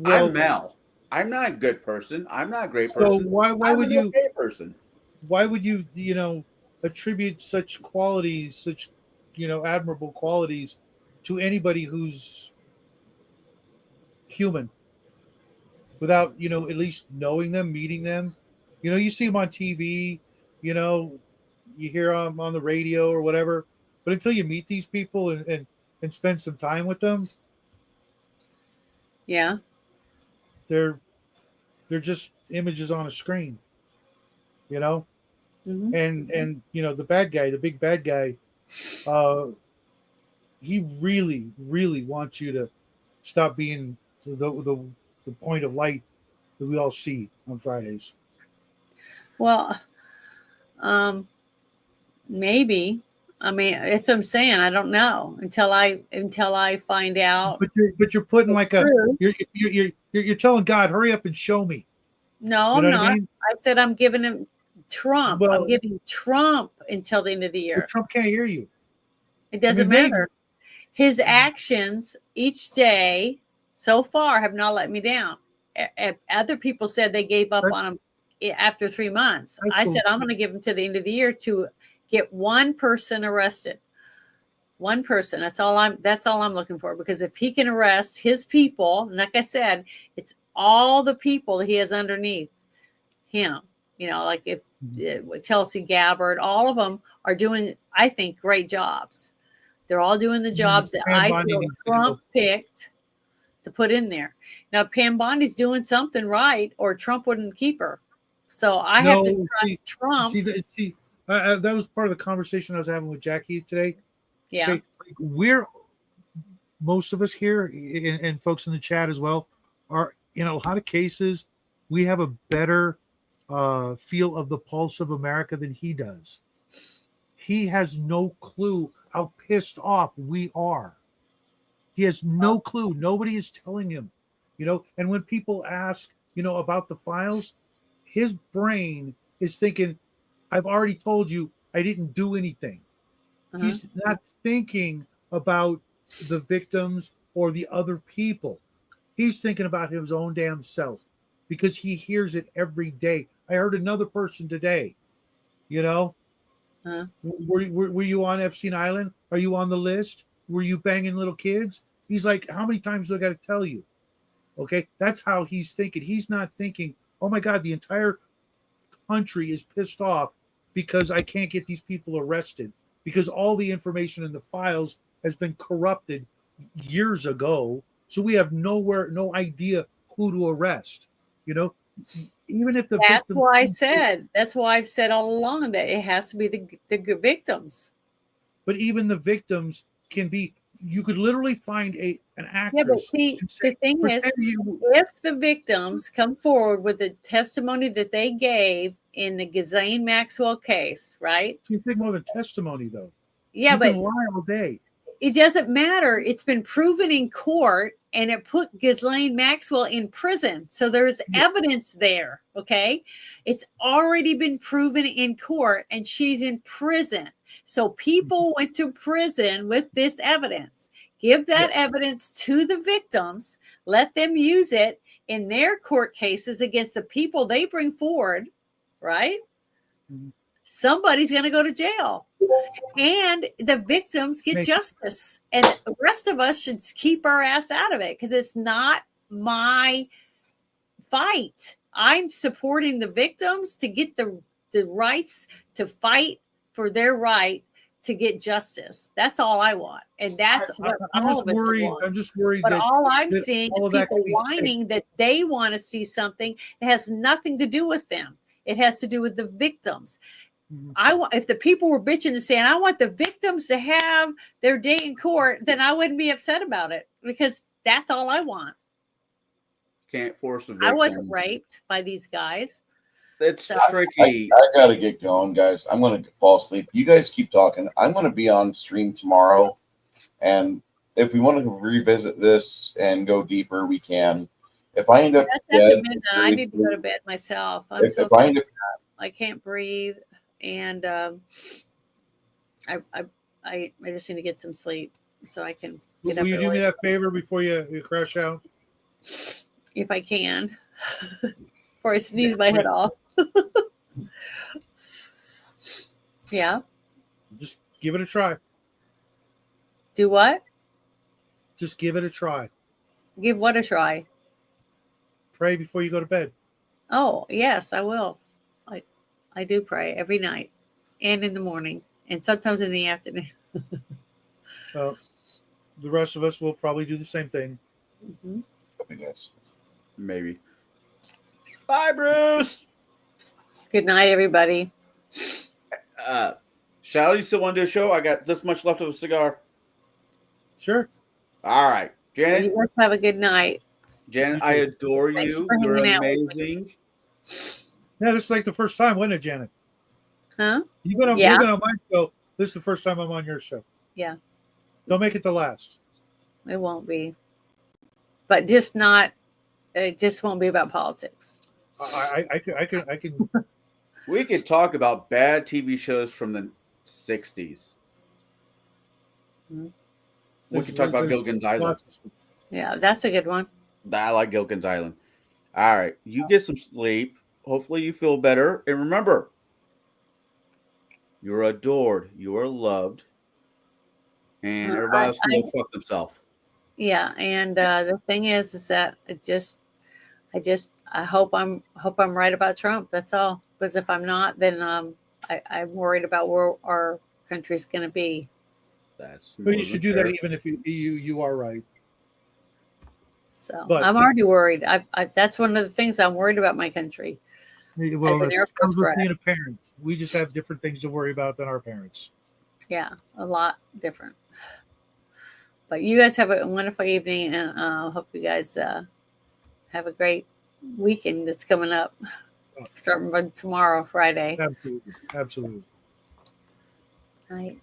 I'm Mel. I'm not a good person. I'm not a great person. So why I'm would an you? okay person. Why would you attribute such qualities, such admirable qualities, to anybody who's human, without at least knowing them, meeting them? You see them on TV, you hear them on the radio or whatever, but until you meet these people and spend some time with them, Yeah. they're just images on a screen, Mm-hmm. and the bad guy, the big bad guy, he really wants you to stop being the point of light that we all see on Fridays. Well, maybe. I mean, it's what I'm saying. I don't know until I find out. But you're putting like a True. you're telling God, hurry up and show me. No, You know I'm what I not. mean? I said I'm giving him Trump. Well- I'm giving Trump until the end of the year. But Trump can't hear you. It doesn't maybe- matter. His actions each day so far have not let me down. Other people said they gave up on him after 3 months. I said I'm going to give him to the end of the year to get one person arrested. One person. That's all I'm looking for, because if he can arrest his people, and like I said, it's all the people that he has underneath. him. You know, like if Tulsi Gabbard, all of them are doing, I think, great jobs. They're all doing the jobs that Pam I Bondi feel needs to Trump picked to put in there. Now, Pam Bondi's doing something right, or Trump wouldn't keep her. So I have to trust Trump. That was part of the conversation I was having with Jackie today. Yeah. Okay, we're most of us here and folks in the chat as well are in a lot of cases we have a better feel of the pulse of America than he does. He has no clue how pissed off we are. He has no clue. Nobody is telling him, you know. And when people ask, you know, about the files, his brain is thinking, I've already told you I didn't do anything. He's not thinking about the victims or the other people. He's thinking about his own damn self because he hears it every day. I heard another person today, you know. Were you on Epstein Island? Are you on the list? Were you banging little kids? He's like, how many times do I got to tell you? Okay, that's how he's thinking. He's not thinking, oh my God, the entire country is pissed off because I can't get these people arrested because all the information in the files has been corrupted years ago. So we have no idea who to arrest. You know, even if the that's why I've said all along that it has to be the victims. But even the victims can be. You could literally find an actress. Yeah, but see, the thing is, if the victims come forward with the testimony that they gave in the Ghislaine Maxwell case, right? You think more than testimony, though. Yeah, you but can lie all day. It doesn't matter. It's been proven in court, and it put Ghislaine Maxwell in prison. So there's evidence there. Okay, it's already been proven in court, and she's in prison. So people went to prison with this evidence. Give that evidence to the victims. Let them use it in their court cases against the people they bring forward, right? Somebody's going to go to jail. And the victims get justice. And the rest of us should keep our ass out of it because it's not my fight. I'm supporting the victims to get the rights to fight for their right to get justice. That's all I want. And that's what all of us want. I'm just worried. But all I'm that seeing all is of that people could be whining that they want to see something that has nothing to do with them. It has to do with the victims. If the people were bitching and saying, I want the victims to have their day in court, then I wouldn't be upset about it because that's all I want. Can't force the victim. I wasn't raped by these guys. It's tricky. I gotta get going, guys. I'm gonna fall asleep. You guys keep talking. I'm gonna be on stream tomorrow, and if we want to revisit this and go deeper, we can. If I end up dead, I need to go to bed myself. If I end up, I can't breathe, and I just need to get some sleep so I can get up. Will you do early. me that favor before you crash out? If I can, before I sneeze my head off. Yeah. Just give it a try. Do what? Just give it a try. Give what a try? Pray before you go to bed. Oh, yes, I will. I do pray every night and in the morning and sometimes in the afternoon. Well, the rest of us will probably do the same thing. Mm-hmm. Yes. Maybe. Bye, Bruce. Good night, everybody. Shall you still want to do a show? I got this much left of a cigar. Sure. All right. Janet. You guys have a good night. Janet, I adore Thanks you. for You're hanging out with amazing. Yeah, this is like the first time, wasn't it, Janet? Huh? You've been on my show. This is the first time I'm on your show. Yeah. Don't make it the last. It won't be. But just not, it just won't be about politics. I can. We could talk about bad TV shows from the 60s. Mm-hmm. We could talk about Gilligan's Island. Yeah, that's a good one. I like Gilligan's Island. All right. You get some sleep. Hopefully you feel better. And remember, you're adored. You are loved. And everybody else can go fuck themselves. Yeah, and the thing is that it just I hope I'm right about Trump. That's all. Because if I'm not, then I'm worried about where our country's going to be. That's But you more should than do that fair. even if you are right. So But- I'm already worried. That's one of the things I'm worried about my country. Well, As an Air that Force comes with brat. being a parent. We just have different things to worry about than our parents. Yeah, a lot different. But you guys have a wonderful evening, and hope you guys have a great weekend that's coming up, starting from tomorrow, Friday. Absolutely. Absolutely. Right.